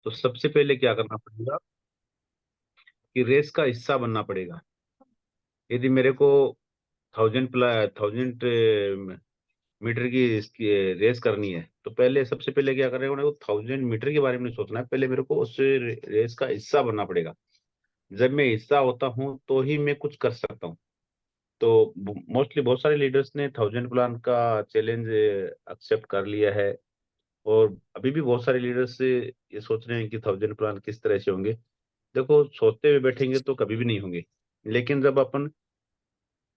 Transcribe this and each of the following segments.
तो सबसे पहले क्या करना पड़ेगा कि रेस का हिस्सा बनना पड़ेगा। यदि मेरे को 1000 मीटर की इसकी रेस करनी है, तो पहले सबसे पहले क्या करना है, मेरे को 1000 मीटर के बारे में नहीं सोचना है, पहले मेरे को उस रेस का हिस्सा बनना पड़ेगा। जब मैं हिस्सा होता हूँ तो ही मैं कुछ कर सकता हूँ। तो मोस्टली बहुत सारे लीडर्स ने 1000 प्लान का चैलेंज एक्सेप्ट कर लिया है। और अभी भी बहुत सारे लीडर्स ये सोच रहे हैं कि 1000 प्लान किस तरह से होंगे। देखो, सोचते हुए बैठेंगे तो कभी भी नहीं होंगे, लेकिन जब अपन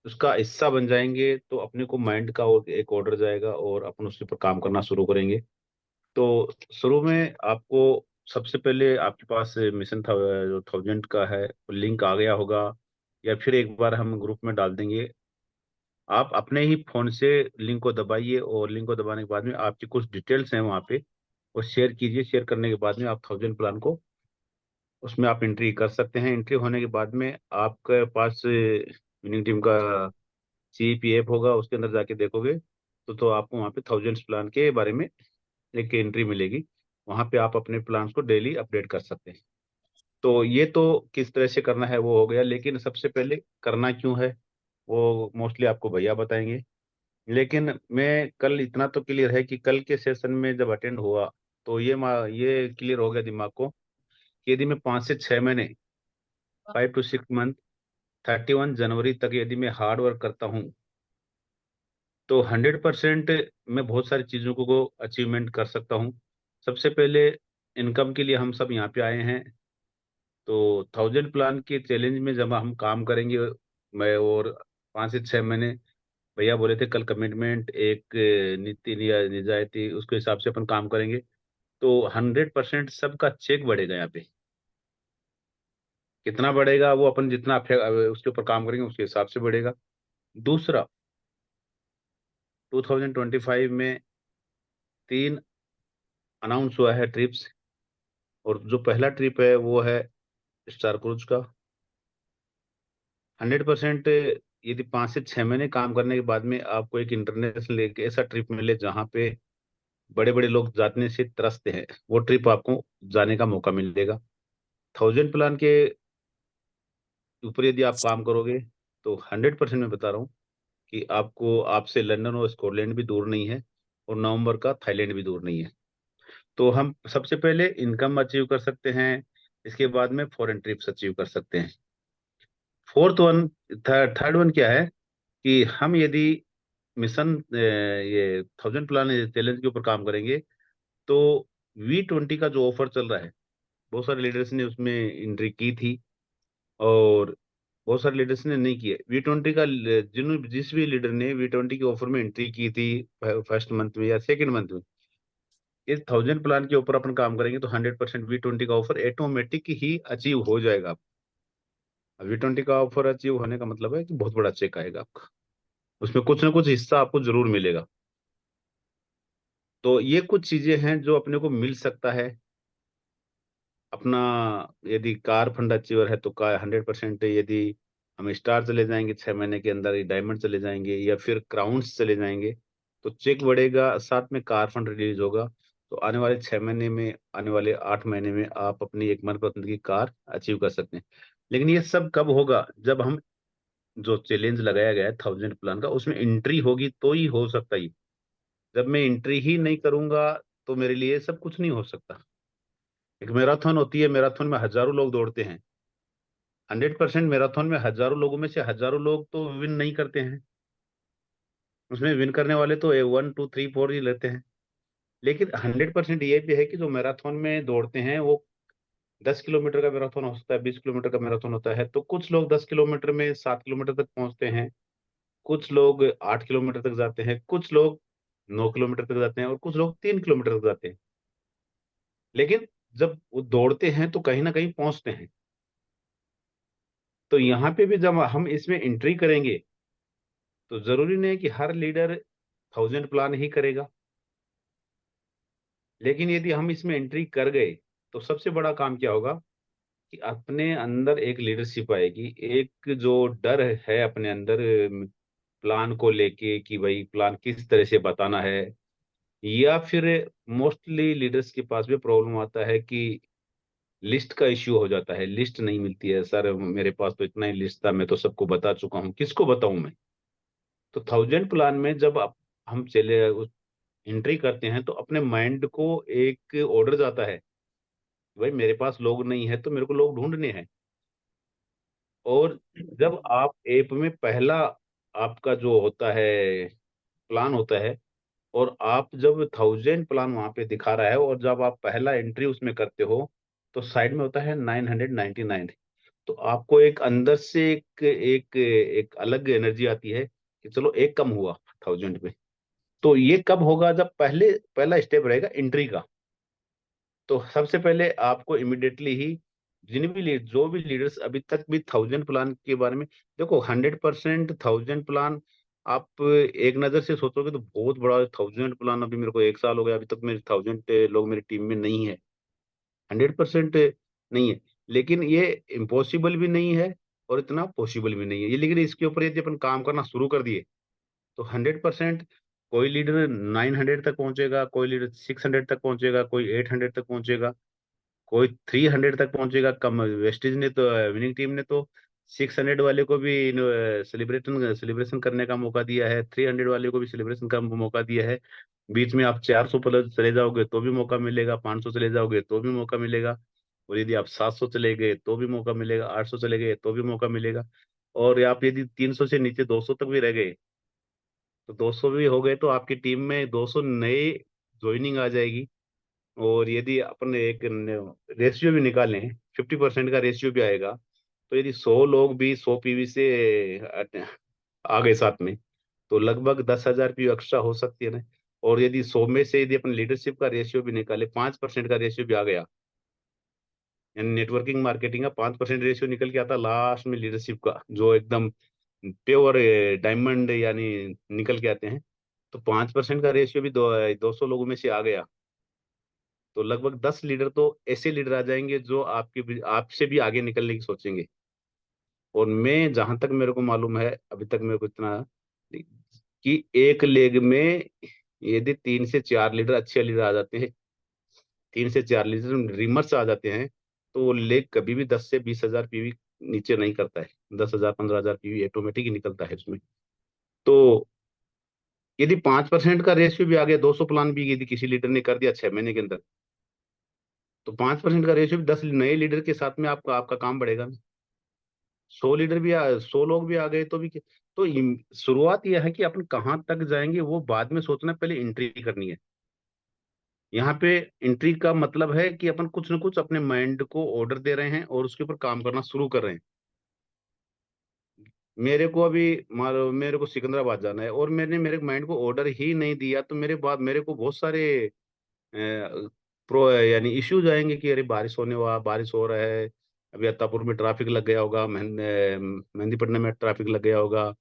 उसका हिस्सा बन जाएंगे तो अपने को माइंड का और एक ऑर्डर जाएगा और अपन उसके ऊपर काम करना शुरू करेंगे। तो शुरू में आपको सबसे पहले आपके पास मिशन था जो 1000 का है, लिंक आ गया होगा, या फिर एक बार हम ग्रुप में डाल देंगे। आप अपने ही फोन से लिंक को दबाइए, और लिंक को दबाने के बाद में आपकी कुछ डिटेल्स हैं वहाँ पे, और शेयर कीजिए। शेयर करने के बाद में आप 1000 प्लान को उसमें आप एंट्री कर सकते हैं। एंट्री होने के बाद में आपके पास विनिंग टीम का CPF होगा, उसके अंदर जाके देखोगे तो आपको वहाँ पे 1000 प्लान के बारे में एक एंट्री मिलेगी। वहाँ पे आप अपने प्लान्स को डेली अपडेट कर सकते हैं। तो ये तो किस तरह से करना है वो हो गया, लेकिन सबसे पहले करना क्यों है वो मोस्टली आपको भैया बताएंगे। लेकिन मैं कल इतना तो क्लियर है कि कल के सेशन में जब अटेंड हुआ तो ये क्लियर हो गया दिमाग को कि यदि मैं 5 से 6 महीने, 5 to 6 मंथ, 31 जनवरी तक यदि मैं हार्ड वर्क करता हूँ तो 100% मैं बहुत सारी चीज़ों को अचीवमेंट कर सकता हूँ। सबसे पहले इनकम के लिए हम सब यहाँ पे आए हैं। तो 1000 प्लान के चैलेंज में जब हम काम करेंगे, मैं और 5 से 6 महीने, भैया बोले थे कल कमिटमेंट एक नीति निजायती उसके हिसाब से अपन काम करेंगे, तो 100% सबका चेक बढ़ेगा यहाँ पे। कितना बढ़ेगा वो अपन जितना उसके ऊपर काम करेंगे उसके हिसाब से बढ़ेगा। दूसरा, 2025 में 3 अनाउंस हुआ है ट्रिप्स, और जो पहला ट्रिप है वो है स्टार क्रूज का। 100% यदि 5 से 6 महीने काम करने के बाद में आपको एक इंटरनेशनल एक ऐसा ट्रिप मिले जहाँ पे बड़े बड़े लोग जाने से त्रसते हैं, वो ट्रिप आपको जाने का मौका मिलेगा। 1000 प्लान के ऊपर यदि आप काम करोगे तो 100% मैं बता रहा हूँ कि आपको आपसे लंदन और स्कॉटलैंड भी दूर नहीं है, और नवंबर का थाईलैंड भी दूर नहीं है। तो हम सबसे पहले इनकम अचीव कर सकते हैं, इसके बाद में फॉरेन ट्रिप्स अचीव कर सकते हैं। फोर्थ वन, थर्ड वन क्या है कि हम यदि मिशन ये 1000 प्लान चैलेंज के ऊपर काम करेंगे तो V20 का जो ऑफर चल रहा है, बहुत सारे लीडर्स ने उसमें एंट्री की थी, और बहुत सारे लीडर्स ने नहीं किया V20 का। जिस भी लीडर ने V20 के ऑफर में एंट्री की थी फर्स्ट मंथ में या सेकंड मंथ में, इस 1000 प्लान के ऊपर अपन काम करेंगे तो 100% V20 का ऑफर ऑटोमेटिक ही अचीव हो जाएगा। V20 का ऑफर अचीव होने का मतलब है कि बहुत बड़ा चेक आएगा आपका, उसमें कुछ ना कुछ हिस्सा आपको जरूर मिलेगा। तो ये कुछ चीजें हैं जो अपने को मिल सकता है अपना। यदि कार फंड अचीवर है तो कार 100%, यदि हम स्टार चले जाएंगे 6 महीने के अंदर, डायमंड चले जाएंगे या फिर क्राउन्स चले जाएंगे तो चेक बढ़ेगा, साथ में कार फंड रिलीज होगा। तो आने वाले 6 महीने में, आने वाले 8 महीने में आप अपनी एक मनपसंद की कार अचीव कर सकते हैं। लेकिन ये सब कब होगा, जब हम जो चैलेंज लगाया गया है 1000 प्लान का उसमें एंट्री होगी तो ही हो सकता है। जब मैं एंट्री ही नहीं करूंगा तो मेरे लिए सब कुछ नहीं हो सकता। एक मैराथन होती है, मैराथन में हजारों लोग दौड़ते हैं। 100% मैराथन में हजारों लोगों में से हजारों लोग तो विन नहीं करते हैं, उसमें विन करने वाले तो 1 2 3 4 ही लेते हैं। लेकिन 100% ये भी है कि जो मैराथन में दौड़ते हैं वो 10 किलोमीटर का मैराथन हो सकता है, 20 किलोमीटर का मैराथन होता है, तो कुछ लोग 10 किलोमीटर में 7 किलोमीटर तक पहुंचते हैं, कुछ लोग 8 किलोमीटर तक जाते हैं, कुछ लोग 9 किलोमीटर तक जाते हैं, और कुछ लोग 3 किलोमीटर तक जाते हैं। लेकिन जब वो दौड़ते हैं तो कहीं ना कहीं पहुंचते हैं। तो यहाँ पे भी जब हम इसमें एंट्री करेंगे तो जरूरी नहीं है कि हर लीडर 1000 प्लान ही करेगा। लेकिन यदि हम इसमें एंट्री कर गए तो सबसे बड़ा काम क्या होगा कि अपने अंदर एक लीडरशिप आएगी, एक जो डर है अपने अंदर प्लान को लेके कि भाई प्लान किस तरह से बताना है। या फिर मोस्टली लीडर्स के पास भी प्रॉब्लम आता है कि लिस्ट का इश्यू हो जाता है, लिस्ट नहीं मिलती है, सर मेरे पास तो इतना ही लिस्ट था, मैं तो सबको बता चुका हूँ, किसको बताऊं मैं। तो 1000 प्लान में जब आप हम चले एंट्री करते हैं तो अपने माइंड को एक ऑर्डर जाता है, भाई मेरे पास लोग नहीं है तो मेरे को लोग ढूंढने हैं। और जब आप ऐप में पहला आपका जो होता है प्लान होता है, और आप जब 1000 प्लान वहां पे दिखा रहा है और जब आप पहला एंट्री उसमें करते हो तो साइड में होता है 999। तो आपको एक अंदर से एक अलग एनर्जी आती है कि चलो एक कम हुआ 1000 पे। तो ये कब होगा, जब पहला स्टेप रहेगा एंट्री का। तो सबसे पहले आपको इमिडिएटली ही जो भी लीडर्स अभी तक भी 1000 प्लान के बारे में, देखो 100% 1000 प्लान, आप एक नजर से सोचोगे तो बहुत बड़ा 1000 प्लान। अभी मेरे को 1 साल हो गया, अभी तक मेरे 1000 लोग मेरी टीम में नहीं है, 100% नहीं है। लेकिन ये इम्पॉसिबल भी नहीं है और इतना पॉसिबल भी नहीं है ये, लेकिन इसके ऊपर यदि अपन काम करना शुरू कर दिए तो 100%। कोई लीडर 900 तक पहुंचेगा, कोई लीडर 600 तक पहुंचेगा, कोई 800 तक पहुंचेगा, कोई 300 तक पहुंचेगा। कम वेस्टेज ने तो, विनिंग टीम ने तो 600 वाले को भी सेलिब्रेशन सेलिब्रेशन करने का मौका दिया है, 300 वाले को भी सेलिब्रेशन का मौका दिया है। बीच में आप 400 प्लस चले जाओगे तो भी मौका मिलेगा, 500 चले जाओगे तो भी मौका मिलेगा, और यदि आप 700 चले गए तो भी मौका मिलेगा, 800 चले गए तो भी मौका मिलेगा। और आप यदि 300 से नीचे 200 तक भी रह गए तो 200 भी हो गए तो आपकी टीम में 200 नए ज्वाइनिंग आ जाएगी। और यदि अपन एक रेशियो भी निकालें, 50% का रेशियो भी आएगा। तो यदि 100 लोग भी 100 पीवी से आ गए साथ में, तो लगभग 10,000 पीवी एक्स्ट्रा हो सकती है ना। और यदि 100 में से यदि अपन लीडरशिप का रेशियो भी निकाले, 5% का रेशियो भी आ गया, यानी नेटवर्किंग मार्केटिंग का 5% रेशियो निकल के आता लास्ट में लीडरशिप का, जो एकदम प्योर डायमंड यानी निकल के आते हैं। तो 5% का रेशियो भी 200 लोगों में से आ गया, तो लगभग 10 लीडर तो ऐसे लीडर आ जाएंगे जो आपसे भी आगे निकलने की सोचेंगे। और मैं जहां तक मेरे को मालूम है, अभी तक मेरे को इतना कि एक लेग में यदि 3 से 4 लीडर अच्छे लीडर आ जाते हैं, 3 से 4 लीडर रीमर्स आ जाते हैं, तो वो लेग कभी भी 10 से 20 हजार पीवी नीचे नहीं करता है। 10 हजार 15 हजार पीवी ऑटोमेटिक ही निकलता है उसमें। तो यदि 5% का रेशियो भी आ गया, 200 प्लान भी यदि किसी लीडर ने कर दिया 6 महीने के अंदर, तो 5% का रेशियो भी 10 नए लीडर के साथ में आपका आपका काम बढ़ेगा। 100 लोग भी आ गए तो भी तो शुरुआत यह है कि अपन कहाँ तक जाएंगे वो बाद में सोचना, पहले एंट्री करनी है। यहाँ पे एंट्री का मतलब है कि अपन कुछ ना कुछ अपने माइंड को ऑर्डर दे रहे हैं और उसके ऊपर काम करना शुरू कर रहे हैं। मेरे को अभी मारो मेरे को सिकंदराबाद जाना है और मैंने मेरे माइंड को ऑर्डर ही नहीं दिया, तो मेरे बाद मेरे को बहुत सारे प्रो यानी इश्यूज आएंगे कि अरे बारिश हो रहा है, अभी अत्तापुर में ट्रैफिक लग गया होगा, मेहंदीपट्टनम में ट्रैफिक लग गया होगा।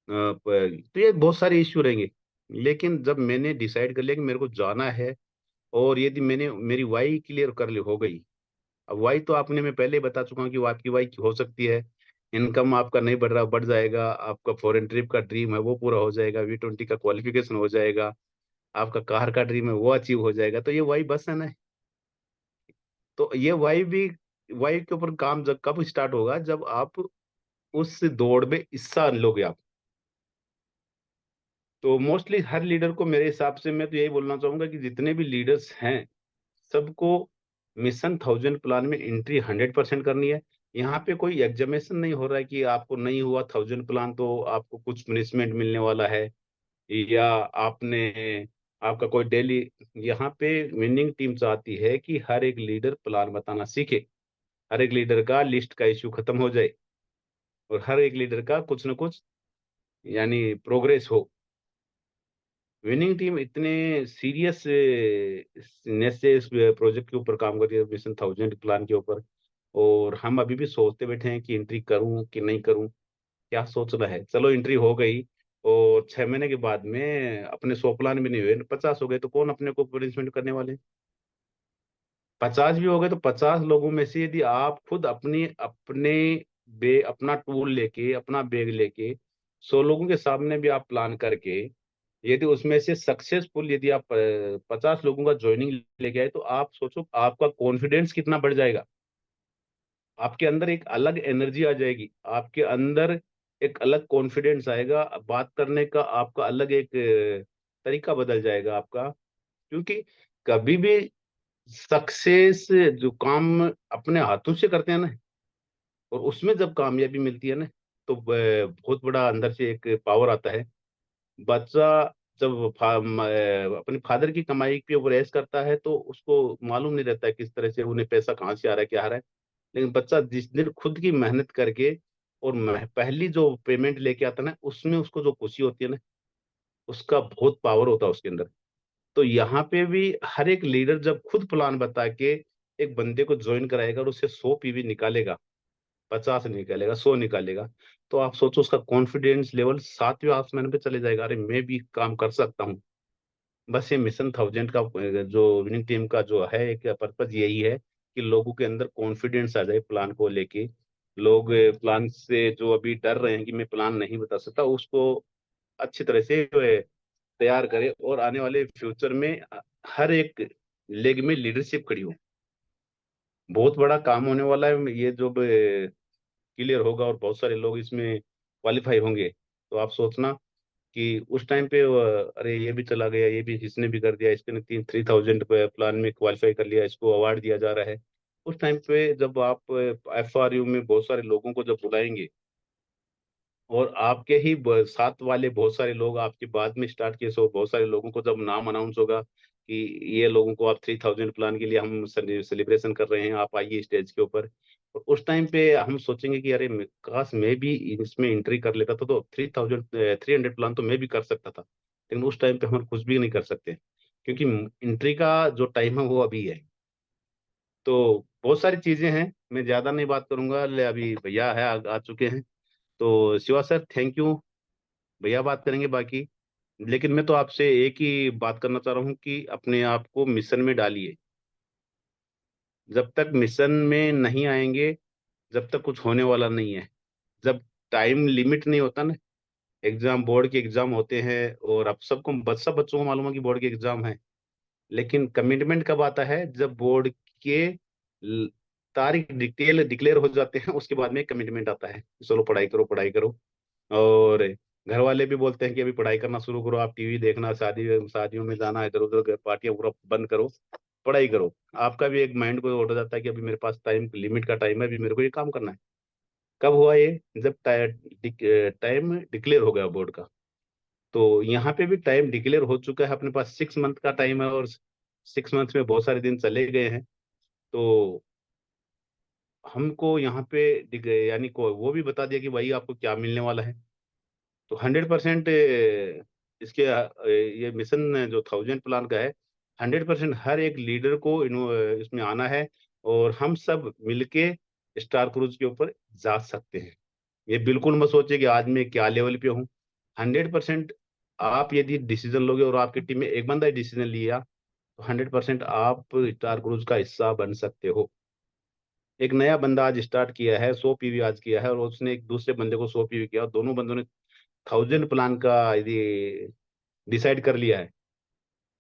तो ये बहुत सारे इश्यू रहेंगे। लेकिन जब मैंने डिसाइड कर लिया कि मेरे को जाना है, और यदि मैंने मेरी वाई क्लियर कर ली हो गई। अब वाई तो आपने मैं पहले ही बता चुका हूँ कि वो आपकी वाई हो सकती है, इनकम आपका नहीं बढ़ रहा बढ़ जाएगा, आपका फॉरेन ट्रिप का ड्रीम है वो पूरा हो जाएगा, V20 का क्वालिफिकेशन हो जाएगा, आपका कार का ड्रीम है वो अचीव हो जाएगा। तो ये वाई बस है ना। तो ये वाई के ऊपर काम जब कब स्टार्ट होगा, जब आप उस दौड़ में हिस्सा लोगे आप। तो मोस्टली हर लीडर को मेरे हिसाब से मैं तो यही बोलना चाहूंगा कि जितने भी लीडर्स हैं सबको मिशन 1000 प्लान में एंट्री 100% करनी है। यहाँ पे कोई एग्जामिनेशन नहीं हो रहा है कि आपको नहीं हुआ 1000 प्लान तो आपको कुछ पनिशमेंट मिलने वाला है, या आपने आपका कोई डेली। यहाँ पे विनिंग टीम चाहती है कि हर एक लीडर प्लान बताना सीखे, हर एक लीडर का लिस्ट का इश्यू खत्म हो जाए, और हर एक लीडर का कुछ ना कुछ यानी प्रोग्रेस हो। विनिंग टीम इतने सीरियस नेस से इस प्रोजेक्ट के ऊपर काम कर रही है, मिशन 1000 प्लान के ऊपर। और हम अभी भी सोचते बैठे हैं कि एंट्री करूं कि नहीं करूं, क्या सोचना है। चलो एंट्री हो गई, और 6 महीने के बाद में अपने 100 प्लान भी नहीं हुए, 50 हो गए तो कौन अपने को पनिशमेंट करने वाले। 50 भी हो गए तो 50 लोगों में से यदि आप खुद अपने अपना टूल लेके, अपना बैग लेके 100 लोगों के सामने भी आप प्लान करके, यदि उसमें से सक्सेसफुल यदि आप 50 लोगों का ज्वाइनिंग लेके आए, तो आप सोचो आपका कॉन्फिडेंस कितना बढ़ जाएगा। आपके अंदर एक अलग एनर्जी आ जाएगी, आपके अंदर एक अलग कॉन्फिडेंस आएगा, बात करने का आपका अलग एक तरीका बदल जाएगा आपका। क्योंकि कभी भी सक्सेस जो काम अपने हाथों से करते हैं ना, और उसमें जब कामयाबी मिलती है ना, तो बहुत बड़ा अंदर से एक पावर आता है। बच्चा जब अपने फादर की कमाई पे वो ऐश करता है, तो उसको मालूम नहीं रहता है किस तरह से उन्हें पैसा कहाँ से आ रहा है, क्या आ रहा है। लेकिन बच्चा जिस दिन खुद की मेहनत करके और पहली जो पेमेंट लेके आता है ना, उसमें उसको जो खुशी होती है ना, उसका बहुत पावर होता है उसके अंदर। तो यहाँ पे भी हर एक लीडर जब खुद प्लान बता के एक बंदे को ज्वाइन कराएगा और उससे 100 पीवी निकालेगा, 50 निकालेगा, 100 निकालेगा, तो आप सोचो उसका कॉन्फिडेंस लेवल 7वें आसमान पे चले जाएगा। अरे मैं भी काम कर सकता हूँ। बस ये मिशन 1000 का जो विनिंग टीम का जो है एक पर्पज यही है कि लोगों के अंदर कॉन्फिडेंस आ जाए प्लान को लेके। लोग प्लान से जो अभी डर रहे हैं कि मैं प्लान नहीं बता सकता, उसको अच्छी तरह से तैयार करें और आने वाले फ्यूचर में हर एक लेग में लीडरशिप खड़ी हो। बहुत बड़ा काम होने वाला है ये जो क्लियर होगा और बहुत सारे लोग इसमें क्वालिफाई होंगे। तो आप सोचना कि उस टाइम पे अरे ये भी चला गया, ये भी इसने भी कर दिया, इसने 3000 प्लान में क्वालिफाई कर लिया, इसको अवार्ड दिया जा रहा है। उस टाइम पे जब आप FRU में बहुत सारे लोगों को जब बुलाएंगे और आपके ही साथ वाले बहुत सारे लोग आपके बाद में स्टार्ट किए, सो बहुत सारे लोगों को जब नाम अनाउंस होगा कि ये लोगों को आप 3000 प्लान के लिए हम सेलिब्रेशन कर रहे हैं, आप आइए स्टेज के ऊपर। और उस टाइम पे हम सोचेंगे कि अरे काश मैं भी इसमें एंट्री कर लेता था, तो 300 प्लान तो मैं भी कर सकता था। लेकिन उस टाइम पे हम कुछ भी नहीं कर सकते, क्योंकि एंट्री का जो टाइम है वो अभी है। तो बहुत सारी चीजें हैं, मैं ज्यादा नहीं बात करूंगा, अभी भैया है आ चुके हैं। तो शिवा सर, थैंक यू। भैया बात करेंगे बाकी। लेकिन मैं तो आपसे एक ही बात करना चाह रहा हूँ कि अपने आप को मिशन में डालिए। जब तक मिशन में नहीं आएंगे, जब तक कुछ होने वाला नहीं है। जब टाइम लिमिट नहीं होता ना, एग्जाम, बोर्ड के एग्जाम होते हैं, और अब सबको सब बच्चों को मालूम है कि बोर्ड के एग्जाम है। लेकिन कमिटमेंट कब आता है? जब बोर्ड के ल- तारीख डिक्लेयर हो जाते हैं, उसके बाद में कमिटमेंट आता है, चलो पढ़ाई करो, पढ़ाई करो। और घर वाले भी बोलते हैं कि अभी पढ़ाई करना शुरू करो, आप टीवी देखना, शादियों में जाना, इधर उधर पार्टियां पूरा बंद करो, पढ़ाई करो। आपका भी एक माइंड को हो जाता है कि अभी मेरे पास टाइम लिमिट का टाइम है, अभी मेरे को ये काम करना है। कब हुआ ये? जब टाइम डिक्लेयर हो गया बोर्ड का। तो यहाँ पे भी टाइम डिक्लेयर हो चुका है, अपने पास 6 मंथ का टाइम है, और 6 मंथ में बहुत सारे दिन चले गए हैं। तो हमको यहाँ पे यानी को वो भी बता दिया कि भाई आपको क्या मिलने वाला है। तो 100% इसके ये मिशन जो 1000 प्लान का है, 100% हर एक लीडर को इसमें आना है, और हम सब मिलके स्टार क्रूज के ऊपर जा सकते हैं। ये बिल्कुल मत सोचिए कि आज मैं क्या लेवल पे हूँ। 100% आप यदि डिसीजन लोगे और आपकी टीम में एक बंदा डिसीजन लिया, तो 100% आप स्टार क्रूज का हिस्सा बन सकते हो। एक नया बंदा आज स्टार्ट किया है, 100 पीवी आज किया है, और उसने एक दूसरे बंदे को 100 पीवी किया, और दोनों बंदों ने 1000 प्लान का यदि डिसाइड कर लिया है,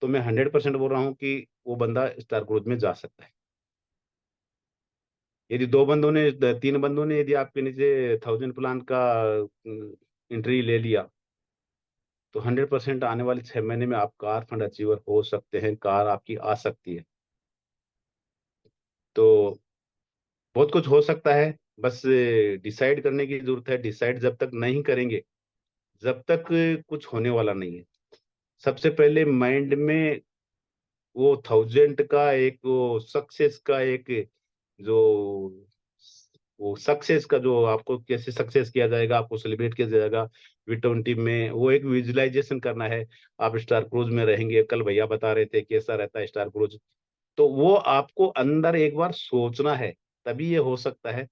तो मैं 100% बोल रहा हूँ कि वो बंदा स्टार ग्रोथ में जा सकता है। यदि 3 बंदों ने यदि आपके नीचे 1000 प्लान का एंट्री ले लिया, तो 100% आने वाले 6 महीने में आप कार फंड अचीवर हो सकते हैं, कार आपकी आ सकती है। तो बहुत कुछ हो सकता है, बस डिसाइड करने की जरूरत है। डिसाइड जब तक नहीं करेंगे, जब तक कुछ होने वाला नहीं है। सबसे पहले माइंड में वो 1000 का एक, वो सक्सेस का एक, जो वो सक्सेस का जो आपको कैसे सक्सेस किया जाएगा, आपको सेलिब्रेट किया जाएगा V20 में, वो एक विजुअलाइजेशन करना है। आप स्टार क्रूज में रहेंगे, कल भैया बता रहे थे कैसा रहता है स्टार क्रूज। तो वो आपको अंदर एक बार सोचना है, तभी ये हो सकता है।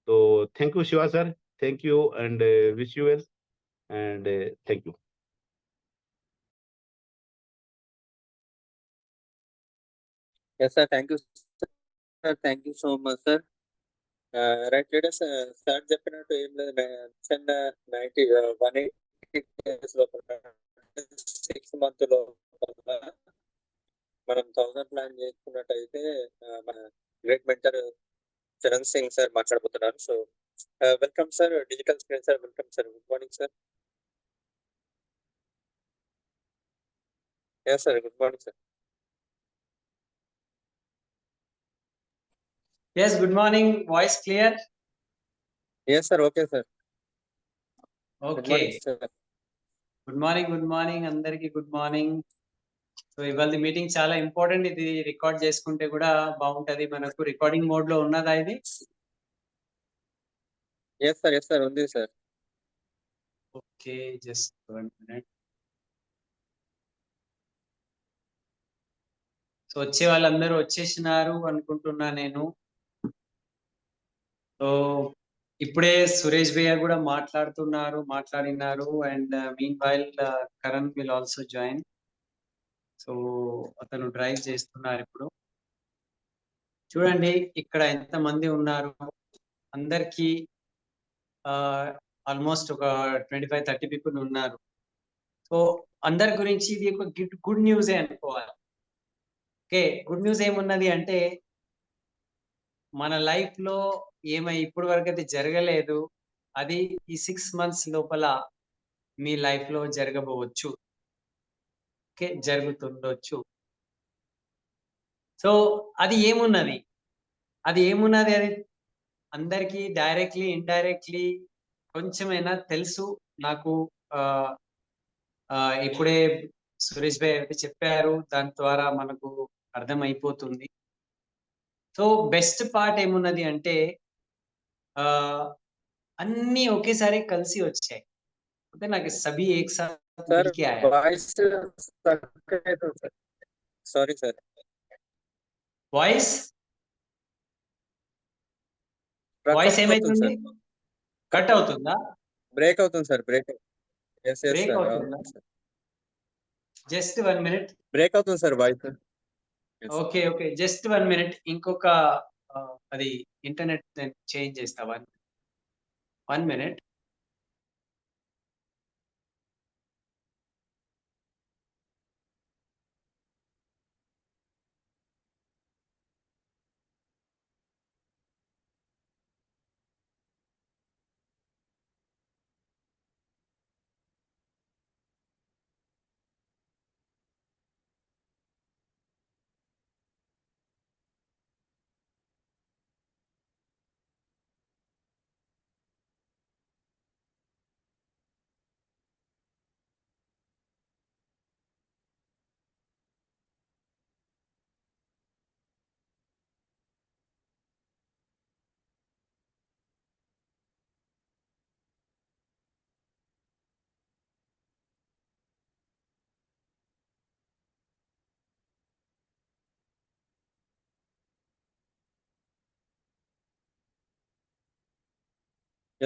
तो thank you Shiva sir, thank you, and wish you well, and thank you. Yes, sir. Thank you, sir. Thank you so much, sir. Right, let us start చెప్పినట్టు ఏం లేదు. చిన్న 180 days లోపల 6 month లోపల మనం 1000 ప్లాన్ చేసుకున్నట్టయితే మన great mentor Charan Singh sir మాట్లాడబోతున్నారు. So welcome sir, digital screen sir, welcome sir, good morning sir. Yes sir, good morning sir. Yes, good morning. Voice clear? Yes sir, okay sir. Good Okay. Morning sir. Good morning. అందరికి good morning. So ఇవాళ meeting చాలా important. ఇది record చేసుకుంటే కూడా బాగుంటది. మనకు recording mode లో ఉన్నదా ఇది? ఎస్ సార్, ఉంది సార్. Okay, just 1 minute. సో వచ్చే వాళ్ళందరూ వచ్చేసినారు అనుకుంటున్నా నేను. సో ఇప్పుడే సురేష్ భయ్య కూడా మాట్లాడినారు and mean while Karan will also join. So అతను డ్రైవ్ చేస్తున్నారు ఇప్పుడు. చూడండి ఇక్కడ ఎంత మంది ఉన్నారు. అందరికి ఆల్మోస్ట్ ఒక 25-30 పీపుల్ ఉన్నారు. సో అందరి గురించి ఇది ఒక గుడ్ న్యూసే అనుకోవాలి. ఓకే, గుడ్ న్యూస్ ఏమున్నది అంటే మన లైఫ్ లో ఇప్పటి వరకు అయితే జరగలేదు, అది ఈ 6 months లోపల మీ లైఫ్ లో జరగబోవచ్చు. ఓకే, జరుగుతుండొచ్చు. సో అది ఏమున్నది అది అందరికి డైరెక్ట్లీ ఇండైరెక్ట్లీ కొంచెమైనా తెలుసు. నాకు ఇప్పుడే సురేష్ భాయ్ అయితే చెప్పారు, దాని ద్వారా మనకు అర్థమైపోతుంది. సో బెస్ట్ పార్ట్ ఏమున్నది అంటే అన్ని ఒకేసారి కలిసి వచ్చాయి. అంటే నాకు సభీ ఏక్ సాత్ సార్ మిల్కే ఆయా. Voice sorry sir. వాయిస్ ఏమైతుంది? కట్ అవుతుందా? బ్రేక్ అవుతుంది sir, break. Yes break sir, అవుతుందా? Just 1 minute. బ్రేక్ అవుతుంది sir voice. Okay, just 1 minute. ఇంకొక అది ఇంటర్నెట్ చేంజ్ చేస్తా. 1 minute.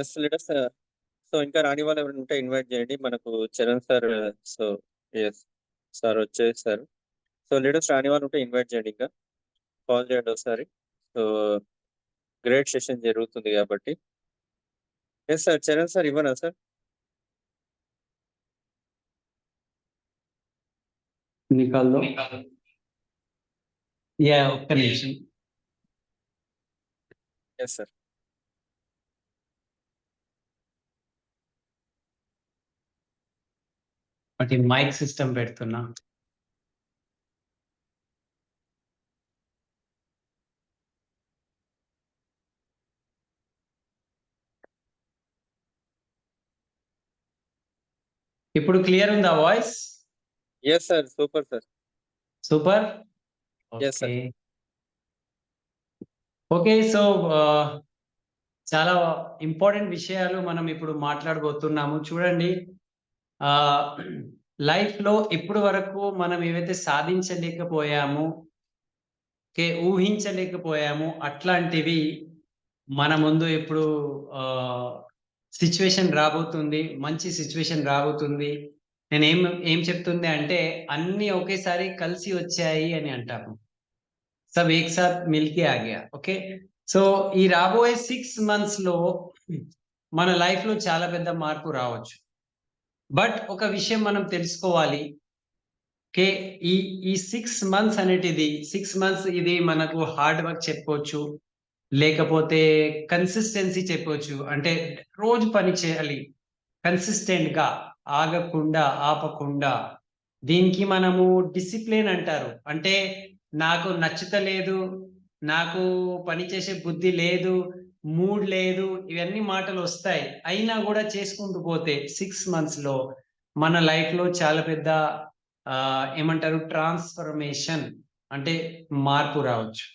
Yes leaders. సో ఇంకా రాని వాళ్ళు ఎవరైనా ఉంటే ఇన్వైట్ చేయండి. మనకు Charan sir, so yes sir వచ్చేసారు. సో లీడర్స్ రాని వాళ్ళు ఉంటే ఇన్వైట్ చేయండి, ఇంకా కాల్ చేయండి ఒకసారి. సో గ్రేట్ సెషన్ జరుగుతుంది కాబట్టి. ఎస్ సార్, చరణ్ సార్ ఇవ్వనా సార్? నికాల్లో ఒక్క నిమిషం. Yes sir. ఒకటి మైక్ సిస్టమ్ పెడుతున్నా. ఇప్పుడు క్లియర్ ఉందా voice? Yes sir, super sir. Super. Yes, sir. Okay, so చాలా ఇంపార్టెంట్ విషయాలు మనం ఇప్పుడు మాట్లాడబోతున్నాము. చూడండి, లైఫ్ లో ఇప్పటి వరకు మనం ఏవైతే సాధించలేకపోయాము, ఊహించలేకపోయాము, అట్లాంటివి మన ముందు ఇప్పుడు సిచ్యువేషన్ రాబోతుంది. మంచి సిచ్యువేషన్ రాబోతుంది. నేను ఏం చెప్తుంది అంటే అన్ని ఒకేసారి కలిసి వచ్చాయి అని అంటాను. సబ్ ఏక్ సాత్ మిల్కే ఆ గయా. ఓకే, సో ఈ రాబోయే 6 months లో మన లైఫ్ లో చాలా పెద్ద మార్పు రావచ్చు. బట్ ఒక విషయం మనం తెలుసుకోవాలి, ఈ 6 months అనేటిది 6 months ఇది మనకు హార్డ్ వర్క్ చెప్పుకోవచ్చు. లేకపోతే కన్సిస్టెన్సీ చెప్పొచ్చు. అంటే రోజు పని చేయాలి కన్సిస్టెంట్ గా, ఆగకుండా, ఆపకుండా. దీనికి మనము డిసిప్లిన్ అంటారు. అంటే నాకు నచ్చుతలేదు, నాకు పని చేసే బుద్ధి లేదు, మూడ్ లేదు, ఇవన్నీ మాటలు వస్తాయి. అయినా కూడా చేసుకుంటూ పోతే 6 మంత్స్ లో మన లైఫ్ లో చాలా పెద్ద ఏమంటారు ట్రాన్స్ఫర్మేషన్, అంటే మార్పు రావచ్చు.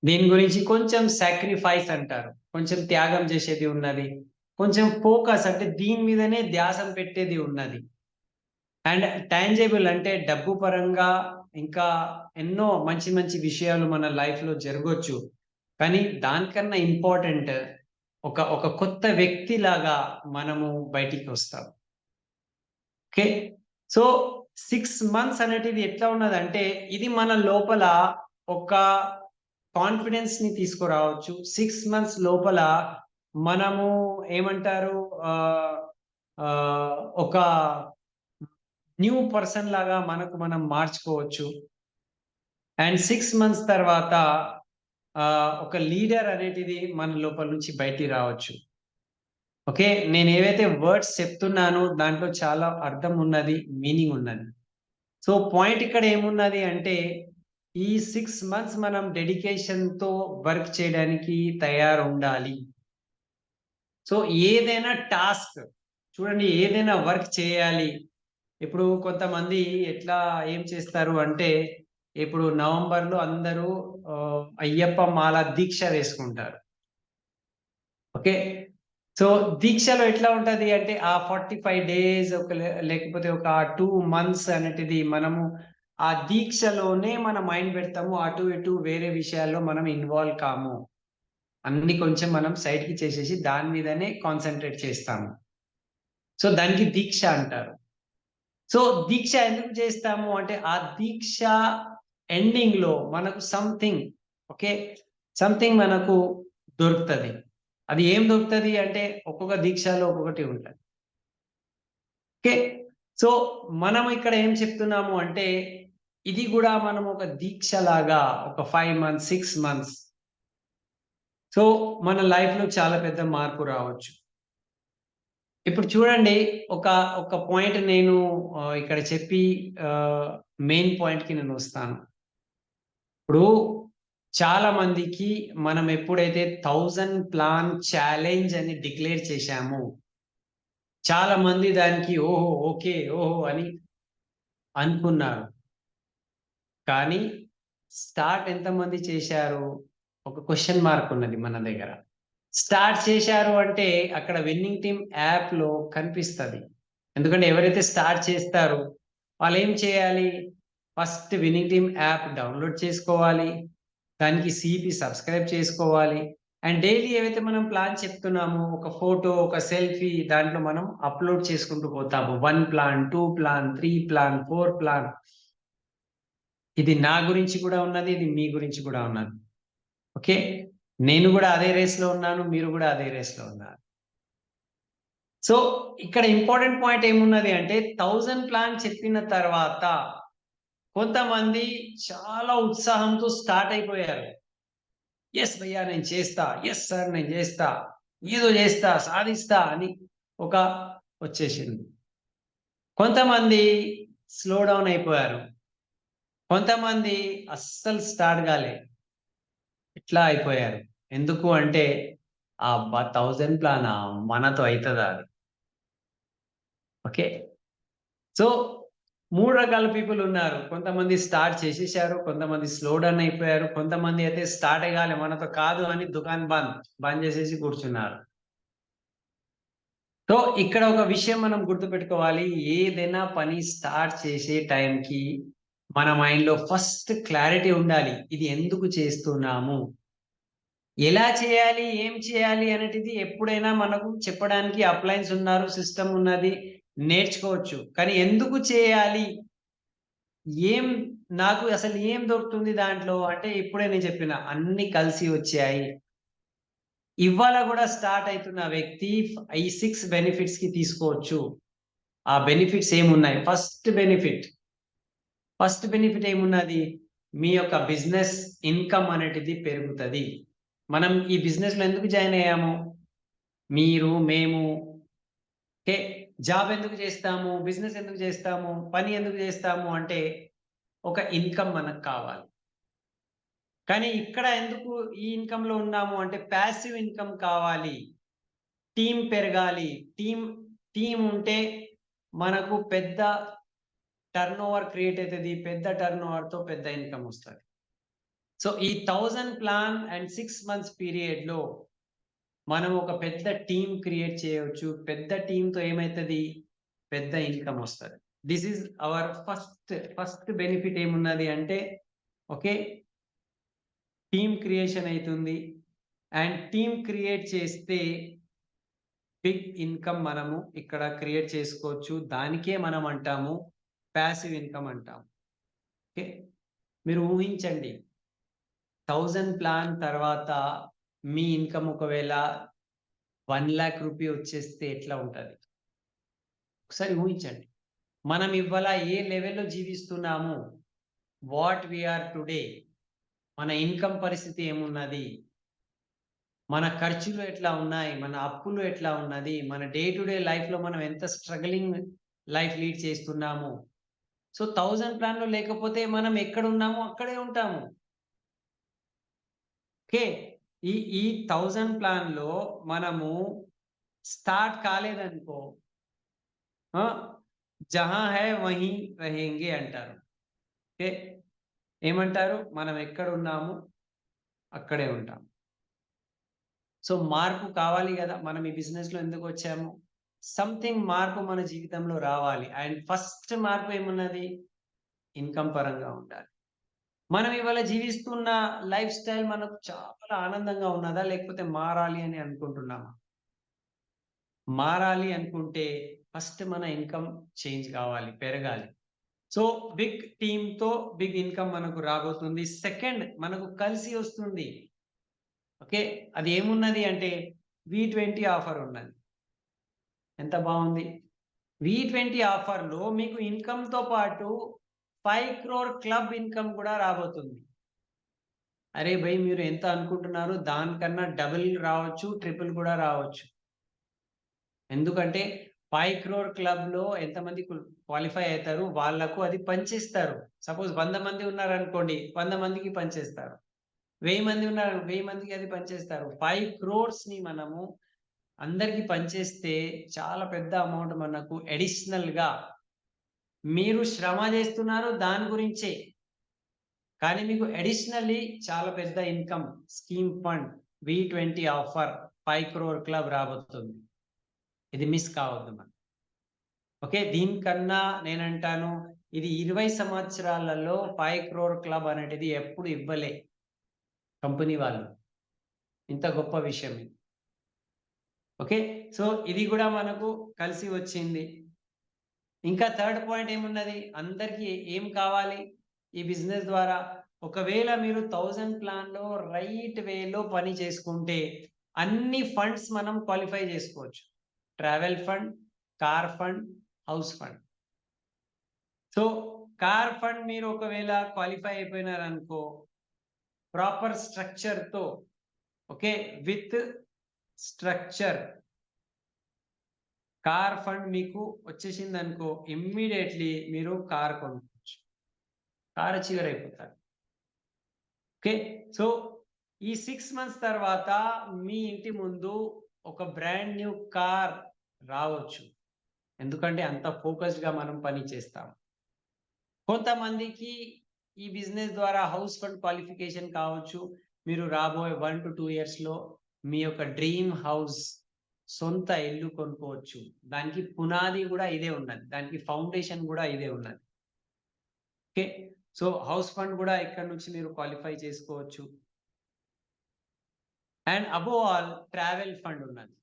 దీని గురించి కొంచెం సాక్రిఫైస్ అంటారు, కొంచెం త్యాగం చేసేది ఉన్నది, కొంచెం ఫోకస్ అంటే దీని మీదనే ధ్యాసం పెట్టేది ఉన్నది. అండ్ టాంజిబుల్ అంటే డబ్బు పరంగా ఇంకా ఎన్నో మంచి మంచి విషయాలు మన లైఫ్ లో జరగవచ్చు. కానీ దానికన్నా ఇంపార్టెంట్ ఒక ఒక కొత్త వ్యక్తి లాగా మనము బయటికి వస్తాం. ఓకే, సో 6 మంత్స్ అనేటిది ఎట్లా ఉన్నదంటే ఇది మన లోపల ఒక కాన్ఫిడెన్స్ ని తీసుకురావచ్చు. 6 మంత్స్ లోపల మనము ఏమంటారు ఒక న్యూ పర్సన్ లాగా మనకు మనం మార్చుకోవచ్చు. అండ్ 6 మంత్స్ తర్వాత ఒక లీడర్ అనేటిది మన లోపల నుంచి బయటికి రావచ్చు. ఓకే, నేను ఏవైతే వర్డ్స్ చెప్తున్నానో దాంట్లో చాలా అర్థం ఉన్నది, మీనింగ్ ఉన్నది. సో పాయింట్ ఇక్కడ ఏమున్నది అంటే ఈ 6 మంత్స్ మనం డెడికేషన్ తో వర్క్ చేయడానికి తయారు ఉండాలి. సో ఏదైనా టాస్క్ చూడండి, ఏదైనా వర్క్ చేయాలి. ఇప్పుడు కొంతమంది ఎట్లా ఏం చేస్తారు అంటే ఇప్పుడు నవంబర్లో అందరూ అయ్యప్ప మాల దీక్ష వేసుకుంటారు. ఓకే, సో దీక్షలో ఎట్లా ఉంటది అంటే ఆ 45 డేస్ ఒక లేకపోతే ఒక 2 మంత్స్ అనేటిది మనము ఆ దీక్షలోనే మన మైండ్ పెడతాము. అటు ఇటు వేరే విషయాల్లో మనం ఇన్వాల్వ్ కాము. అన్ని కొంచెం మనం సైడ్ కి చేసేసి దాని మీదనే కాన్సన్ట్రేట్ చేస్తాము. సో దానికి దీక్ష అంటారు. సో దీక్ష ఎందుకు చేస్తాము అంటే ఆ దీక్ష ఎండింగ్ లో మనకు సంథింగ్, ఓకే, సంథింగ్ మనకు దొరుకుతుంది. అది ఏం దొరుకుతుంది అంటే ఒక్కొక్క దీక్షలో ఒక్కొక్కటి ఉంటుంది. ఓకే, సో మనం ఇక్కడ ఏం చెప్తున్నాము అంటే ఇది కూడా మనం ఒక దీక్ష లాగా ఒక 5 మంత్స్ 6 మంత్స్, సో మన లైఫ్ లో చాలా పెద్ద మార్పు రావచ్చు. ఇప్పుడు చూడండి, ఒక ఒక పాయింట్ నేను ఇక్కడ చెప్పి మెయిన్ పాయింట్ కి నేను వస్తాను. ఇప్పుడు చాలా మందికి మనం ఎప్పుడైతే 1000 ప్లాన్ ఛాలెంజ్ అని డిక్లేర్ చేశామో చాలా మంది దానికి ఓహో ఓకే ఓహో అని అనుకున్నారు. కానీ స్టార్ట్ ఎంతమంది చేశారు? ఒక క్వశ్చన్ మార్క్ ఉన్నది మన దగ్గర. స్టార్ట్ చేశారు అంటే అక్కడ విన్నింగ్ టీమ్ యాప్ లో కనిపిస్తుంది. ఎందుకంటే ఎవరైతే స్టార్ట్ చేస్తారో వాళ్ళు ఏం చేయాలి? First winning team app download చేసుకోవాలి, దానికి సిపి సబ్స్క్రైబ్ చేసుకోవాలి. అండ్ డైలీ ఏవైతే మనం ప్లాన్ చెప్తున్నామో ఒక ఫోటో ఒక సెల్ఫీ దాంట్లో మనం అప్లోడ్ చేసుకుంటూ పోతాము. 1 ప్లాన్ 2 ప్లాన్ 3 ప్లాన్ 4 ప్లాన్. ఇది నా గురించి కూడా ఉన్నది, ఇది మీ గురించి కూడా ఉన్నది. ఓకే, నేను కూడా అదే రేస్ లో ఉన్నాను, మీరు కూడా అదే రేస్ లో ఉన్నారు. సో ఇక్కడ ఇంపార్టెంట్ పాయింట్ ఏమున్నది అంటే 1000 ప్లాన్ చెప్పిన తర్వాత కొంతమంది చాలా ఉత్సాహంతో స్టార్ట్ అయిపోయారు. ఎస్ భయ్యా నేను చేస్తా, ఎస్ సార్ నేను చేస్తా, ఏదో చేస్తా సాధిస్తా అని ఒక వచ్చేసింది. కొంతమంది స్లో డౌన్ అయిపోయారు, కొంతమంది అస్సలు స్టార్ట్ కాలే, ఇట్లా అయిపోయారు. ఎందుకు అంటే ఆ 1000 ప్లాన్ మనతో అవుతుందా అది? ఓకే, సో 3 రకాల పీపుల్ ఉన్నారు. కొంతమంది స్టార్ట్ చేసేసారు, కొంతమంది స్లో డౌన్ అయిపోయారు, కొంతమంది అయితే స్టార్ట్ అయ్యాలి మనతో కాదు అని దుకాన్ బంద్ చేసేసి కూర్చున్నారు. సో ఇక్కడ ఒక విషయం మనం గుర్తుపెట్టుకోవాలి, ఏదైనా పని స్టార్ట్ చేసే టైంకి మన మైండ్ లో ఫస్ట్ క్లారిటీ ఉండాలి. ఇది ఎందుకు చేస్తున్నాము, ఎలా చేయాలి, ఏం చేయాలి అనేటిది ఎప్పుడైనా మనకు చెప్పడానికి అప్లయన్స్ ఉన్నారు, సిస్టమ్ ఉన్నది, నేర్చుకోవచ్చు. కానీ ఎందుకు చేయాలి, ఏం నాకు అసలు ఏం దొరుకుతుంది దాంట్లో అంటే ఇప్పుడే నేను చెప్పిన అన్ని కలిసి వచ్చాయి. ఇవాళ కూడా స్టార్ట్ అవుతున్న వ్యక్తి ఈ 6 బెనిఫిట్స్ కి తీసుకోవచ్చు. ఆ బెనిఫిట్స్ ఏమున్నాయి? ఫస్ట్ బెనిఫిట్ ఏమున్నది? మీ యొక్క బిజినెస్ ఇన్కమ్ అనేటిది పెరుగుతుంది. మనం ఈ బిజినెస్లో ఎందుకు జాయిన్ అయ్యాము? మీరు, మేము, ఓకే, జాబ్ ఎందుకు చేస్తాము, బిజినెస్ ఎందుకు చేస్తాము, పని ఎందుకు చేస్తాము అంటే ఒక ఇన్కమ్ మనకు కావాలి. కానీ ఇక్కడ ఎందుకు ఈ ఇన్కంలో ఉన్నాము అంటే ప్యాసివ్ ఇన్కమ్ కావాలి, టీం పెరగాలి. టీం ఉంటే మనకు పెద్ద టర్న్ ఓవర్ క్రియేట్ అవుతుంది, పెద్ద టర్న్ ఓవర్తో పెద్ద ఇన్కమ్ వస్తుంది. సో ఈ 1000 ప్లాన్ అండ్ 6 months పీరియడ్లో మనం ఒక పెద్ద టీం క్రియేట్ చేయవచ్చు. పెద్ద టీంతో ఏమవుతుంది, పెద్ద ఇన్కమ్ వస్తుంది. This is our first benefit. ఏమున్నది అంటే ఓకే, టీం క్రియేషన్ అవుతుంది. అండ్ టీం క్రియేట్ చేస్తే బిగ్ ఇన్కమ్ మనము ఇక్కడ క్రియేట్ చేసుకోవచ్చు. దానికే మనం అంటాము ప్యాసివ్ ఇన్కమ్ అంటాము. ఓకే, మీరు ఊహించండి 1000 ప్లాన్ తర్వాత మీ ఇన్కమ్ ఒకవేళ 1 lakh రూపీ వచ్చేస్తే ఎట్లా ఉంటుంది? ఒకసారి ఊహించండి. మనం ఇవాళ ఏ లెవెల్లో జీవిస్తున్నాము, వాట్ వీఆర్ టుడే, మన ఇన్కమ్ పరిస్థితి ఏమున్నది, మన ఖర్చులు ఎట్లా ఉన్నాయి, మన అప్పులు ఎట్లా ఉన్నది, మన డే టు డే లైఫ్లో మనం ఎంత స్ట్రగలింగ్ లైఫ్ లీడ్ చేస్తున్నాము. సో 1000 ప్లాన్లో లేకపోతే మనం ఎక్కడ ఉన్నామో అక్కడే ఉంటాము. ఓకే, ఈ 1000 ప్లాన్లో మనము స్టార్ట్ కాలేదనుకో, జహా హై వహీ రహేంగే అంటారు. ఓకే, ఏమంటారు, మనం ఎక్కడ ఉన్నాము అక్కడే ఉంటాం. సో మార్పు కావాలి కదా, మనం ఈ బిజినెస్లో ఎందుకు వచ్చాము? సంథింగ్ మార్పు మన జీవితంలో రావాలి. అండ్ ఫస్ట్ మార్పు ఏమున్నది, ఇన్కమ్ పరంగా ఉండాలి. మనం ఇవాళ జీవిస్తున్న లైఫ్ స్టైల్ మనకు చాలా ఆనందంగా ఉన్నదా, లేకపోతే మారాలి అని అనుకుంటున్నామా? మారాలి అనుకుంటే ఫస్ట్ మన ఇన్కమ్ చేంజ్ కావాలి, పెరగాలి. సో బిగ్ టీమ్తో బిగ్ ఇన్కమ్ మనకు రాబోతుంది. సెకండ్, మనకు కలిసి వస్తుంది. ఓకే, అది ఏమున్నది అంటే V20 ఆఫర్ ఉన్నది. ఎంత బాగుంది! V20 ఆఫర్లో మీకు ఇన్కమ్తో పాటు 5 crore క్లబ్ ఇన్కమ్ కూడా రాబోతుంది. అరే భయ్, మీరు ఎంత అనుకుంటున్నారు, దానికన్నా డబుల్ రావచ్చు, ట్రిపుల్ కూడా రావచ్చు. ఎందుకంటే 5 crore క్లబ్లో ఎంతమంది క్వాలిఫై అవుతారు, వాళ్ళకు అది పనిచేస్తారు. సపోజ్ 100 మంది ఉన్నారనుకోండి, 100 మందికి పనిచేస్తారు. 1000 మంది ఉన్నారు, 1000 మందికి అది పనిచేస్తారు. 5 crores మనము అందరికి పనిచేస్తే చాలా పెద్ద అమౌంట్ మనకు అడిషనల్గా. మీరు శ్రమ చేస్తున్నారు దాని గురించే, కానీ మీకు అడిషనల్లీ చాలా పెద్ద income scheme fund V20 offer 5 crore club రాబోతుంది. ఇది మిస్ కావద్దు మనం. ఓకే, దీనికన్నా నేనంటాను ఇది 20 సంవత్సరాలలో 5 crore క్లబ్ అనేది ఎప్పుడు ఇవ్వలే కంపెనీ వాళ్ళు. ఇంత గొప్ప విషయం ఇది. ఓకే, సో ఇది కూడా మనకు కలిసి వచ్చింది. ఇంకా థర్డ్ పాయింట్ ఏమున్నది, అందరికీ ఏం కావాలి ఈ బిజినెస్ ద్వారా? ఒకవేళ మీరు 1000 ప్లాన్లో రైట్ వేలో పని చేసుకుంటే అన్ని ఫండ్స్ మనం క్వాలిఫై చేసుకోవచ్చు. Travel fund, car fund, house fund. So car fund మీరు ఒకవేళ క్వాలిఫై అయిపోయినారనుకో, ప్రాపర్ స్ట్రక్చర్తో, okay, with structure car fund మీకు వచ్చేసింది అనుకో, ఇమ్మీడియట్లీ మీరు కార్ కొనుక్కోవచ్చు, కార్ అచీవర్ అయిపోతారు. ఓకే, సో ఈ 6 months తర్వాత మీ ఇంటి ముందు ఒక బ్రాండ్ న్యూ కార్ రావచ్చు. ఎందుకంటే అంత ఫోకస్డ్గా మనం పని చేస్తాం. కొంతమందికి ఈ బిజినెస్ ద్వారా హౌస్ ఫండ్ క్వాలిఫికేషన్ కావచ్చు. మీరు రాబోయే 1 to 2 yearsలో మీ యొక్క డ్రీమ్ హౌస్, సొంత ఇల్లు కొనుక్కోవచ్చు. దానికి పునాది కూడా ఇదే ఉన్నది, దానికి ఫౌండేషన్ కూడా ఇదే ఉన్నది. ఓకే, సో హౌస్ ఫండ్ కూడా ఇక్కడ నుంచి మీరు క్వాలిఫై చేసుకోవచ్చు. And above all travel fund ఉన్నది.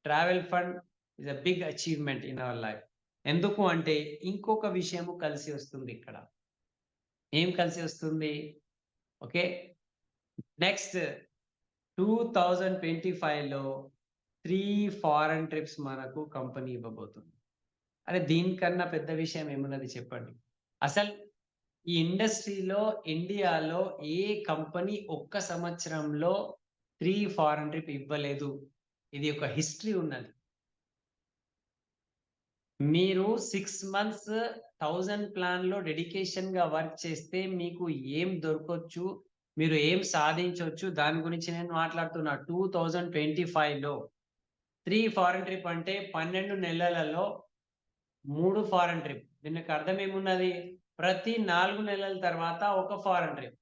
Travel fund is a big achievement in our life. ఎందుకు అంటే ఇంకొక విషయము కలిసి వస్తుంది ఇక్కడ. ఏం కలిసి వస్తుంది? ఓకే, నెక్స్ట్ 2025లో 3 foreign trips మనకు కంపెనీ ఇవ్వబోతుంది. అరే దీనికన్నా పెద్ద విషయం ఏమున్నది చెప్పండి? అసలు ఈ ఇండస్ట్రీలో ఇండియాలో ఏ కంపెనీ ఒక్క సంవత్సరంలో 3 ఫారెన్ ట్రిప్ ఇవ్వలేదు. ఇది ఒక హిస్టరీ ఉన్నది. మీరు 6 మంత్స్ 1000 ప్లాన్‌లో డెడికేషన్‌గా వర్క్ చేస్తే మీకు ఏం దొరకొచ్చు, మీరు ఏం సాధించొచ్చు దాని గురించి నేను మాట్లాడుతున్నా. 2025లో 3 ఫారెన్ ట్రిప్ అంటే 12 నెలలలో 3 ఫారెన్ ట్రిప్. దీనికి అర్థం ఏమున్నది? ప్రతి 4 నెలల తర్వాత ఒక ఫారెన్ ట్రిప్.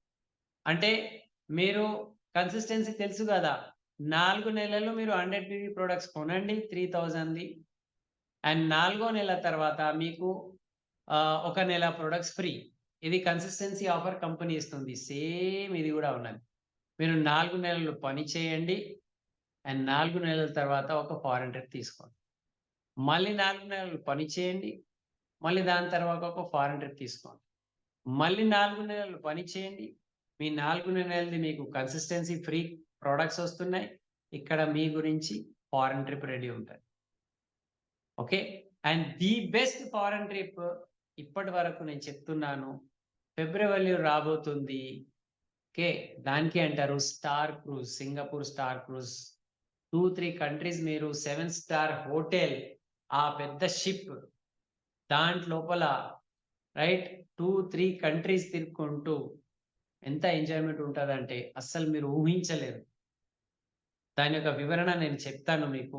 అంటే మీరు కన్సిస్టెన్సీ తెలుసు కదా! 4 నెలలు మీరు 100 పీవీ ప్రొడక్ట్స్ కొనండి 3000ది. అండ్ 4గో నెల తర్వాత మీకు ఒక నెల ప్రొడక్ట్స్ ఫ్రీ. ఇది కన్సిస్టెన్సీ ఆఫర్ కంపెనీ ఇస్తుంది. సేమ్ ఇది కూడా ఉన్నది. మీరు 4 నెలలు పని చేయండి. అండ్ 4 నెలల తర్వాత ఒక ఫారెన్ ట్రిప్ తీసుకోండి. మళ్ళీ 4 నెలలు పని చేయండి. మళ్ళీ దాని తర్వాత ఒక ఫారెన్ ట్రిప్ తీసుకోండి. మళ్ళీ 4 నెలలు పని చేయండి. మీ 4 నెలలది మీకు కన్సిస్టెన్సీ ఫ్రీ ప్రొడక్ట్స్ వస్తున్నాయి. ఇక్కడ మీ గురించి ఫారెన్ ట్రిప్ రెడీ ఉంటుంది. Okay. And the best foreign trip ఇప్పటి వరకు నేను చెప్తున్నాను. ఫిబ్రవరిలో రాబోతుంది. ఓకే. దానికి అంటారు star cruise. Singapore star cruise. 2-3 countries మీరు 7 స్టార్ హోటల్, ఆ పెద్ద షిప్ దాంట్లోపల రైట్ 2-3 కంట్రీస్ తిరుక్కుంటూ ఎంత ఎంజాయ్మెంట్ ఉంటుందంటే అస్సలు మీరు ఊహించలేరు. దాని యొక్క వివరణ నేను చెప్తాను మీకు.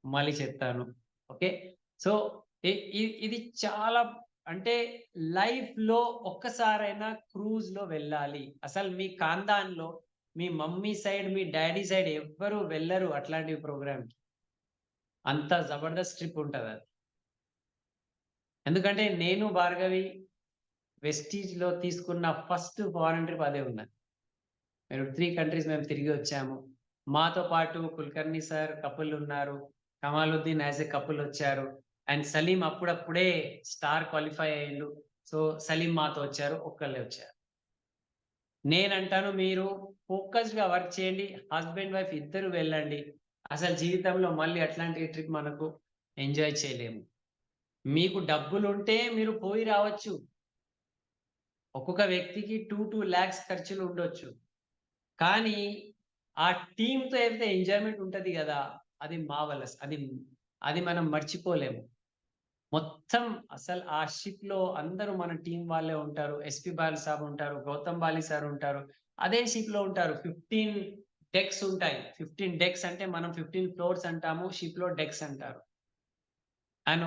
మళ్ళీ చెప్తాను. ఓకే. సో ఇది చాలా అంటే లైఫ్‌లో ఒక్కసారైనా క్రూజ్‌లో వెళ్ళాలి. అసలు మీ ఖాందాన్‌లో మీ మమ్మీ సైడ్, మీ డ్యాడీ సైడ్ ఎవ్వరు వెళ్లరు అట్లాంటి ప్రోగ్రామ్‌కి. అంత జబర్దస్త్ ట్రిప్ ఉంటదది. ఎందుకంటే నేను, భార్గవి వెస్టీజ్‌లో తీసుకున్న ఫస్ట్ ఫారెన్ ట్రిప్ అదే ఉన్నది. మేము 3 కంట్రీస్ మేము తిరిగి వచ్చాము. మాతో పాటు కుల్కర్ణి సార్ కపుల్ ఉన్నారు. కమాలుద్దీన్ యాస్ ఎ కపుల్ వచ్చారు. అండ్ సలీం అప్పుడప్పుడే స్టార్ క్వాలిఫై అయ్యిండు. సో సలీం మాతో వచ్చారు. ఒక్కళ్ళే వచ్చారు. నేనంటాను మీరు ఫోకస్డ్‌గా వర్క్ చేయండి. హస్బెండ్, వైఫ్ ఇద్దరు వెళ్ళండి. అసలు జీవితంలో మళ్ళీ అట్లాంటి ట్రిప్ మనకు ఎంజాయ్ చేయలేము. మీకు డబ్బులుంటే మీరు పోయి రావచ్చు. ఒక్కొక్క వ్యక్తికి 2 lakhs ఖర్చులు ఉండొచ్చు. కానీ ఆ టీమ్‌తో అయితే ఎంజాయ్‌మెంట్ ఉంటది గదా! అది మార్వెలస్. అది మనం మర్చిపోలేము. మొత్తం అసలు ఆ షిప్‌లో అందరూ మన టీమ్ వాళ్ళే ఉంటారు. ఎస్‌పీ బాలు సాబ్ ఉంటారు. గౌతమ్ బాలి సార్ ఉంటారు. అదే షిప్‌లో ఉంటారు. 15 డెక్స్ ఉంటాయి. 15 డెక్స్ అంటే మనం 15 ఫ్లోర్స్ అంటాము. షిప్‌లో డెక్స్ అంటారు. అండ్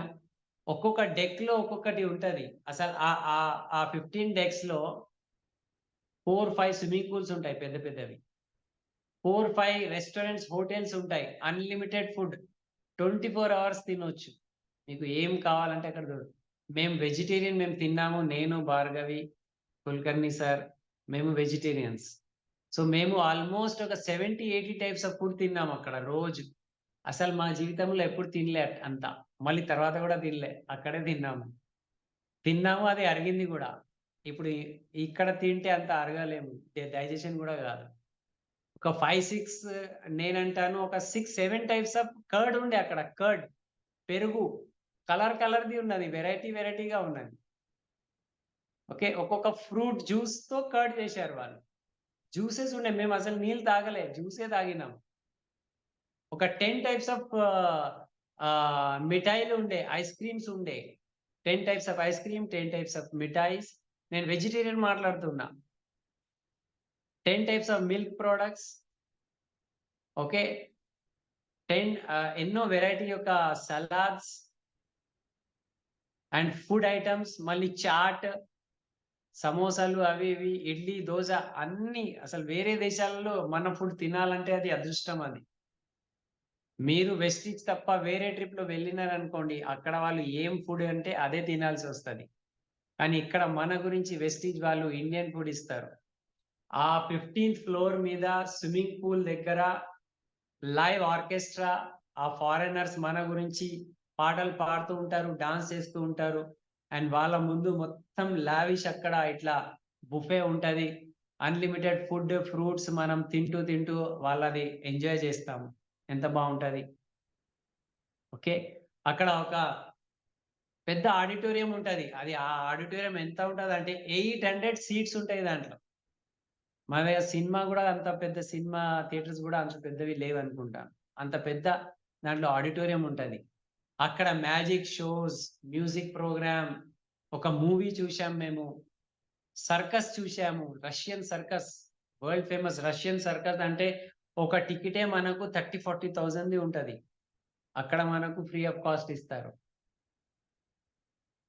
ఒక్కొక్క డెక్‌లో ఒక్కొక్కటి ఉంటది. అసలు ఆ 15 డెక్స్‌లో 4, 5 స్విమ్మింగ్ పూల్స్ ఉంటాయి పెద్ద పెద్దవి. 4, 5 రెస్టారెంట్స్, హోటల్స్ ఉంటాయి. Unlimited food. 24 అవర్స్ తినొచ్చు. మీకు ఏం కావాలంటే అక్కడ మేము వెజిటేరియన్ మేము తిన్నాము. నేను, భార్గవి, కుల్కర్ణి సార్ మేము వెజిటేరియన్స్. సో మేము ఆల్మోస్ట్ ఒక 70, 80 టైప్స్ ఆఫ్ ఫుడ్ తిన్నాము అక్కడ రోజు. అసలు మా జీవితంలో ఎప్పుడు తినలే అంత. మళ్ళీ తర్వాత కూడా తినలే. అక్కడే తిన్నాము అది అరిగింది కూడా. ఇప్పుడు ఇక్కడ తింటే అంత అరగలేము. డైజెషన్ కూడా కాదు. ఒక 5, 6 నేనంటాను ఒక 6, 7 టైప్స్ ఆఫ్ కర్డ్ ఉండే అక్కడ. కర్డ్ పెరుగు కలర్‌ది ఉన్నది. వెరైటీగా ఉన్నది. ఓకే. ఒక్కొక్క ఫ్రూట్ జ్యూస్‌తో కర్డ్ చేశారు వాళ్ళు. జ్యూసెస్ ఉండే. మేము అసలు నీళ్ళు తాగలే. జ్యూసే తాగినాం. ఒక 10 టైప్స్ ఆఫ్ మిఠాయిలు ఉండే. ఐస్ క్రీమ్స్ ఉండే. 10 types of ice cream, 10 types of మిఠాయిస్. నేను వెజిటేరియన్ మాట్లాడుతున్నా. 10 types of milk products. Okay. 10 ఎన్నో వెరైటీ యొక్క సలాడ్స్ అండ్ ఫుడ్ ఐటమ్స్. మళ్ళీ చాట్, సమోసాలు అవి ఇవి, ఇడ్లీ, దోస అన్నీ అసలు వేరే దేశాలలో మన ఫుడ్ తినాలంటే అది అదృష్టం అది. మీరు వెస్టీజ్ తప్ప వేరే ట్రిప్‌లో వెళ్ళినారనుకోండి, అక్కడ వాళ్ళు ఏం ఫుడ్ అంటే అదే తినాల్సి వస్తది. కానీ ఇక్కడ మన గురించి వెస్టీజ్ వాళ్ళు ఇండియన్ ఫుడ్ ఇస్తారు. ఆ 15th ఫ్లోర్ మీద స్విమ్మింగ్ పూల్ దగ్గర లైవ్ ఆర్కెస్ట్రా, ఆ ఫారినర్స్ మన గురించి పాటలు పాడుతూ ఉంటారు, డాన్స్ చేస్తూ ఉంటారు. అండ్ వాళ్ళ ముందు మొత్తం లావిష్ అక్కడ ఇట్లా బుఫే ఉంటది. అన్‌లిమిటెడ్ ఫుడ్, ఫ్రూట్స్ మనం తింటూ వాళ్ళది ఎంజాయ్ చేస్తాము. ఎంత బావుంటది. ఓకే. అక్కడ ఒక పెద్ద ఆడిటోరియం ఉంటది. అది ఆ ఆడిటోరియం ఎంత ఉంటదంటే 800 సీట్స్ ఉంటాయి దాంట్లో. మన దగ్గర సినిమా కూడా అంత పెద్ద సినిమా థియేటర్స్ కూడా అంత పెద్దవి లేవు అనుకుంటాను. అంత పెద్ద దాంట్లో ఆడిటోరియం ఉంటది. అక్కడ మ్యాజిక్ షోస్, మ్యూజిక్ ప్రోగ్రామ్, ఒక మూవీ చూసాం మేము, సర్కస్ చూసాము, Russian circus, world famous Russian circus. అంటే ఒక టికెటే మనకు 30,000-40,000 ఉంటది. అక్కడ మనకు ఫ్రీ ఆఫ్ కాస్ట్ ఇస్తారు.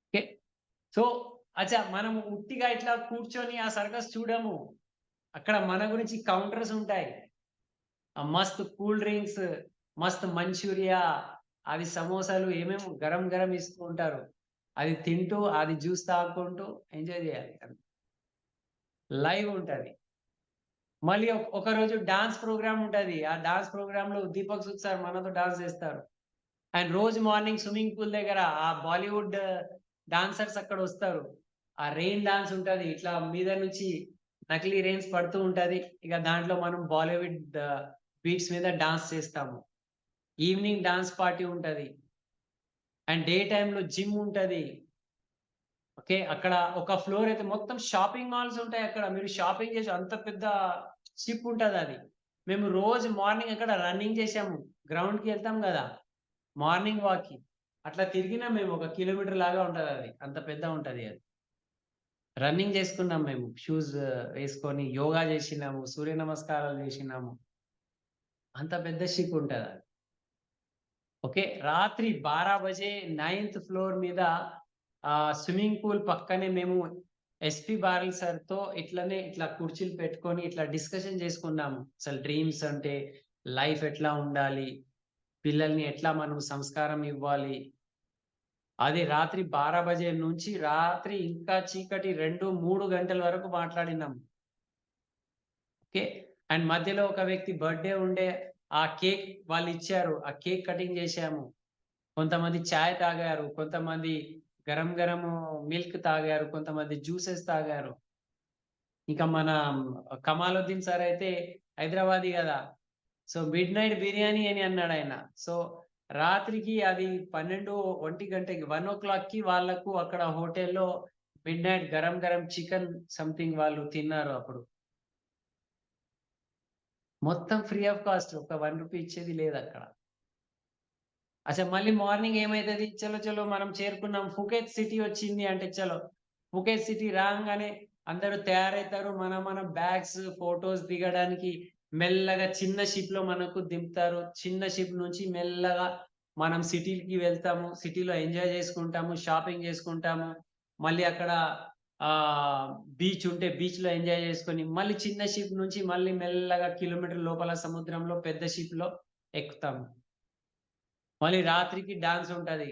ఓకే, సో అచ్చా మనము ఉట్టిగా ఇట్లా కూర్చొని ఆ సర్కస్ చూడము. అక్కడ మన గురించి కౌంటర్స్ ఉంటాయి. మస్త్ కూల్ డ్రింక్స్, మస్త్ మంచూరియా, అది సమోసాలు ఏమేమో గరం గరం ఇస్తూ ఉంటారు. అది తింటూ, అది జ్యూస్ తాగుకుంటూ ఎంజాయ్ చేయాలి. లైవ్ ఉంటది. మళ్ళీ ఒక రోజు డాన్స్ ప్రోగ్రామ్ ఉంటది. ఆ డాన్స్ ప్రోగ్రామ్ లో దీపక్ సుద్ సార్ మనతో డాన్స్ చేస్తారు. అండ్ రోజు మార్నింగ్ స్విమ్మింగ్ పూల్ దగ్గర ఆ బాలీవుడ్ డాన్సర్స్ అక్కడ వస్తారు. ఆ రెయిన్ డాన్స్ ఉంటది. ఇట్లా మీద నుంచి నకిలీ రెయిన్స్ పడుతూ ఉంటది. ఇక దాంట్లో మనం బాలీవుడ్ బీట్స్ మీద డాన్స్ చేస్తాము. ఈవినింగ్ డాన్స్ పార్టీ ఉంటది. అండ్ డే టైంలో జిమ్ ఉంటది. ఓకే, అక్కడ ఒక ఫ్లోర్ అయితే మొత్తం షాపింగ్ మాల్స్ ఉంటాయి. అక్కడ మీరు షాపింగ్ చేసి అంత పెద్ద షిప్ ఉంటది అది. మేము రోజు మార్నింగ్ అక్కడ రన్నింగ్ చేసాము. గ్రౌండ్ కి వెళ్తాం కదా మార్నింగ్ వాక్ కి, అట్లా తిరిగినా మేము 1 కిలోమీటర్ లాగా ఉంటది అది. అంత పెద్ద ఉంటది అది. రన్నింగ్ చేసుకున్నాం మేము షూస్ వేసుకొని, యోగా చేసినాము, సూర్య నమస్కారాలు చేసినాము. అంత పెద్ద షిప్ ఉంటది అది. ఓకే, రాత్రి 12 బజే 9th ఫ్లోర్ మీద స్విమ్మింగ్ పూల్ పక్కనే మేము ఎస్పి బారల్ సార్ తో ఇట్లనే ఇట్లా కుర్చీలు పెట్టుకొని ఇట్లా డిస్కషన్ చేసుకున్నాము. అసలు డ్రీమ్స్ అంటే, లైఫ్ ఎట్లా ఉండాలి, పిల్లల్ని ఎట్లా మనం సంస్కారం ఇవ్వాలి. అది రాత్రి 12 బజే నుంచి రాత్రి ఇంకా చీకటి 2-3 గంటల వరకు మాట్లాడినాం. ఓకే, అండ్ మధ్యలో ఒక వ్యక్తి బర్త్డే ఉండే, ఆ కేక్ వాళ్ళు ఇచ్చారు. ఆ కేక్ కటింగ్ చేశాము. కొంతమంది చాయ్ తాగారు, కొంతమంది గరం గరము మిల్క్ తాగారు, కొంతమంది జ్యూసెస్ తాగారు. ఇంకా మన కమాలుద్దీన్ సార్ అయితే హైదరాబాదీ కదా, సో మిడ్‌నైట్ బిర్యానీ అని అన్నాడు ఆయన. సో రాత్రికి అది 12-1 గంటకి 1:00కి వాళ్ళకు అక్కడ హోటల్‌లో midnight garam garam chicken something వాళ్ళు తిన్నారు అప్పుడు. మొత్తం ఫ్రీ ఆఫ్ కాస్ట్. ఒక ₹1 ఇచ్చేది లేదక్కడ. అసలు మళ్ళీ మార్నింగ్ ఏమైతది? చలో చలో మనం చేరుకున్నాం. ఫుకెత్ సిటీ వచ్చింది అంటే చలో. ఫుకెత్ సిటీ రాంగానే అందరూ తయారైతారు. మన బ్యాగ్స్, ఫోటోస్ దిగడానికి మెల్లగా చిన్న షిప్‌లో మనకు దింపుతారు. చిన్న షిప్ నుంచి మెల్లగా మనం సిటీకి వెళ్తాము. సిటీలో ఎంజాయ్ చేసుకుంటాము, షాపింగ్ చేసుకుంటాము. మళ్ళీ అక్కడ బీచ్ ఉంటే బీచ్‌లో ఎంజాయ్ చేసుకొని, మళ్ళీ చిన్న షిప్ నుంచి మళ్ళీ మెల్లగా కిలోమీటర్ లోపల సముద్రంలో పెద్ద షిప్‌లో ఎక్కుతాము. మళ్ళీ రాత్రికి డాన్స్ ఉంటది.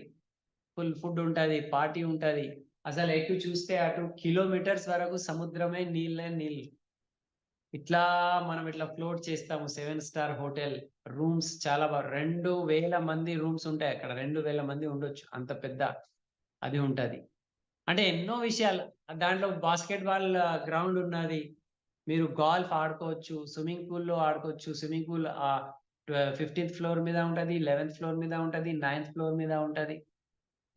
ఫుల్ ఫుడ్ ఉంటది, పార్టీ ఉంటది. అసలు ఎటు చూస్తే అటు కిలోమీటర్స్ వరకు సముద్రమే, నీళ్ళే నీళ్ళు. ఇట్లా మనం ఇట్లా ఫ్లోట్ చేస్తాము. 7 స్టార్ హోటల్ రూమ్స్ చాలా 2000 మంది రూమ్స్ ఉంటాయి అక్కడ. 2000 మంది ఉండొచ్చు. అంత పెద్ద అది ఉంటది. అంటే ఎన్నో విషయాలు. దాంట్లో బాస్కెట్ బాల్ గ్రౌండ్ ఉన్నది. మీరు గోల్ఫ్ ఆడుకోవచ్చు. స్విమ్మింగ్ పూల్‌లో ఆడుకోవచ్చు. స్విమ్మింగ్ పూల్ 15th ఫ్లోర్ మీద ఉంటది. 11th ఫ్లోర్ మీద ఉంటది. 9th ఫ్లోర్ మీద ఉంటది.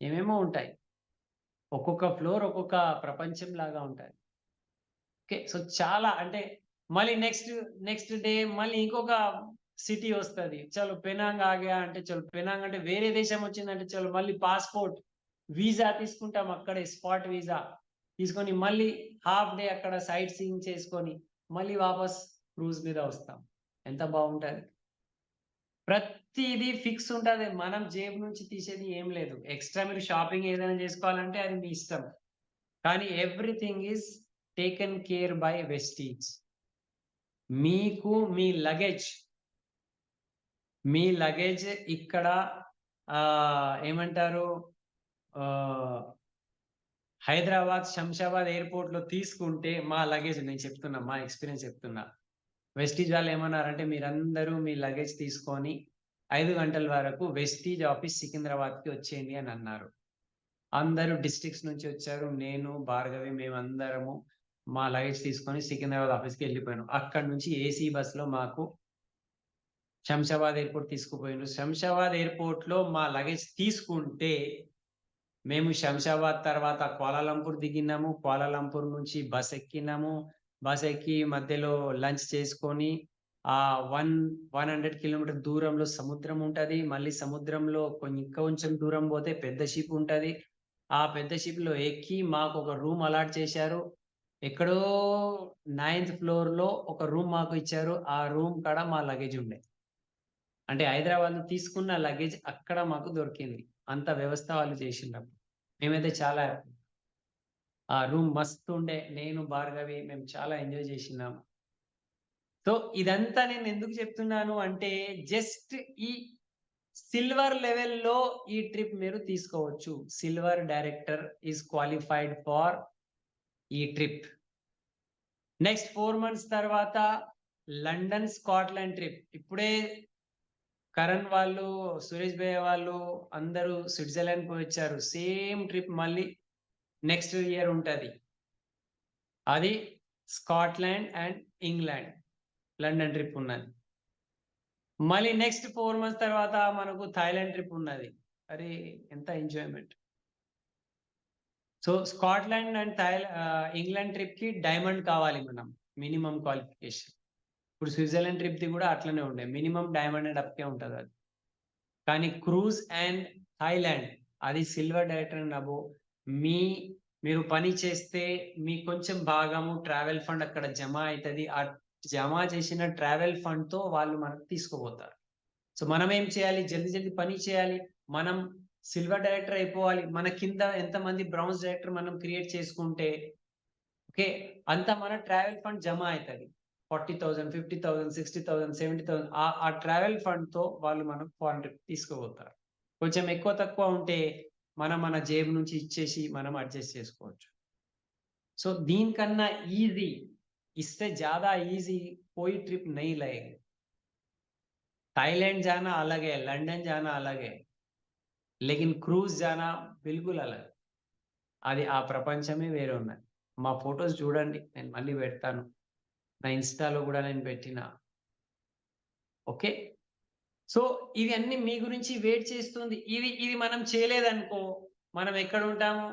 ఏమేమో ఉంటాయి. ఒక్కొక్క ఫ్లోర్ ఒక్కొక్క ప్రపంచం లాగా ఉంటది. ఓకే, సో చాలా అంటే మళ్ళీ నెక్స్ట్ డే మళ్ళీ ఇంకొక సిటీ వస్తది. చలో పెనాంగ్ ఆగా అంటే చలో పెనాంగ్ అంటే వేరే దేశం వచ్చిందంటే చలో మళ్ళీ పాస్‌పోర్ట్, వీసా తీసుకుంటాం అక్కడే స్పాట్ వీసా. తీసుకొని మళ్ళీ హాఫ్ డే అక్కడ సైట్ సీయింగ్ చేసుకొని మళ్ళీ వాపస్ క్రూజ్ మీద వస్తాం. ఎంత బావుంటది. ప్రతీదీ ఫిక్స్ ఉంటది. మనం జేబు నుంచి తీసేది ఏం లేదు. ఎక్స్‌ట్రా మీరు షాపింగ్ ఏదైనా చేసుకోవాలంటే అది మీ ఇష్టం. కానీ everything is taken care bye Vestige. మీకు మీ లగేజ్ ఇక్కడ ఏమంటారు హైదరాబాద్, శంషాబాద్ ఎయిర్‌పోర్ట్‌లో తీసుకుంటే మా లగేజ్ నేను చెప్తున్నా. మా ఎక్స్‌పీరియన్స్ చెప్తున్నా. వెస్టీజ్ వాళ్ళు ఏమన్నారంటే మీరందరూ మీ లగేజ్ తీసుకొని 5 గంటల వరకు వెస్టీజ్ ఆఫీస్ సికింద్రాబాద్‌కి వచ్చేయండి అని అన్నారు. అందరూ డిస్ట్రిక్ట్స్ నుంచి వచ్చారు. నేను, భార్గవి మేమందరము మా లగేజ్ తీసుకొని సికింద్రాబాద్ ఆఫీస్‌కి వెళ్ళిపోయాను. అక్కడి నుంచి ఏసీ బస్‌లో మాకు శంషాబాద్ ఎయిర్‌పోర్ట్ తీసుకుపోయిండ్రు. శంషాబాద్ ఎయిర్‌పోర్ట్‌లో మా లగేజ్ తీసుకుంటే మేము శంషాబాద్ తర్వాత క్వాలాలంపూర్ దిగినాము. క్వాలాలంపూర్ నుంచి బస్ ఎక్కినాము. బస్ ఎక్కి మధ్యలో లంచ్ చేసుకొని ఆ 100 కిలోమీటర్ దూరంలో సముద్రం ఉంటది. మళ్ళీ సముద్రంలో కొంచెం దూరం పోతే పెద్ద షిప్ ఉంటది. ఆ పెద్ద షిప్‌లో ఎక్కి మాకొక రూమ్ అలాట్ చేశారు. ఎక్కడో 9థ్ ఫ్లోర్‌లో ఒక రూమ్ మాకు ఇచ్చారు. ఆ రూమ్ కాడ మా లగేజ్ ఉండే. అంటే హైదరాబాద్‌లో తీసుకున్న లగేజ్ అక్కడ మాకు దొరికింది. అంత వ్యవస్థ వాళ్ళు చేసిండ్రప్పుడు. మేమైతే చాలా హ్యాపీ. ఆ రూమ్ మస్తుండే. నేను, భార్గవి మేము చాలా ఎంజాయ్ చేసినాం. సో, ఇదంతా నేను ఎందుకు చెప్తున్నాను అంటే జస్ట్ ఈ సిల్వర్ లెవెల్‌లో ఈ ట్రిప్ మీరు తీసుకోవచ్చు. Silver director is qualified for ఈ ట్రిప్. నెక్స్ట్ 4 మంత్స్ తర్వాత లండన్, స్కాట్లాండ్ ట్రిప్. ఇప్పుడే కరణ్ వాళ్ళు, సురేష్ భయ్య వాళ్ళు అందరూ స్విట్జర్లాండ్ పోయొచ్చారు. సేమ్ ట్రిప్ మళ్ళీ నెక్స్ట్ ఇయర్ ఉంటది. అది Scotland and England London trip ఉన్నది. మళ్ళీ నెక్స్ట్ 4 మంత్స్ తర్వాత మనకు థాయిలాండ్ ట్రిప్ ఉన్నది. అరే ఎంత enjoyment. So, Scotland and England ట్రిప్‌కి డైమండ్ కావాలి మనం. Minimum qualification. ఇప్పుడు స్విట్జర్లాండ్ ట్రిప్‌ది కూడా అట్లనే ఉండే. మినిమమ్ డైమండ్ అండ్ అప్‌కే ఉంటదది. కానీ క్రూజ్ అండ్ థాయిలాండ్ అది సిల్వర్ డైరెక్టర్ అండ్ అబోవ్. మీరు పని చేస్తే మీ కొంచెం భాగము ట్రావెల్ ఫండ్ అక్కడ జమ అయితది. ఆ జమ చేసిన ట్రావెల్ ఫండ్‌తో వాళ్ళు మనకు తీసుకుపోతారు. సో, మనం ఏం చేయాలి? జల్దీ పని చేయాలి. మనం సిల్వర్ డైరెక్టర్ అయిపోవాలి. మన కింద ఎంతమంది బ్రౌన్స్ డైరెక్టర్ మనం క్రియేట్ చేసుకుంటే ఓకే. అంత మన ట్రావెల్ ఫండ్ జమ అయితది. 40,000, 50,000, 60,000, 70,000 ఆ ట్రావెల్ ఫండ్‌తో వాళ్ళు మనకు ఫారెన్ ట్రిప్ తీసుకుపోతారు. కొంచెం ఎక్కువ తక్కువ ఉంటే మన జేబు నుంచి ఇచ్చేసి మనం అడ్జస్ట్ చేసుకోవచ్చు. సో, దీనికన్నా ఈజీ इससे ज़्यादा ईज़ी कोई ट्रिप नहीं लगेगी। थाईलैंड जाना अलग है, लंदन जाना अलग है, लेकिन क्रूज़ जाना बिल्कुल अलग। అది ఆ ప్రపంచమే వేరే ఉన్నది. మా ఫోటోస్ చూడండి. నేను మళ్ళీ పెడతాను. నా ఇన్‌స్టాలో కూడా నేను పెట్టిన. ఓకే. సో, ఇవన్నీ మీ గురించి వెయిట్ చేస్తుంది. ఇది మనం చేయలేదనుకో, మనం ఎక్కడ ఉంటాము?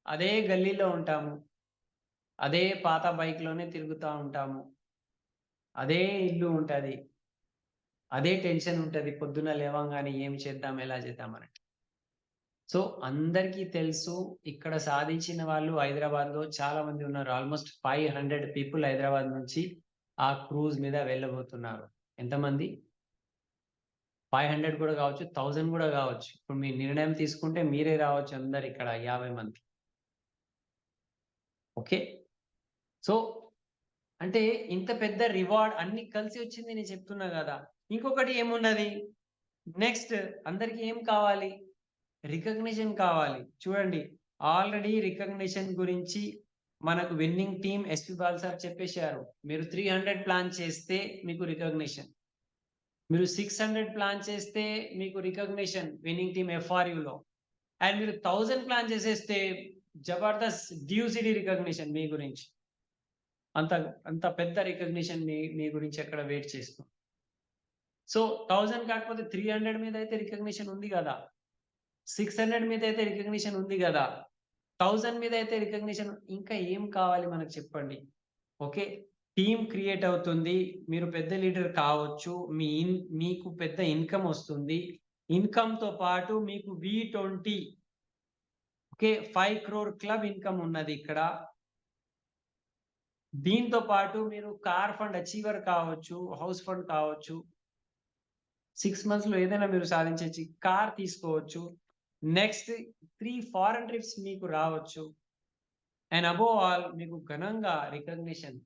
అదే గల్లీలో ఉంటాము. అదే పాత బైక్‌లోనే తిరుగుతా ఉంటాము. అదే ఇల్లు ఉంటది. అదే టెన్షన్ ఉంటది. పొద్దున్న లేవంగానే ఏం చేద్దాం? ఎలా చేద్దాం అని. సో, అందరికీ తెలుసు ఇక్కడ సాధించిన వాళ్ళు హైదరాబాద్‌లో చాలా మంది ఉన్నారు. ఆల్‌మోస్ట్ 500 పీపుల్ హైదరాబాద్ నుంచి ఆ క్రూజ్ మీద వెళ్ళబోతున్నారు. ఎంతమంది? 500 కూడా కావచ్చు, 1000 కూడా కావచ్చు. ఇప్పుడు మీ నిర్ణయం తీసుకుంటే మీరే రావచ్చు అందరు ఇక్కడ 50 మంది. ఓకే. సో, అంటే ఇంత పెద్ద రివార్డ్ అన్ని కలిసి వచ్చింది నేను చెప్తున్నా గదా! ఇంకొకటి ఏమున్నది? నెక్స్ట్ అందరికి ఏం కావాలి? రికగ్నిషన్ కావాలి. చూడండి ఆల్రెడీ రికగ్నిషన్ గురించి మనకు winning team SP Balu sir చెప్పేశారు. మీరు 300 ప్లాన్ చేస్తే మీకు రికగ్నిషన్. మీరు 600 ప్లాన్ చేస్తే మీకు రికగ్నిషన్ విన్నింగ్ టీమ్ ఎఫ్ఆర్‌యులో. అండ్ మీరు 1000 ప్లాన్ చేసేస్తే జబర్దస్త్ డ్యూసిటీ రికగ్నిషన్ మీ గురించి. అంత అంత పెద్ద రికగ్నిషన్ మీ గురించి అక్కడ వెయిట్ చేస్తుంది. సో, 1000 కాకపోతే 300 మీద అయితే రికగ్నిషన్ ఉంది గదా! 600 మీద అయితే రికగ్నిషన్ ఉంది గదా! 1000 మీద అయితే రికగ్నిషన్ ఇంకా ఏం కావాలి మనకు చెప్పండి? ఓకే. టీమ్ క్రియేట్ అవుతుంది. మీరు పెద్ద లీడర్ కావచ్చు. మీకు పెద్ద ఇన్‌కమ్ వస్తుంది. ఇన్‌కమ్‌తో పాటు మీకు V20 okay. 5 crore club income ఉన్నది ఇక్కడ. దీంతో పాటు మీరు కార్ ఫండ్ అచీవర్ కావచ్చు, హౌస్ ఫండ్ కావచ్చు. 6 మంత్స్‌లో ఏదైనా మీరు సాధించొచ్చు. కార్ తీసుకోవచ్చు. నెక్స్ట్ 3 ఫారెన్ ట్రిప్స్ మీకు రావచ్చు. అండ్ అబోవ్ ఆల్ మీకు ఘనంగా రికగ్నిషన్.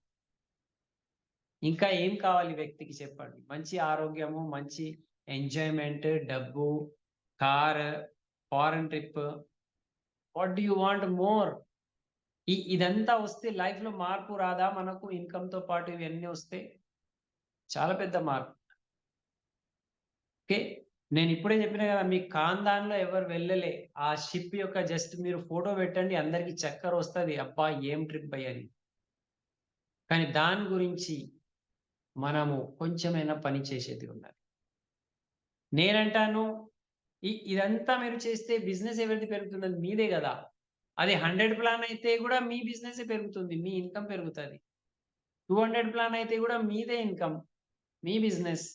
ఇంకా ఏం కావాలి వ్యక్తికి చెప్పండి? మంచి ఆరోగ్యము, మంచి ఎంజాయ్‌మెంట్, డబ్బు, car, foreign trip. What do you want more? ఇదంతా వస్తే లైఫ్‌లో మార్పు రాదా మనకు ఇన్‌కమ్‌తో పాటు ఇవన్నీ వస్తే? చాలా పెద్ద మార్పు. ఓకే. నేను ఇప్పుడే చెప్పినా గదా! మీ ఖాందాన్‌లో ఎవరు వెళ్ళలే. ఆ షిప్ యొక్క జస్ట్ మీరు ఫోటో పెట్టండి అందరికి చక్కరొస్తది. అబ్బా! ఏం ట్రిప్ భయ్ అని. కానీ దాని గురించి మనము కొంచెమైనా పని చేసేది ఉన్నది. నేనంటాను ఇదంతా మీరు చేస్తే బిజినెస్ ఎవరిది పెరుగుతుందని మీదే గదా! అది 100 ప్లాన్ అయితే గూడా మీ బిజినెసే పెరుగుతుంది. మీ ఇన్‌కమ్ పెరుగుతది. 200 ప్లాన్ అయితే కూడా మీదే ఇన్కమ్, మీ బిజినెస్.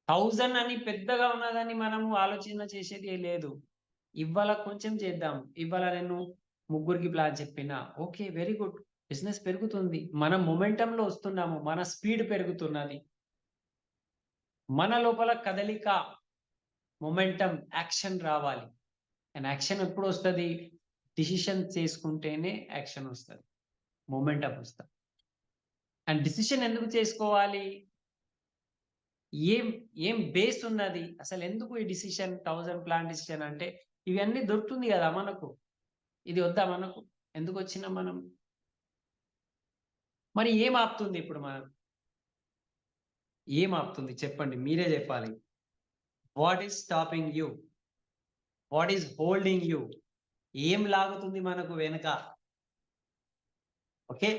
1000 అని పెద్దగా ఉన్నదని మనము ఆలోచన చేసేది లేదు. ఇవాళ కొంచెం చేద్దాం. ఇవాళ నేను ముగ్గురికి ప్లాన్ చెప్పినా, ఓకే, వెరీ గుడ్, బిజినెస్ పెరుగుతుంది. మనం మొమెంటంలో వస్తున్నాము, మన స్పీడ్ పెరుగుతున్నది. మన లోపల కదలిక, మొమెంటం, యాక్షన్ రావాలి. అండ్ యాక్షన్ ఎప్పుడు వస్తుంది? డిసిషన్ చేసుకుంటేనే యాక్షన్ వస్తుంది, మొమెంటం వస్తుంది. అండ్ డిసిషన్ ఎందుకు చేసుకోవాలి? ఏం బేస్ ఉన్నది? అసలు ఎందుకు ఈ డిసిషన్ 1000 ప్లాన్ డిసిషన్ అంటే ఇవన్నీ దొరుకుతుంది కదా మనకు. ఇది వద్దా మనకు? ఎందుకు వచ్చినాం మనం? మరి ఏం ఆపుతుంది ఇప్పుడు మనం? ఏం ఆపుతుంది చెప్పండి, మీరే చెప్పాలి. What is stopping you? What is holding you? ఏం లాగుతుంది మనకు వెనుక? ఓకే,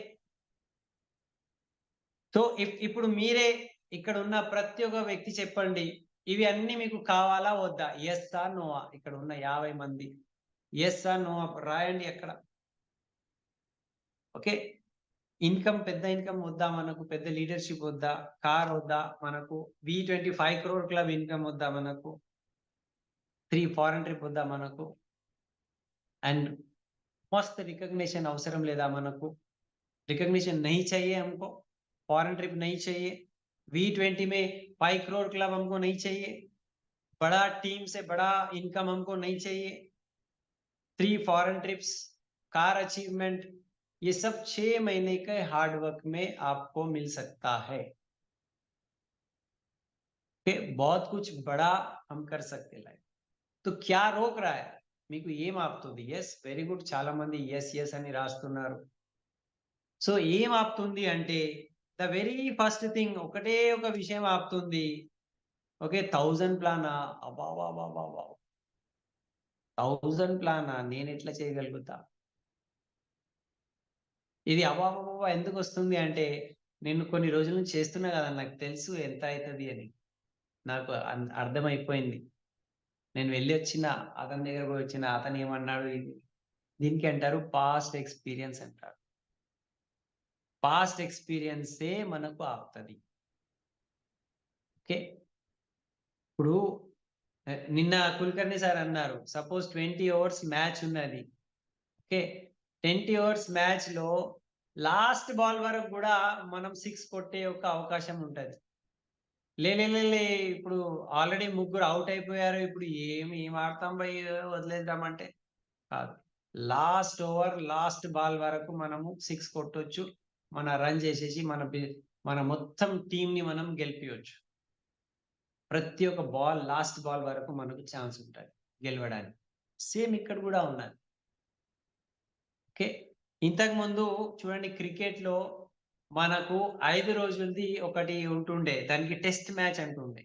సో ఇప్పుడు మీరే ఇక్కడ ఉన్న ప్రతి ఒక్క వ్యక్తి చెప్పండి, ఇవి అన్ని మీకు కావాలా వద్దా? ఎస్ ఆ నోవా? ఇక్కడ ఉన్న 50 మంది ఎస్ ఆ నోవా రాయండి అక్కడ. ఓకే, ఇన్కమ్, పెద్ద ఇన్కమ్ వద్దా మనకు? పెద్ద లీడర్షిప్ వద్దా? కార్ వద్దా మనకు? V25 crore క్లబ్ ఇన్కమ్ వద్దా మనకు? 3 ఫారెన్ ట్రిప్ వద్దా మనకు? అండ్ मस्त रिकॉग्निशन अवसरम लेदा मनकु? रिकॉग्निशन नहीं चाहिए हमको, फॉरेन ट्रिप नहीं चाहिए, V20 में 5 crore क्लब हमको नहीं चाहिए, बड़ा टीम से बड़ा इनकम हमको नहीं चाहिए, 3 फॉरेन ट्रिप्स, कार अचीवमेंट, ये सब 6 महीने के हार्ड वर्क में आपको मिल सकता है। बहुत कुछ बड़ा हम कर सकते लाइफ। तो क्या रोक रहा है? మీకు ఏం ఆపుతుంది? ఎస్, వెరీ గుడ్, చాలా మంది ఎస్ అని రాస్తున్నారు. సో ఏం ఆపుతుంది అంటే ద వెరీ ఫస్ట్ థింగ్, ఒకటే ఒక విషయం ఆపుతుంది. ఓకే, 1000 ప్లానా? అబ్బా, 1000 ప్లానా? నేను ఎట్లా చేయగలుగుతా? ఇది అబ్బా ఎందుకు వస్తుంది అంటే నేను కొన్ని రోజుల నుంచి చేస్తున్నా కదా, నాకు తెలుసు ఎంత అవుతుంది అని, నాకు అర్థమైపోయింది. నేను వెళ్ళి వచ్చిన అతని దగ్గర పోయి వచ్చిన, అతను ఏమన్నాడు, దీనికి అంటారు పాస్ట్ ఎక్స్పీరియన్స్ అంటారు. పాస్ట్ ఎక్స్పీరియన్సే మనకు ఆపుతుంది. ఓకే, ఇప్పుడు నిన్న కుల్కర్ణి సార్ అన్నారు, సపోజ్ 20 ఓవర్స్ మ్యాచ్ ఉన్నది. ఓకే, 20 ఓవర్స్ మ్యాచ్ లో లాస్ట్ బాల్ వరకు కూడా మనం 6 కొట్టే ఒక అవకాశం ఉంటుంది. లే ఇప్పుడు ఆల్రెడీ ముగ్గురు అవుట్ అయిపోయారు, ఇప్పుడు ఏం ఆడతాం పోయి వదిలేద్దామంటే కాదు. లాస్ట్ ఓవర్, లాస్ట్ బాల్ వరకు మనము 6 కొట్టొచ్చు, మన రన్ చేసేసి మన మొత్తం టీంని మనం గెలిపించవచ్చు. ప్రతి ఒక్క బాల్, లాస్ట్ బాల్ వరకు మనకు ఛాన్స్ ఉంటుంది గెలవడానికి. సేమ్ ఇక్కడ కూడా ఉన్నది. ఓకే, ఇంతకు ముందు చూడండి, క్రికెట్ లో మనకు 5 రోజులది ఒకటి ఉంటుండే, దానికి టెస్ట్ మ్యాచ్ అంటుండే.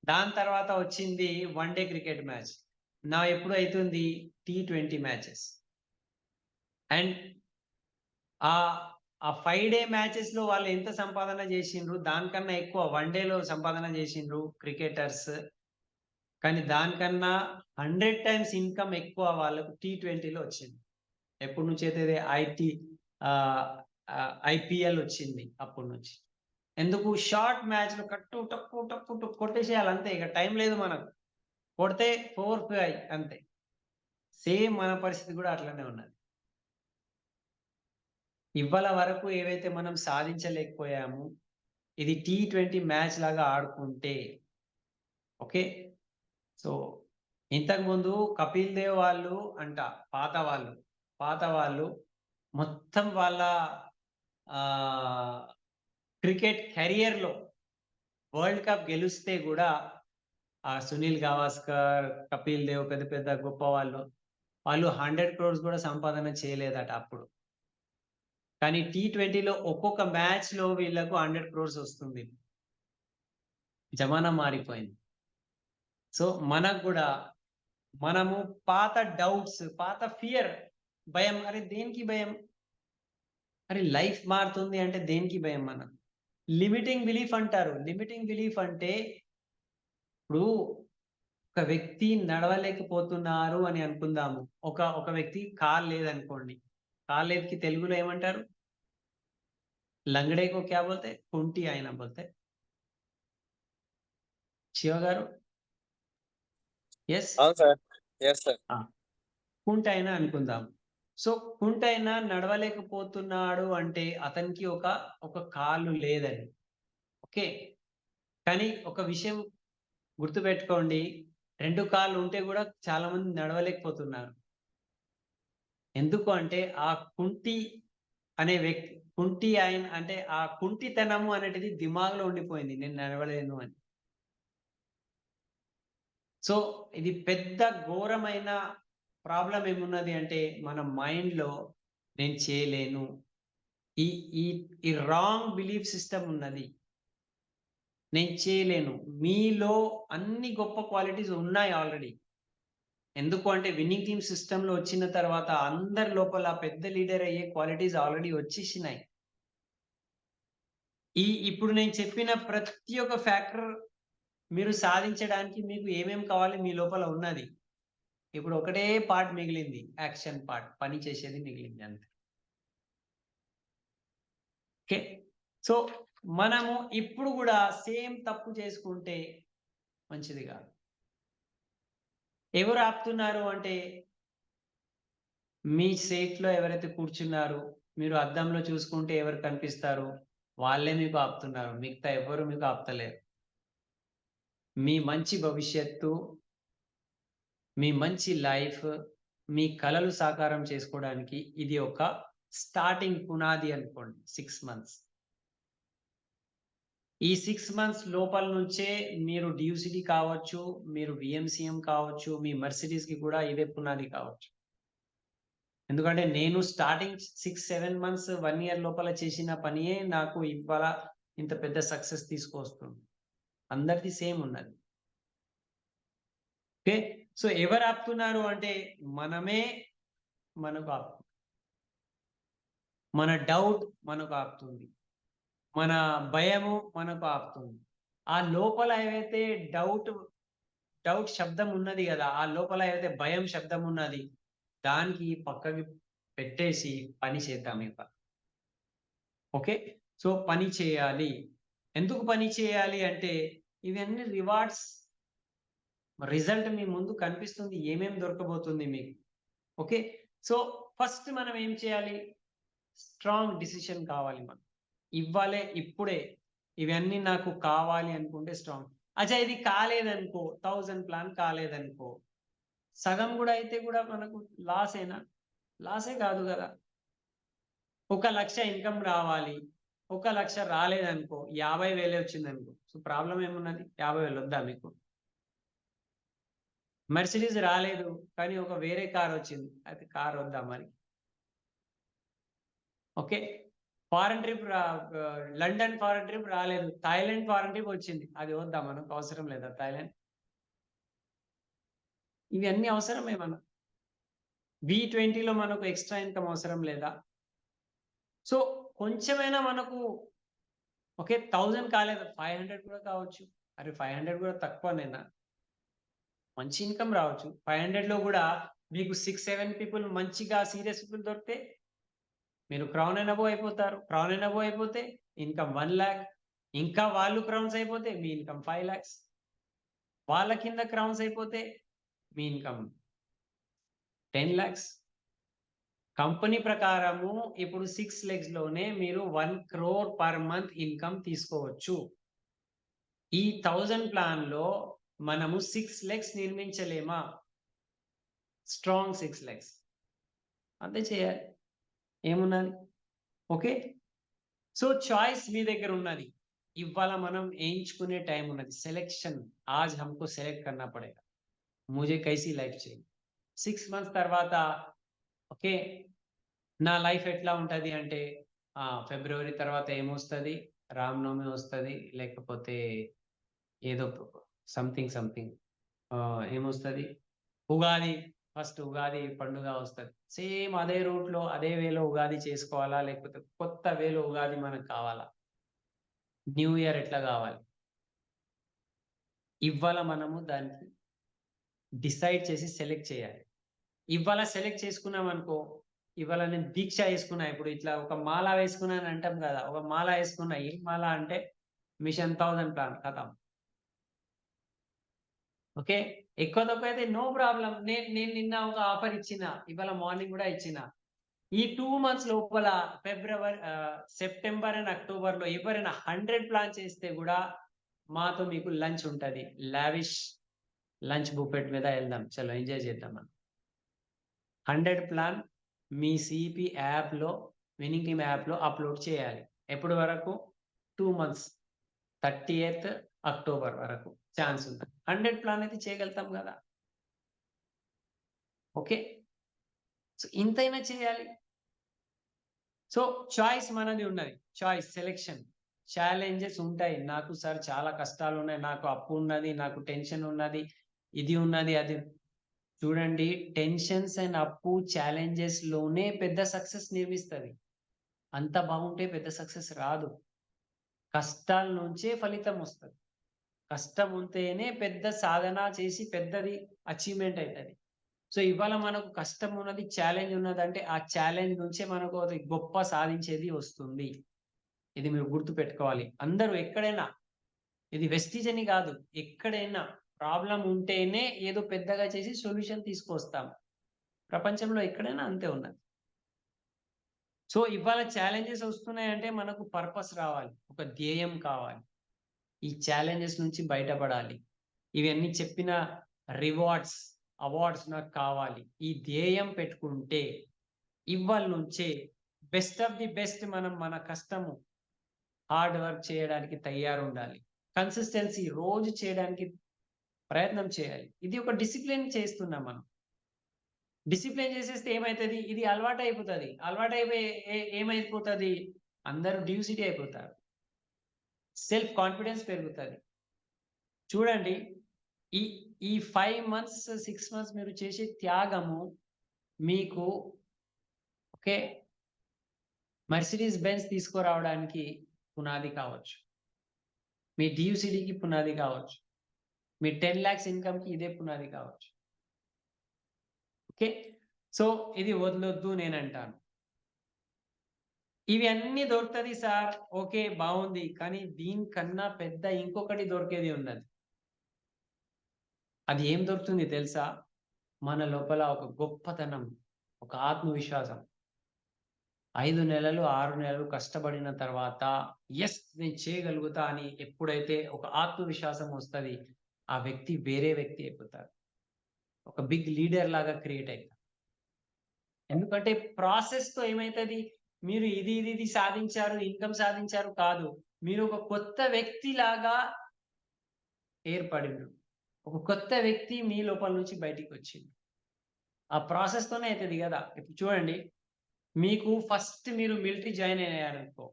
దాని తర్వాత వచ్చింది వన్ డే క్రికెట్ మ్యాచ్. నా ఎప్పుడు అవుతుంది T20 మ్యాచెస్. అండ్ ఆ 5 డే మ్యాచెస్ లో వాళ్ళు ఎంత సంపాదన చేసిండ్రు, దానికన్నా ఎక్కువ వన్ డేలో సంపాదన చేసిండ్రు క్రికెటర్స్. కానీ దానికన్నా 100 times ఇన్కమ్ ఎక్కువ వాళ్ళకు T20లో వచ్చింది. ఎప్పటి నుంచి అయితే IPL వచ్చింది అప్పటి నుంచి. ఎందుకు? షార్ట్ మ్యాచ్ లో టప్పు కొట్టేసేయాలి అంతే, ఇక టైం లేదు మనకు. కొడితే 4-5 అంతే. సేమ్ మన పరిస్థితి కూడా అట్లనే ఉన్నది. ఇవాళ వరకు ఏవైతే మనం సాధించలేకపోయాము, ఇది T20 మ్యాచ్ లాగా ఆడుకుంటే. ఓకే, సో ఇంతకుముందు కపిల్ దేవ్ వాళ్ళు అంట, పాత వాళ్ళు మొత్తం వాళ్ళ క్రికెట్ కెరియర్ లో వరల్డ్ కప్ గెలిస్తే కూడా సునీల్ గవాస్కర్, కపిల్ దేవ్, పెద్ద గొప్ప వాళ్ళు 100 crores కూడా సంపాదన చేయలేదట అప్పుడు. కానీ T20లో ఒక్కొక్క మ్యాచ్ లో వీళ్ళకు 100 crores వస్తుంది. జమానా మారిపోయింది. సో మనకు కూడా మనము పాత డౌట్స్, పాత ఫియర్, భయం, అరే దేనికి భయం? అరే లైఫ్ మారుతుంది అంటే దేనికి భయం? మనం లిమిటింగ్ బిలీఫ్ అంటారు. లిమిటింగ్ బిలీఫ్ అంటే ఇప్పుడు ఒక వ్యక్తి నడవలేకపోతున్నారు అని అనుకుందాము. ఒక వ్యక్తి కాలు లేదనుకోండి, కాలు లేదుకి తెలుగులో ఏమంటారు? లంగడే को क्या बोलते हैं? కుంటి ఆయన बोलते हैं. శివ గారు ఎస్ అవును సార్. Yes sir. కుంటైనా అనుకుందాం. సో కుంటైనా నడవలేకపోతున్నాడు అంటే అతనికి ఒక కాలు లేదని. ఓకే. కానీ ఒక విషయం గుర్తుపెట్టుకోండి, 2 కాళ్ళు ఉంటే కూడా చాలా మంది నడవలేకపోతున్నారు. ఎందుకు అంటే ఆ కుంటి అనే వ్యక్తి కుంటి ఆయన అంటే ఆ కుంటితనము అనేటిది దిమాగ్లో ఉండిపోయింది, నేను నడవలేను అని. సో ఇది పెద్ద ఘోరమైన ప్రాబ్లం ఏమున్నది అంటే మన మైండ్లో నేను చేయలేను, ఈ ఈ ఈ రాంగ్ బిలీఫ్ సిస్టమ్ ఉన్నది, నేను చేయలేను. మీలో అన్ని గొప్ప క్వాలిటీస్ ఉన్నాయి ఆల్రెడీ. ఎందుకు అంటే విన్నింగ్ టీమ్ సిస్టంలో వచ్చిన తర్వాత అందరి లోపల పెద్ద లీడర్ అయ్యే క్వాలిటీస్ ఆల్రెడీ వచ్చేసినాయి. ఇప్పుడు నేను చెప్పిన ప్రతి ఒక్క ఫ్యాక్టర్ మీరు సాధించడానికి మీకు ఏమేం కావాలి మీ లోపల ఉన్నది. ఇప్పుడు ఒకటే పార్ట్ మిగిలింది, యాక్షన్ పార్ట్, పని చేసేది మిగిలింది అంతే. ఓకే. సో మనము ఇప్పుడు కూడా సేమ్ తప్పు చేసుకుంటే మంచిది కాదు. ఎవరు ఆపుతున్నారు అంటే మీ సీట్లో ఎవరైతే కూర్చున్నారు, మీరు అద్దంలో చూసుకుంటే ఎవరు కనిపిస్తారు, వాళ్ళే మీకు ఆపుతున్నారు, మిగతా ఎవరు మీకు ఆపుతలేరు. మీ మంచి భవిష్యత్తు, మీ మంచి లైఫ్, మీ కలలు సాకారం చేసుకోవడానికి ఇది ఒక స్టార్టింగ్ పునాది అనుకోండి. 6 మంత్స్. ఈ 6 మంత్స్ లోపల నుంచే మీరు డ్యూసిటీ కావచ్చు, మీరు విఎంసిఎం కావచ్చు, మీ మర్సిడీస్కి కూడా ఇదే పునాది కావచ్చు. ఎందుకంటే నేను స్టార్టింగ్ 6-7 మంత్స్ 1 ఇయర్ లోపల చేసిన పనియే నాకు ఇవాళ ఇంత పెద్ద సక్సెస్ తీసుకొస్తుంది. అందరిది సేమ్ ఉన్నది. ఓకే. సో ఎవరు ఆపుతున్నారు అంటే మనమే మనకు ఆపుతుంది. మన డౌట్ మనకు ఆపుతుంది, మన భయము మనకు ఆపుతుంది. ఆ లోపల ఏవైతే డౌట్ శబ్దం ఉన్నది కదా, ఆ లోపల ఏదైతే భయం శబ్దం ఉన్నది, దానికి పక్కకి పెట్టేసి పని చేద్దాం ఇక. ఓకే. సో పని చేయాలి. ఎందుకు పని చేయాలి అంటే ఇవన్నీ రివార్డ్స్, రిజల్ట్ మీ ముందు కనిపిస్తుంది, ఏమేమి దొరకబోతుంది మీకు. ఓకే. సో ఫస్ట్ మనం ఏం చేయాలి, స్ట్రాంగ్ డిసిషన్ కావాలి. మనం ఇవ్వాలే, ఇప్పుడే ఇవన్నీ నాకు కావాలి అనుకుంటే స్ట్రాంగ్. అచ్చా ఇది కాలేదనుకో, 1000 ప్లాన్ కాలేదనుకో, సగం కూడా అయితే కూడా మనకు లాసేనా? లాసే కాదు కదా. 1 లక్ష ఇన్కమ్ రావాలి, 1 లక్ష రాలేదనుకో, 50,000 వచ్చిందనుకో, సో ప్రాబ్లం ఏమున్నది? 50,000 వద్దా మీకు? మెర్సిడీస్ రాలేదు కానీ ఒక వేరే కార్ వచ్చింది, అది కార్ వద్దా మరి? Okay. Foreign trip London foreign trip రాలేదు, థాయిలాండ్ ఫారెన్ ట్రిప్ వచ్చింది, అది వద్దా మనకు? అవసరం లేదా థాయిలాండ్? ఇవన్నీ అవసరమే మనకు. V20లో మనకు ఎక్స్ట్రా ఇన్కమ్ అవసరం లేదా? సో కొంచెమైనా మనకు ఓకే 1000 కాలేదు, 500 కూడా కావచ్చు. అరే 500 కూడా తక్కువనేనా? మంచి ఇన్కమ్ రావచ్చు. 500లో కూడా మీకు 6-7 పీపుల్ మంచిగా సీరియస్ పీపుల్ దొరికితే మీరు క్రౌన్ అండ్ అబోవ్ అయిపోతారు. క్రౌన్ అండ్ అబోవ్ అయిపోతే ఇన్కమ్ 1 lakh. ఇంకా వాళ్ళు క్రౌన్స్ అయిపోతే మీ ఇన్కమ్ 5 lakhs. వాళ్ళ కింద క్రౌన్స్ అయిపోతే మీ ఇన్కమ్ 10 lakhs. కంపెనీ ప్రకారము ఇప్పుడు 6 lakhs లోనే మీరు 1 crore పర్ మంత్ ఇన్కమ్ తీసుకోవచ్చు. ఈ 1000 ప్లాన్ లో మనము 6 lakhs నిర్మించలేమా? స్ట్రాంగ్ 6 lakhs అంతే చేయాలి, ఏమున్నది? ఓకే. సో చాయిస్ మీ దగ్గర ఉన్నది. ఇవాళ మనం ఎంచుకునే టైం ఉన్నది. సెలెక్షన్, आज हमको సెలెక్ట్ करना पड़ेगा, मुझे कैसी లైఫ్ चाहिए. 6 months తర్వాత ఓకే నా లైఫ్ ఎట్లా ఉంటది అంటే ఫిబ్రవరి తర్వాత ఏమొస్తుంది, రామనవమి వస్తుంది, లేకపోతే ఏదో సంథింగ్ ఏమొస్తుంది, ఉగాది, ఫస్ట్ ఉగాది పండుగ వస్తుంది. సేమ్ అదే రూట్లో అదే వేలో ఉగాది చేసుకోవాలా, లేకపోతే కొత్త వేలో ఉగాది మనకు కావాలా? న్యూ ఇయర్ ఎట్లా కావాలి? ఇవాళ మనము దానికి డిసైడ్ చేసి సెలెక్ట్ చేయాలి. ఇవాళ సెలెక్ట్ చేసుకున్నాం అనుకో, ఇవాళ నేను దీక్ష వేసుకున్నా, ఇప్పుడు ఇట్లా ఒక మాల వేసుకున్నా అని అంటాం కదా, ఒక మాల వేసుకున్నా. ఏ మాల అంటే మిషన్ 1000 ప్లాన్ కథం. ఓకే, ఎక్కువ తక్కువ అయితే నో ప్రాబ్లం. నేను నిన్న ఒక ఆఫర్ ఇచ్చిన, ఇవాళ మార్నింగ్ కూడా ఇచ్చిన. ఈ 2 months లోపల ఫిబ్రవరి, సెప్టెంబర్ అండ్ అక్టోబర్ లో ఎవరైనా 100 ప్లాన్ చేస్తే కూడా మాతో మీకు లంచ్ ఉంటది. లావిష్ లంచ్ బుఫెట్ మీద వెళ్దాం, చలో ఎంజాయ్ చేద్దాం మనం. 100 ప్లాన్ మీ సిపి యాప్లో, విన్నింగ్ టీమ్ యాప్లో అప్లోడ్ చేయాలి. ఎప్పటి వరకు? 2 months, 30th అక్టోబర్ వరకు ఛాన్స్ ఉంది. 100 ప్లాన్ అయితే చేయగలుగుతాం కదా. ఓకే, సో ఇంతైనా చేయాలి. సో చాయిస్ మనది ఉన్నది, చాయిస్ సెలెక్షన్. ఛాలెంజెస్ ఉంటాయి. నాకు సార్ చాలా కష్టాలు ఉన్నాయి, నాకు అప్పు ఉన్నది, నాకు టెన్షన్ ఉన్నది, ఇది ఉన్నది, అది. చూడండి, టెన్షన్స్ అండ్ అప్పు ఛాలెంజెస్ లోనే పెద్ద సక్సెస్ నిర్మిస్తుంది. అంత బాగుంటే పెద్ద సక్సెస్ రాదు. కష్టాల నుంచే ఫలితం వస్తుంది. కష్టం ఉంటేనే పెద్ద సాధన చేసి పెద్దది అచీవ్మెంట్ అవుతుంది. సో ఇవాళ మనకు కష్టం ఉన్నది, ఛాలెంజ్ ఉన్నది అంటే ఆ ఛాలెంజ్ నుంచే మనకు అది గొప్ప సాధించేది వస్తుంది. ఇది మీరు గుర్తు పెట్టుకోవాలి. అందరూ ఎక్కడైనా, ఇది వెస్టీజ్ అని కాదు, ఎక్కడైనా ప్రాబ్లం ఉంటేనే ఏదో పెద్దగా చేసి సొల్యూషన్ తీసుకొస్తాం. ప్రపంచంలో ఎక్కడైనా అంతే ఉన్నది. సో ఇవాళ ఛాలెంజెస్ వస్తున్నాయంటే మనకు పర్పస్ రావాలి, ఒక ధ్యేయం కావాలి. ఈ ఛాలెంజెస్ నుంచి బయటపడాలి. ఇవన్నీ చెప్పిన రివార్డ్స్, అవార్డ్స్ నాకు కావాలి. ఈ ధ్యేయం పెట్టుకుంటే ఇవాళ నుంచే బెస్ట్ ఆఫ్ ది బెస్ట్ మనం మన కష్టము, హార్డ్ వర్క్ చేయడానికి తయారు ఉండాలి. కన్సిస్టెన్సీ, రోజు చేయడానికి ప్రయత్నం చేయాలి. ఇది ఒక డిసిప్లిన్ చేస్తున్నాం మనం. డిసిప్లిన్ చేసేస్తే ఏమవుతుంది? ఇది అలవాటు అయిపోతుంది. అలవాటు అయిపోయి ఏమైపోతుంది? అందరూ డ్యూసిటీ అయిపోతారు, సెల్ఫ్ కాన్ఫిడెన్స్ పెరుగుతుంది. చూడండి, ఈ 5 months 6 months మీరు చేసే త్యాగము మీకు ఓకే మర్సిడీస్ బెంజ్ తీసుకురావడానికి పునాది కావచ్చు, మీ డ్యూసిటీకి పునాది కావచ్చు, మీ 10 lakhs ఇన్కమ్కి ఇదే పునాది కావచ్చు. ఓకే, సో ఇది వదలొద్దు నేను అంటాను. ఇవి అన్ని దొరుకుతుంది సార్, ఓకే బాగుంది, కానీ దీనికన్నా పెద్ద ఇంకొకటి దొరికేది ఉన్నది. అది ఏం దొరుకుతుంది తెలుసా? మన లోపల ఒక గొప్పతనం, ఒక ఆత్మవిశ్వాసం. 5 నెలలు 6 నెలలు కష్టపడిన తర్వాత ఎస్ నేను చేయగలుగుతా అని ఎప్పుడైతే ఒక ఆత్మవిశ్వాసం వస్తుంది, ఆ వ్యక్తి వేరే వ్యక్తి అయిపోతారు. ఒక బిగ్ లీడర్ లాగా క్రియేట్ అవుతారు. ఎందుకంటే ప్రాసెస్తో ఏమవుతుంది? మీరు ఇది సాధించారు, ఇన్కమ్ సాధించారు కాదు, మీరు ఒక కొత్త వ్యక్తి లాగా ఏర్పడిండు. ఒక కొత్త వ్యక్తి మీ లోపల నుంచి బయటికి వచ్చింది. ఆ ప్రాసెస్తోనే అవుతుంది కదా. ఇప్పుడు చూడండి, మీకు ఫస్ట్ మీరు मिलिट्री ज्वाइन अయ్యారనుకో,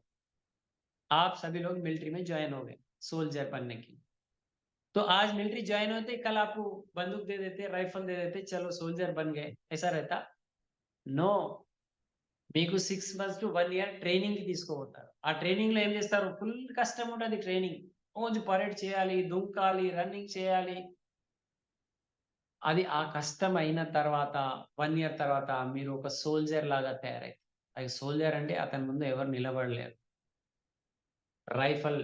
आप सभी लोग मिलिट्री में ज्वाइन हो गए सोल्जर बनने के लिए. तो आज मिलिट्री ज्वाइन होते, कल आपको बंदूक दे देते, राइफल दे देते, चलो सोल्जर बन गए, ऐसा रहता? नो, మీకు 6 months to 1 year ట్రైనింగ్ కి తీసుకోపోతారు. ఆ ట్రైనింగ్ లో ఏం చేస్తారు? ఫుల్ కష్టం ఉంటుంది ట్రైనింగ్. రోజు పరేడ్ చేయాలి, దుంకాలి, రన్నింగ్ చేయాలి. అది ఆ కష్టం అయిన తర్వాత 1 year తర్వాత మీరు ఒక సోల్జర్ లాగా తయారవుతారు. అది సోల్జర్ అంటే అతని ముందు ఎవరు నిలబడలేరు. రైఫల్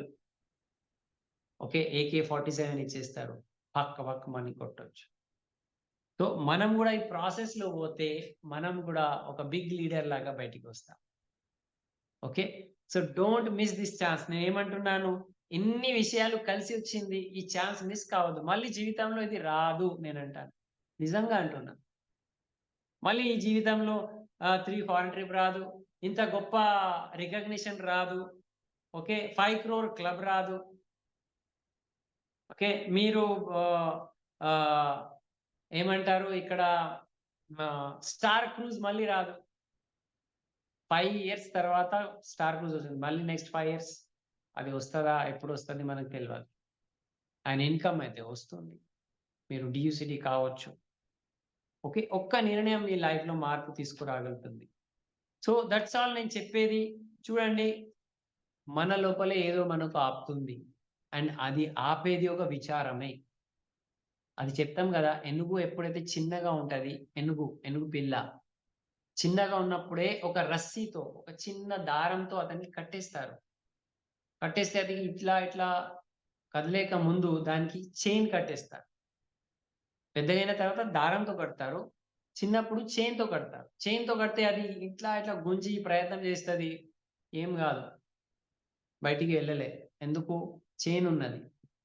ఓకే AK-47 ఇచ్చేస్తారు, పక్క మని కొట్టొచ్చు. సో మనం కూడా ఈ ప్రాసెస్ లో పోతే మనం కూడా ఒక బిగ్ లీడర్ లాగా బయటికి వస్తాం. Okay, so don't miss this chance. నేను ఏమంటున్నాను, ఇన్ని విషయాలు కలిసి వచ్చింది, ఈ ఛాన్స్ మిస్ కావద్దు. మళ్ళీ జీవితంలో ఇది రాదు నేను అంటాను, నిజంగా అంటున్నాను. మళ్ళీ ఈ జీవితంలో 3 foreign trip రాదు, ఇంత గొప్ప రికగ్నిషన్ రాదు, ఓకే 5 crore క్లబ్ రాదు, ఓకే మీరు ఏమంటారు ఇక్కడ స్టార్ క్రూజ్ మళ్ళీ రాదు. 5 years తర్వాత స్టార్ క్రూజ్ వస్తుంది. మళ్ళీ నెక్స్ట్ 5 years అది వస్తుందా, ఎప్పుడు వస్తుంది మనకు తెలియదు. ఆయన ఇన్కమ్ అయితే వస్తుంది, మీరు DUCD కావచ్చు. ఓకే, ఒక్క నిర్ణయం మీ లైఫ్లో మార్పు తీసుకురాగలుగుతుంది. సో దట్స్ ఆల్ నేను చెప్పేది. చూడండి, మన లోపలే ఏదో మనకు ఆపుతుంది, అండ్ అది ఆపేది ఒక విచారమే. అది చెప్తాం కదా, ఎనుగు ఎప్పుడైతే చిన్నగా ఉంటుంది, ఎనుగు పిల్ల చిన్నగా ఉన్నప్పుడే ఒక రస్సీతో, ఒక చిన్న దారంతో అతన్ని కట్టేస్తారు. కట్టేస్తే అది ఇట్లా ఇట్లా కదలేక ముందు దానికి చైన్ కట్టేస్తారు. పెద్దగైన తర్వాత దారంతో కడతారు. చిన్నప్పుడు చైన్‌తో కడతారు. చైన్‌తో కడితే అది ఇట్లా ఇట్లా గుంజి ప్రయత్నం చేస్తది. ఏం గాదు. బయటికి వెళ్ళలే. ఎందుకు? చైన్ ఉన్నది.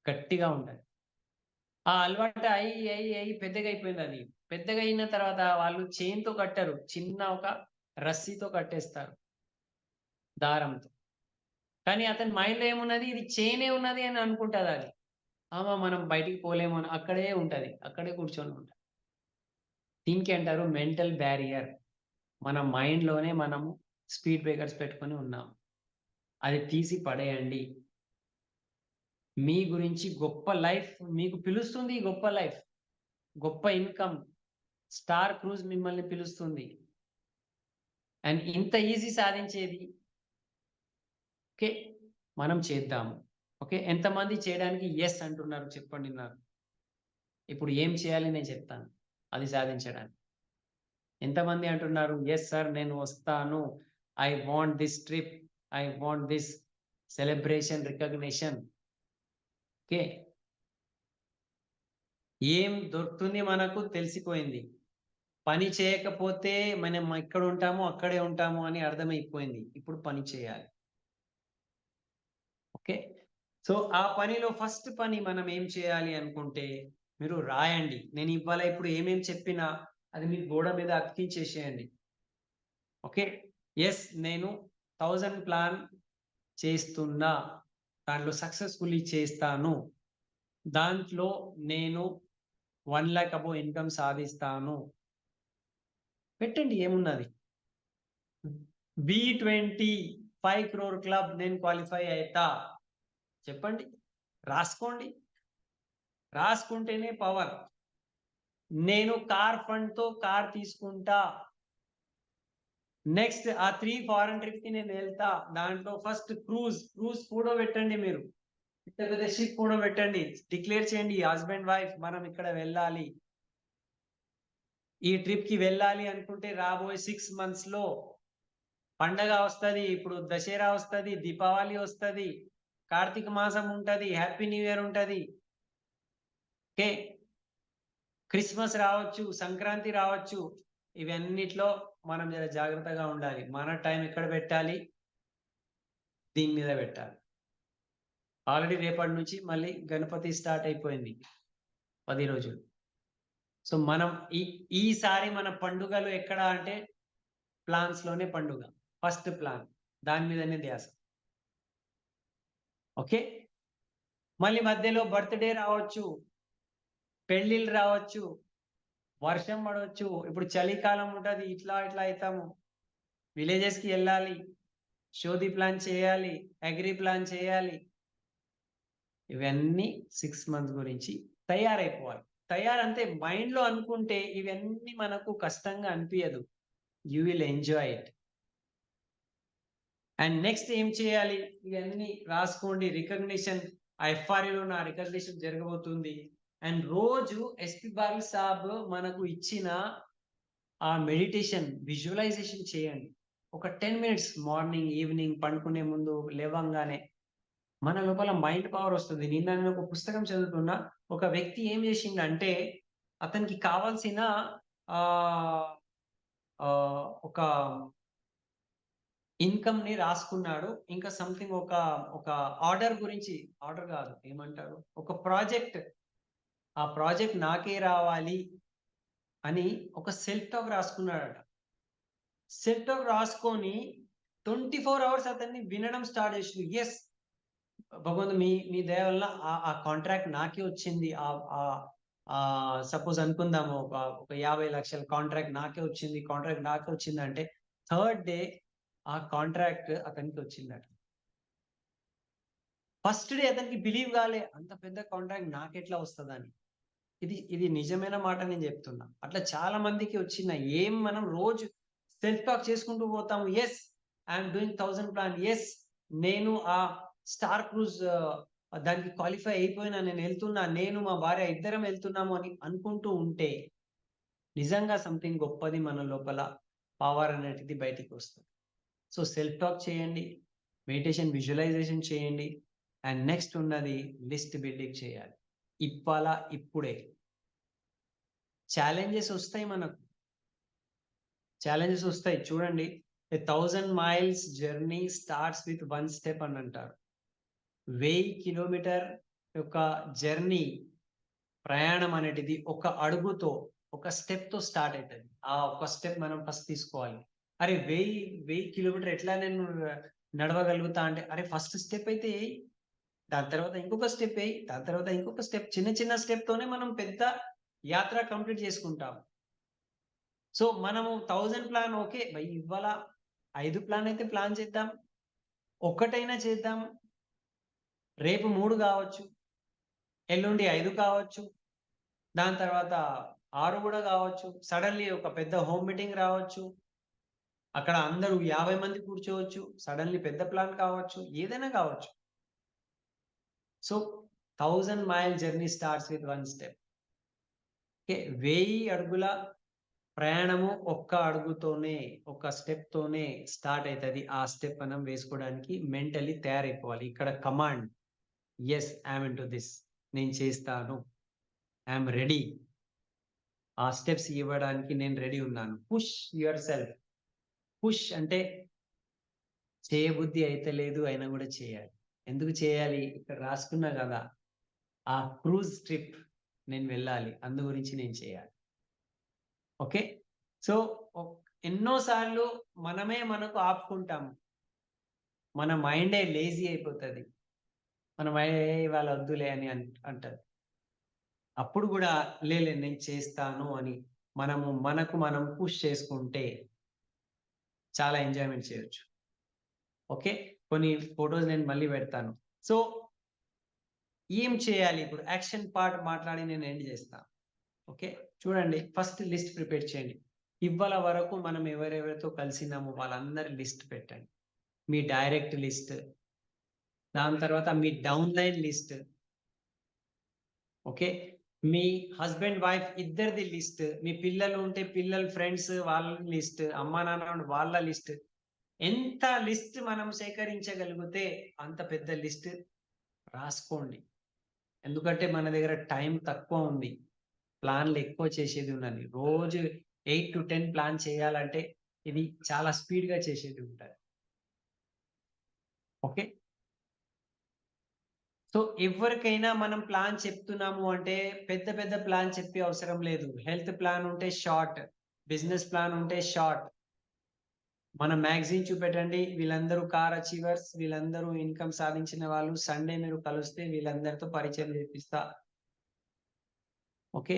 గట్టిగా ఉంటది. ఆ అలవాటు అయ్యి పెద్దగయిపోయిందది. పెద్దగయిన తర్వాత వాళ్ళు చైన్‌తో కట్టరు. చిన్న ఒక రస్సీతో కట్టేస్తారు. దారంతో. కానీ అతని మైండ్‌లో ఏమున్నది? ఇది చైనే ఉన్నది అని అనుకుంటదది. మనం బయటికి పోలేము అని అక్కడే ఉంటది. అక్కడే కూర్చొని ఉంటది. దీనికి అంటారు మెంటల్ బ్యారియర్. మన మైండ్‌లోనే మనము స్పీడ్ బ్రేకర్స్ పెట్టుకొని ఉన్నాం. అది తీసి పడేయండి. మీ గురించి గొప్ప లైఫ్ మీకు పిలుస్తుంది గొప్ప లైఫ్. గొప్ప ఇన్‌కమ్. స్టార్ క్రూజ్ మిమ్మల్ని పిలుస్తుంది. అండ్ ఇంత ఈజీ సాధించేది ఓకే. మనం చేద్దాము. ఓకే. ఎంతమంది చేయడానికి యెస్ అంటున్నారు చెప్పండి నాకు. ఇప్పుడు ఏం చేయాలి నేను చెప్తాను. అది సాధించడానికి. ఎంతమంది అంటున్నారు యెస్ సార్ నేను వస్తాను. I want this trip. I want this celebration, recognition. Okay. ఏం దొరుకుతుంది మనకు తెలిసిపోయింది. పని చేయకపోతే మనం ఎక్కడ ఉంటామో అక్కడే ఉంటాము అని అర్థమైపోయింది. ఇప్పుడు పని చేయాలి. ఓకే. సో, ఆ పనిలో ఫస్ట్ పని మనం ఏం చేయాలి అనుకుంటే, మీరు రాయండి. నేను ఇవాళ ఇప్పుడు ఏమేం చెప్పినా అది మీ గోడ మీద అతికించేసేయండి. ఓకే. యెస్ నేను 1000 ప్లాన్ చేస్తున్నా. దాంట్లో సక్సెస్‌ఫుల్లీ చేస్తాను. దాంట్లో నేను 1,00,000 అబోవ్ ఇన్‌కమ్ సాధిస్తాను. పెట్టండి ఏమున్నది. B20 5 క్రోర్ క్లబ్ నేను క్వాలిఫై అయితా. చెప్పండి. రాసుకోండి. రాసుకుంటేనే పవర్. నేను కార్ ఫండ్‌తో కార్ తీసుకుంటా. నెక్స్ట్ ఆ 3 ఫారెన్ ట్రిప్‌కి నేను వెళ్తా. దాంట్లో ఫస్ట్ క్రూజ్ ఫోటో పెట్టండి మీరు. ఇంత పెద్ద షిప్ ఫోటో పెట్టండి. డిక్లేర్ చేయండి హస్బెండ్, వైఫ్ మనం ఇక్కడ వెళ్ళాలి. ఈ ట్రిప్‌కి వెళ్ళాలి అనుకుంటే రాబోయే 6 మంత్స్‌లో పండగ వస్తది. ఇప్పుడు దసరా వస్తది. దీపావళి వస్తది. కార్తీక మాసం ఉంటది. హ్యాపీ న్యూ ఇయర్ ఉంటది. ఓకే. క్రిస్మస్ రావచ్చు. సంక్రాంతి రావచ్చు. ఇవన్నిట్లో మనం జర జాగ్రత్తగా ఉండాలి. మన టైం ఎక్కడ పెట్టాలి? దీని మీద పెట్టాలి. ఆల్రెడీ రేపటి నుంచి మళ్ళీ గణపతి స్టార్ట్ అయిపోయింది. 10 రోజులు. సో, మనం ఈసారి మన పండుగలు ఎక్కడ అంటే ప్లాన్స్‌లోనే పండుగ. First plan. దాని మీదనే ధ్యాస. ఓకే. మళ్ళీ మధ్యలో బర్త్‌డే రావచ్చు. పెళ్ళిళ్ళు రావచ్చు. వర్షం పడవచ్చు. ఇప్పుడు చలికాలం ఉంటది. ఇట్లా అయితాము. విలేజెస్‌కి ఎళ్ళాలి. షోది ప్లాన్ చేయాలి. అగ్రి ప్లాన్ చేయాలి. ఇవన్నీ 6 మంత్స్ గురించి తయారైపోవాలి. తయారంతే మైండ్‌లో అనుకుంటే ఇవన్నీ మనకు కష్టంగా అనిపియదు. You will enjoy it. And next ఏం చేయాలి? ఇవన్నీ రాసుకోండి. రికగ్నిషన్ ఎఫ్ఆర్ఏలో నా రికగ్నిషన్ జరగబోతుంది. అండ్ రోజు ఎస్‌పి బాలు సాబ్ మనకు ఇచ్చిన ఆ మెడిటేషన్, విజువలైజేషన్ చేయండి. ఒక 10 మినిట్స్ మార్నింగ్, ఈవినింగ్ పండుకునే ముందు లేవంగానే మన లోపల మైండ్ పవర్ వస్తది. నిన్న నేను ఒక పుస్తకం చదువుతున్నా. ఒక వ్యక్తి ఏం చేసిండంటే అతనికి కావాల్సిన ఆహ్, ఒక ఇన్‌కమ్‌ని రాసుకున్నాడు. ఇంకా సంథింగ్ ఒక ఆర్డర్ గురించి ఆర్డర్ కాదు ఏమంటారు? ఒక ప్రాజెక్ట్. ఆ ప్రాజెక్ట్ నాకే రావాలి అని ఒక సెల్ఫ్ టాక్ రాసుకున్నాడట. సెల్ఫ్ టాక్ రాసుకొని 24 అవర్స్ అతన్ని వినడం స్టార్ట్ చేసిండు. యెస్ భగవంతుడు మీ దయ వల్ల ఆ కాంట్రాక్ట్ నాకే వచ్చింది. సపోజ్ అనుకుందాము ఒక 50,00,000 కాంట్రాక్ట్ నాకే వచ్చిందంటే థర్డ్ డే ఆ కాంట్రాక్ట్ అతనికి వచ్చిందట. ఫస్ట్ డే అతనికి బిలీవ్ కాలే. అంత పెద్ద కాంట్రాక్ట్ నాకెట్లా వస్తదని. ఇది నిజమైన మాట నేను చెప్తున్నా. అట్లా చాలా మందికి వచ్చినాయి. మనం రోజు సెల్ఫ్ టాక్ చేసుకుంటూ పోతాము. Yes I am doing 1000 plan. Yes నేను ఆ స్టార్ క్రూజ్ దానికి క్వాలిఫై అయిపోయినా నేను వెళ్తున్నా. నేను మా భార్య ఇద్దరం వెళ్తున్నాము అని అనుకుంటూ ఉంటే నిజంగా సంథింగ్ గొప్పది మన లోపల పవర్ అనేటిది బయటికి వస్తుంది. సో సెల్ఫ్ టాక్ చేయండి, మెడిటేషన్ విజువలైజేషన్ చేయండి, అండ్ నెక్స్ట్ ఉన్నది లిస్ట్ బిల్డింగ్ చేయాలి. ఇప్పుడే ఛాలెంజెస్ వస్తాయి, మనకు ఛాలెంజెస్ వస్తాయి. చూడండి, 1000 miles journey starts with 1 step అని అంటారు. 1000 కిలోమీటర్ యొక్క జర్నీ ప్రయాణం అనేటిది ఒక అడుగుతో, ఒక స్టెప్ తో స్టార్ట్ అవుతుంది. ఆ ఒక స్టెప్ మనం ఫస్ట్ తీసుకోవాలి. అరే 1000 కిలోమీటర్ ఎట్లా నేను నడవగలుగుతా అంటే, అరే ఫస్ట్ స్టెప్ అయితే దాని తర్వాత ఇంకొక స్టెప్ దాని తర్వాత ఇంకొక స్టెప్, చిన్న చిన్న స్టెప్ తోనే మనం పెద్ద యాత్ర కంప్లీట్ చేసుకుంటాం. సో మనము 1000 ప్లాన్ ఓకే భయ్, ఇవాళ 5 ప్లాన్ అయితే ప్లాన్ చేద్దాం, ఒక్కటైనా చేద్దాం. రేపు 3 కావచ్చు, ఎల్లుండి 5 కావచ్చు, దాని తర్వాత 6 కూడా కావచ్చు. సడన్లీ ఒక పెద్ద హోమ్ మీటింగ్ రావచ్చు, అక్కడ అందరూ 50 మంది కూర్చోవచ్చు. సడన్లీ పెద్ద ప్లాన్ కావచ్చు, ఏదైనా కావచ్చు. So 1000 mile journey starts with 1 step. Okay, 1000 అడుగుల ప్రయాణము ఒక్క అడుగుతోనే, ఒక స్టెప్ తోనే స్టార్ట్ అవుతుంది. ఆ స్టెప్ మనం వేసుకోవడానికి మెంటలీ తయారైపోవాలి. ఇక్కడ command, yes I'm into this, నేను చేస్తాను, ఐఎమ్ రెడీ, ఆ స్టెప్స్ ఇవ్వడానికి నేను రెడీ ఉన్నాను. Push your self. పుష్ అంటే చేయబుద్ధి అయితే లేదు, అయినా కూడా చేయాలి. ఎందుకు చేయాలి? ఇక్కడ రాసుకున్నా కదా, ఆ క్రూజ్ ట్రిప్ నేను వెళ్ళాలి, అందు గురించి నేను చేయాలి. ఓకే, సో ఎన్నోసార్లు మనమే మనకు ఆపుకుంటాము, మన మైండే లేజీ అయిపోతుంది, మన వాళ్ళ వద్దులే అని అంటది. అప్పుడు కూడా లేదు నేను చేస్తాను అని మనకు మనం పుష్ చేసుకుంటే చాలా ఎంజాయ్మెంట్ చేయొచ్చు. ఓకే, కొన్ని ఫొటోస్ నేను మళ్ళీ పెడతాను. సో ఏం చేయాలి ఇప్పుడు? యాక్షన్ పార్ట్ మాట్లాడి నేను ఎండ్ చేస్తాను. ఓకే, చూడండి, ఫస్ట్ లిస్ట్ ప్రిపేర్ చేయండి. ఇవాళ వరకు మనం ఎవరెవరితో కలిసినామో వాళ్ళందరి లిస్ట్ పెట్టండి. మీ డైరెక్ట్ లిస్ట్, దాని తర్వాత మీ డౌన్ లైన్ లిస్ట్, ఓకే, మీ హస్బెండ్ వైఫ్ ఇద్దరిది లిస్ట్, మీ పిల్లలు ఉంటే పిల్లలు ఫ్రెండ్స్ వాళ్ళ లిస్ట్, అమ్మా నాన్న వాళ్ళ లిస్ట్. ఎంత లిస్ట్ మనం సేకరించగలిగితే అంత పెద్ద లిస్ట్ రాసుకోండి. ఎందుకంటే మన దగ్గర టైం తక్కువ ఉంది, ప్లాన్లు ఎక్కువ చేసేది ఉన్నది. రోజు 8 to 10 ప్లాన్ చేయాలంటే ఇది చాలా స్పీడ్ గా చేసేది ఉంటుంది. ఓకే, సో ఎవరికైనా మనం ప్లాన్ చెప్తున్నాము అంటే పెద్ద పెద్ద ప్లాన్ చెప్పే అవసరం లేదు. హెల్త్ ప్లాన్ ఉంటే షార్ట్, బిజినెస్ ప్లాన్ ఉంటే షార్ట్. మన మ్యాగజైన్ చూపెట్టండి, వీళ్ళందరూ కార్ అచీవర్స్, వీళ్ళందరూ ఇన్కమ్ సాధించిన వాళ్ళు, సండే మీరు కలిస్తే వీళ్ళందరితో పరిచయం చేపిస్తా. ఓకే,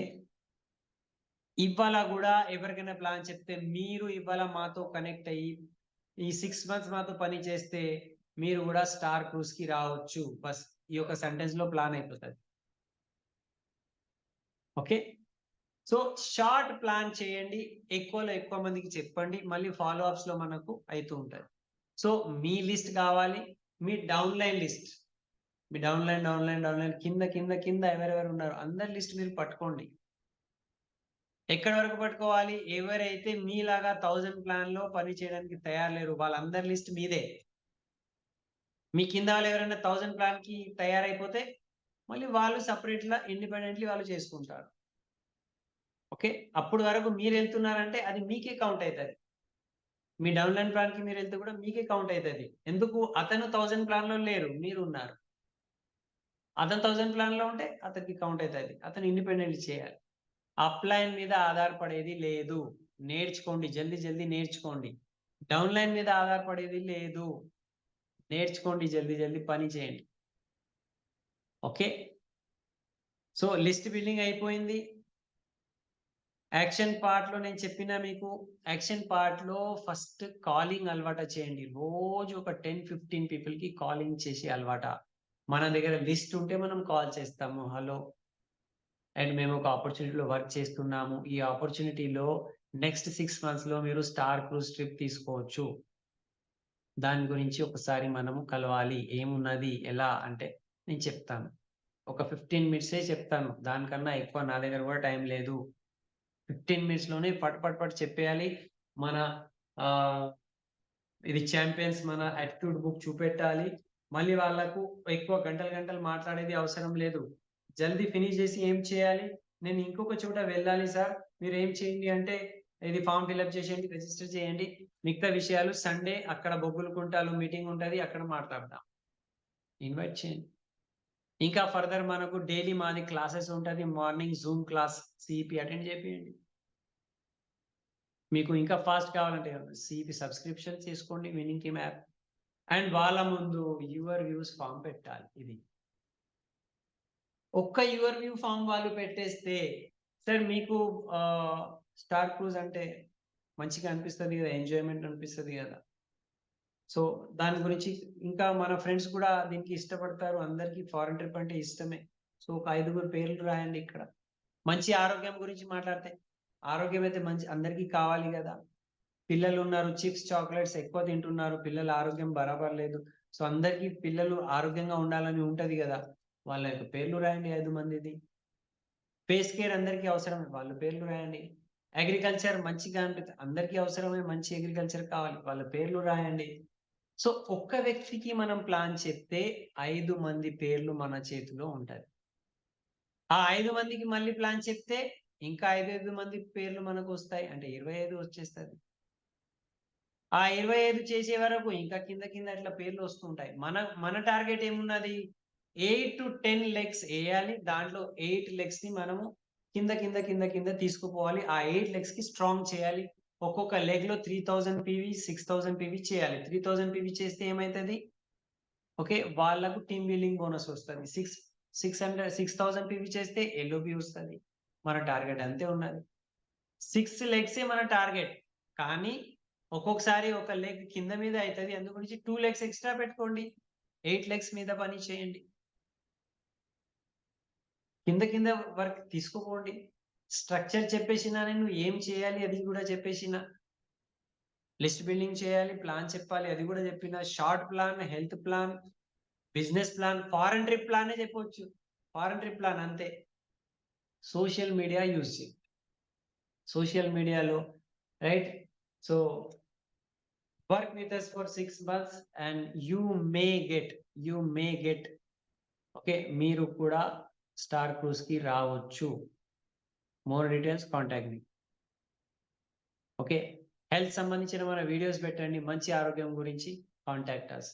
ఇవాళ కూడా ఎవరికైనా ప్లాన్ చెప్తే మీరు ఇవాళ మాతో కనెక్ట్ అయ్యి ఈ 6 months మాతో పని చేస్తే మీరు కూడా స్టార్ క్రూజ్ కి రావచ్చు. బస్ ఈ యొక్క సెంటెన్స్ లో ప్లాన్ అయిపోతుంది. ఓకే, సో షార్ట్ ప్లాన్ చేయండి, ఎక్కువలో ఎక్కువ మందికి చెప్పండి, మళ్ళీ ఫాలో అప్స్ లో మనకు అవుతూ ఉంటుంది. సో మీ లిస్ట్ కావాలి, మీ డౌన్ లైన్ లిస్ట్, మీ డౌన్ లైన్ కింద కింద కింద ఎవరెవరు ఉన్నారు అందరి లిస్ట్ మీరు పట్టుకోండి. ఎక్కడి వరకు పట్టుకోవాలి? ఎవరైతే మీలాగా 1000 ప్లాన్ లో పని చేయడానికి తయారు లేరు వాళ్ళందరి లిస్ట్ మీదే. మీ కింద వాళ్ళు ఎవరైనా 1000 ప్లాన్ కి తయారైపోతే మళ్ళీ వాళ్ళు సపరేట్ గా ఇండిపెండెంట్లీ వాళ్ళు చేసుకుంటారు. ఓకే, అప్పుడు వరకు మీరు వెళ్తున్నారంటే అది మీకే కౌంట్ అవుతుంది. మీ డౌన్ లైన్ ప్లాన్ కి మీరు వెళ్తే కూడా మీకే కౌంట్ అవుతుంది. ఎందుకు? అతను 1000 ప్లాన్ లో లేరు, మీరు ఉన్నారు. అతను 1000 ప్లాన్ లో ఉంటే అతనికి కౌంట్ అవుతుంది, అతను ఇండిపెండెంట్లీ చేయాలి. అప్లైన్ మీద ఆధారపడేది లేదు, నేర్చుకోండి, జల్దీ జల్దీ నేర్చుకోండి. డౌన్ లైన్ మీద ఆధారపడేది లేదు, నేర్చుకోండి, జల్దీ జల్దీ పని చేయండి. ఓకే, సో లిస్ట్ బిల్డింగ్ అయిపోయింది. యాక్షన్ పార్ట్ లో నేను చెప్పిన మీకు, యాక్షన్ పార్ట్ లో ఫస్ట్ కాలింగ్ అలవాటు చేయండి. రోజు ఒక 10-15 పీపుల్ కి కాలింగ్ చేసి అలవాట. మన దగ్గర లిస్ట్ ఉంటే మనం కాల్ చేస్తాము, హలో అండ్ మేము ఒక ఆపర్చునిటీలో వర్క్ చేస్తున్నాము, ఈ ఆపర్చునిటీలో నెక్స్ట్ 6 months లో మీరు స్టార్ క్రూజ్ ట్రిప్ తీసుకోవచ్చు, దాని గురించి ఒకసారి మనము కలవాలి, ఏమున్నది ఎలా అంటే నేను చెప్తాను. ఒక 15 minutes చెప్తాను, దానికన్నా ఎక్కువ నా దగ్గర కూడా టైం లేదు. 15 minutes లోనే పట్ చెప్పేయాలి. మన ఇది ఛాంపియన్స్ మన యాటిట్యూడ్ బుక్ చూపెట్టాలి. మళ్ళీ వాళ్ళకు ఎక్కువ గంటలు మాట్లాడేది అవసరం లేదు. జల్దీ ఫినిష్ చేసి ఏం చేయాలి, నేను ఇంకొక చోట వెళ్ళాలి సార్, మీరు ఏం చేయండి అంటే ఇది ఫామ్ ఫిల్అప్ చేసేయండి, రిజిస్టర్ చేయండి, మిగతా విషయాలు సండే అక్కడ బొగ్గులకుంటలో మీటింగ్ ఉంటుంది, అక్కడ మాట్లాడదాం. ఇన్వైట్ చేయండి. ఇంకా ఫర్దర్ మనకు డైలీ మాది క్లాసెస్ ఉంటుంది, morning Zoom class CEP attend చేయండి. మీకు ఇంకా ఫాస్ట్ కావాలంటే సిఈపి సబ్స్క్రిప్షన్ తీసుకోండి, విన్నింగ్ టీమ్ యాప్. అండ్ వాళ్ళ ముందు యువర్ వ్యూస్ ఫామ్ పెట్టాలి. ఇది ఒక్క యువర్ వ్యూ ఫామ్ వాళ్ళు పెట్టేస్తే సార్ మీకు స్టార్ క్రూజ్ అంటే మంచిగా అనిపిస్తుంది కదా, ఎంజాయ్మెంట్ అనిపిస్తుంది కదా. సో దాని గురించి ఇంకా మన ఫ్రెండ్స్ కూడా దీనికి ఇష్టపడతారు, అందరికీ ఫారెన్ ట్రిప్ అంటే ఇష్టమే. సో ఒక 5 పేర్లు రాయండి. ఇక్కడ మంచి ఆరోగ్యం గురించి మాట్లాడితే, ఆరోగ్యం అయితే మంచి అందరికీ కావాలి కదా. పిల్లలు ఉన్నారు, చిప్స్ చాక్లెట్స్ ఎక్కువ తింటున్నారు, పిల్లల ఆరోగ్యం బరాబర్ లేదు. సో అందరికీ పిల్లలు ఆరోగ్యంగా ఉండాలని ఉంటది కదా, వాళ్ళ యొక్క పేర్లు రాయండి 5 మందిది. ఫేస్ కేర్ అందరికీ అవసరమే, వాళ్ళ పేర్లు రాయండి. అగ్రికల్చర్ మంచిగా అనిపిస్తుంది, అందరికీ అవసరమే, మంచి అగ్రికల్చర్ కావాలి, వాళ్ళ పేర్లు రాయండి. సో ఒక్క వ్యక్తికి మనం ప్లాన్ చెప్తే 5 మంది పేర్లు మన చేతిలో ఉంటది. ఆ 5 మందికి మళ్ళీ ప్లాన్ చెప్తే ఇంకా 5 మంది పేర్లు మనకు వస్తాయి, అంటే 25 వచ్చేస్తుంది. ఆ 25 చేసే వరకు ఇంకా కింద ఇట్లా పేర్లు వస్తుంటాయి. మన టార్గెట్ ఏమున్నది, 8 to 10 లెగ్స్ వేయాలి. దాంట్లో 8 లెగ్స్ ని మనము కింద తీసుకుపోవాలి. ఆ 8 లెగ్స్ కి స్ట్రాంగ్ చేయాలి. ఒక్కొక్క లెగ్ లో 3000 పివి 6000 పివి చేయాలి. 3000 పివి చేస్తే ఏమైతుంది, ఓకే, వాళ్ళకు టీమ్ బిల్డింగ్ బోనస్ వస్తుంది. 6000 పివి చేస్తే ఎల్ఓపి వస్తుంది. మన టార్గెట్ అంతే ఉన్నది. 6 లెగ్సే మన టార్గెట్, కానీ ఒక్కొక్కసారి ఒక లెగ్ కింద మీద అవుతుంది, అందు గురించి 2 లెగ్స్ ఎక్స్ట్రా పెట్టుకోండి, 8 లెగ్స్ మీద పని చేయండి. కింద వర్క్ తీసుకోపోండి. స్ట్రక్చర్ చెప్పేసిన, నేను ఏం చేయాలి అది కూడా చెప్పేసిన, లిస్ట్ బిల్డింగ్ చేయాలి, ప్లాన్ చెప్పాలి అది కూడా చెప్పిన, short plan, health plan, business plan, foreign trip ప్లానే చెప్పొచ్చు, ఫారెన్ ట్రిప్ ప్లాన్ అంతే. సోషల్ మీడియా యూజ్ చేయండి, సోషల్ మీడియాలో right. So work with us for 6 months and you may get okay, మీరు కూడా స్టార్ క్రూజ్ కి రావచ్చు. More details contact me. Okay, health సంబంధించిన మన వీడియోస్ పెట్టండి, మంచి ఆరోగ్యం గురించి contact us.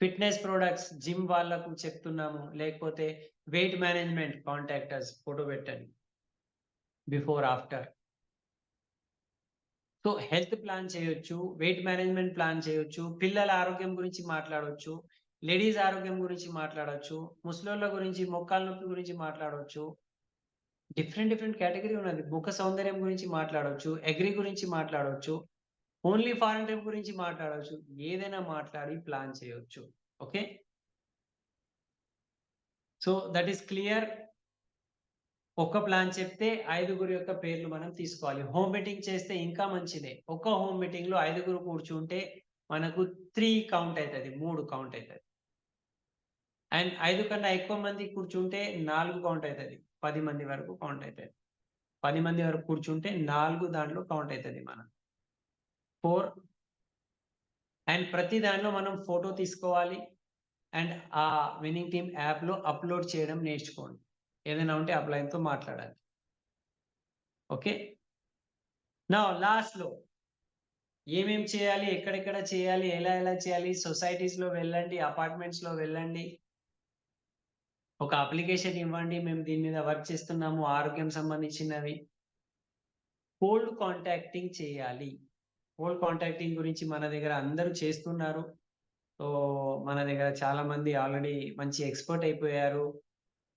Fitness products gym వాళ్ళకు చెప్తున్నాము, లేకపోతే weight management contact us, photo పెట్టండి before after. So health plan చేయొచ్చు, వెయిట్ మేనేజ్మెంట్ ప్లాన్ చేయొచ్చు, పిల్లల ఆరోగ్యం గురించి మాట్లాడవచ్చు, లేడీస్ ఆరోగ్యం గురించి మాట్లాడవచ్చు, ముసలోళ్ళ గురించి, మొక్కల నొప్పి గురించి మాట్లాడవచ్చు. డిఫరెంట్ కేటగిరీ ఉన్నది. ముఖ సౌందర్యం గురించి మాట్లాడవచ్చు, అగ్రి గురించి మాట్లాడవచ్చు, ఓన్లీ ఫారెన్ ట్రిప్ గురించి మాట్లాడవచ్చు, ఏదైనా మాట్లాడి ప్లాన్ చేయొచ్చు. Okay, so that is clear. ఒక్క ప్లాన్ చెప్తే 5 యొక్క పేర్లు మనం తీసుకోవాలి. హోమ్ మీటింగ్ చేస్తే ఇంకా మంచిదే. ఒక్క హోమ్ మీటింగ్ లో 5 కూర్చుంటే మనకు 3 కౌంట్ అవుతుంది, 3 కౌంట్ అవుతుంది. అండ్ 5 కన్నా ఎక్కువ మంది కూర్చుంటే 4 కౌంట్ అవుతుంది, 10 మంది వరకు కౌంట్ అవుతుంది. 10 మంది వరకు కూర్చుంటే 4 దాంట్లో కౌంట్ అవుతుంది, మనం 4. అండ్ ప్రతి దాంట్లో మనం ఫోటో తీసుకోవాలి. అండ్ ఆ విన్నింగ్ టీమ్ యాప్ లో అప్లోడ్ చేయడం నేర్చుకోండి. ఏదైనా ఉంటే అప్లైన్తో మాట్లాడాలి. ఓకే, నా లాస్ట్ లో ఏమేం చేయాలి, ఎక్కడెక్కడ చేయాలి, ఎలా చేయాలి, సొసైటీస్ లో వెళ్ళండి, అపార్ట్మెంట్స్ లో వెళ్ళండి, ఒక అప్లికేషన్ ఇవ్వండి, మేము దీని మీద వర్క్ చేస్తున్నాము, ఆరోగ్యం సంబంధించినవి. కోల్డ్ కాంటాక్టింగ్ చేయాలి. కోల్డ్ కాంటాక్టింగ్ గురించి మన దగ్గర అందరూ చేస్తున్నారు. సో మన దగ్గర చాలా మంది ఆల్రెడీ మంచి ఎక్స్పర్ట్ అయిపోయారు.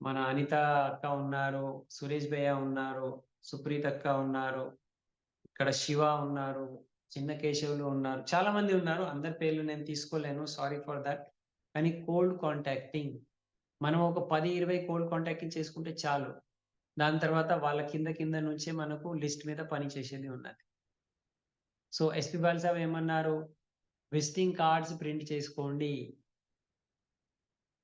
మన అనిత అక్క ఉన్నారు, సురేష్ భయ్య ఉన్నారు, సుప్రీత్ అక్క ఉన్నారు, ఇక్కడ శివ ఉన్నారు, చిన్న కేశవులు ఉన్నారు, చాలా మంది ఉన్నారు. అందరి పేర్లు నేను తీసుకోలేను, సారీ ఫర్ దట్. కానీ కోల్డ్ కాంటాక్టింగ్ మనం ఒక 10-20 కోల్డ్ కాంటాక్టింగ్ చేసుకుంటే చాలు. దాని తర్వాత వాళ్ళ కింద నుంచే మనకు లిస్ట్ మీద పని చేసేది ఉన్నది. సో ఎస్పీ బాలసాబ్ ఏమన్నారు, విజిటింగ్ కార్డ్స్ ప్రింట్ చేసుకోండి,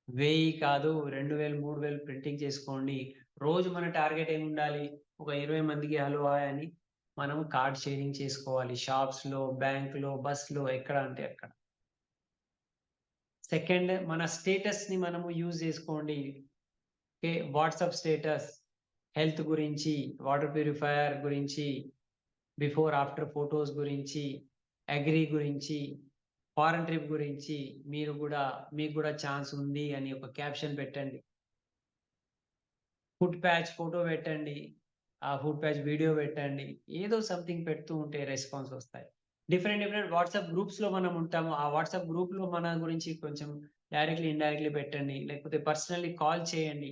1000 కాదు 2000 3000 ప్రింటింగ్ చేసుకోండి. రోజు మన టార్గెట్ ఏమి ఉండాలి, ఒక 20 మందికి హలో హాయ్ అని మనం కార్డ్ షేరింగ్ చేసుకోవాలి, షాప్స్లో, బ్యాంకులో, బస్లో, ఎక్కడ అంటే అక్కడ. సెకండ్, మన స్టేటస్ని మనము యూజ్ చేసుకోండి. ఓకే, వాట్సాప్ స్టేటస్ హెల్త్ గురించి, వాటర్ ప్యూరిఫైయర్ గురించి, బిఫోర్ ఆఫ్టర్ ఫొటోస్ గురించి, అగ్రి గురించి, ఫారెన్ ట్రిప్ గురించి మీకు కూడా ఛాన్స్ ఉంది అని ఒక క్యాప్షన్ పెట్టండి. ఫుడ్ ప్యాచ్ ఫోటో పెట్టండి, ఆ ఫుడ్ ప్యాచ్ వీడియో పెట్టండి, ఏదో సంథింగ్ పెడుతూ ఉంటే రెస్పాన్స్ వస్తాయి. డిఫరెంట్ వాట్సాప్ గ్రూప్స్లో మనం ఉంటాము, ఆ వాట్సాప్ గ్రూప్లో మన గురించి కొంచెం డైరెక్ట్లీ ఇండైరెక్ట్లీ పెట్టండి, లేకపోతే పర్సనల్లీ కాల్ చేయండి.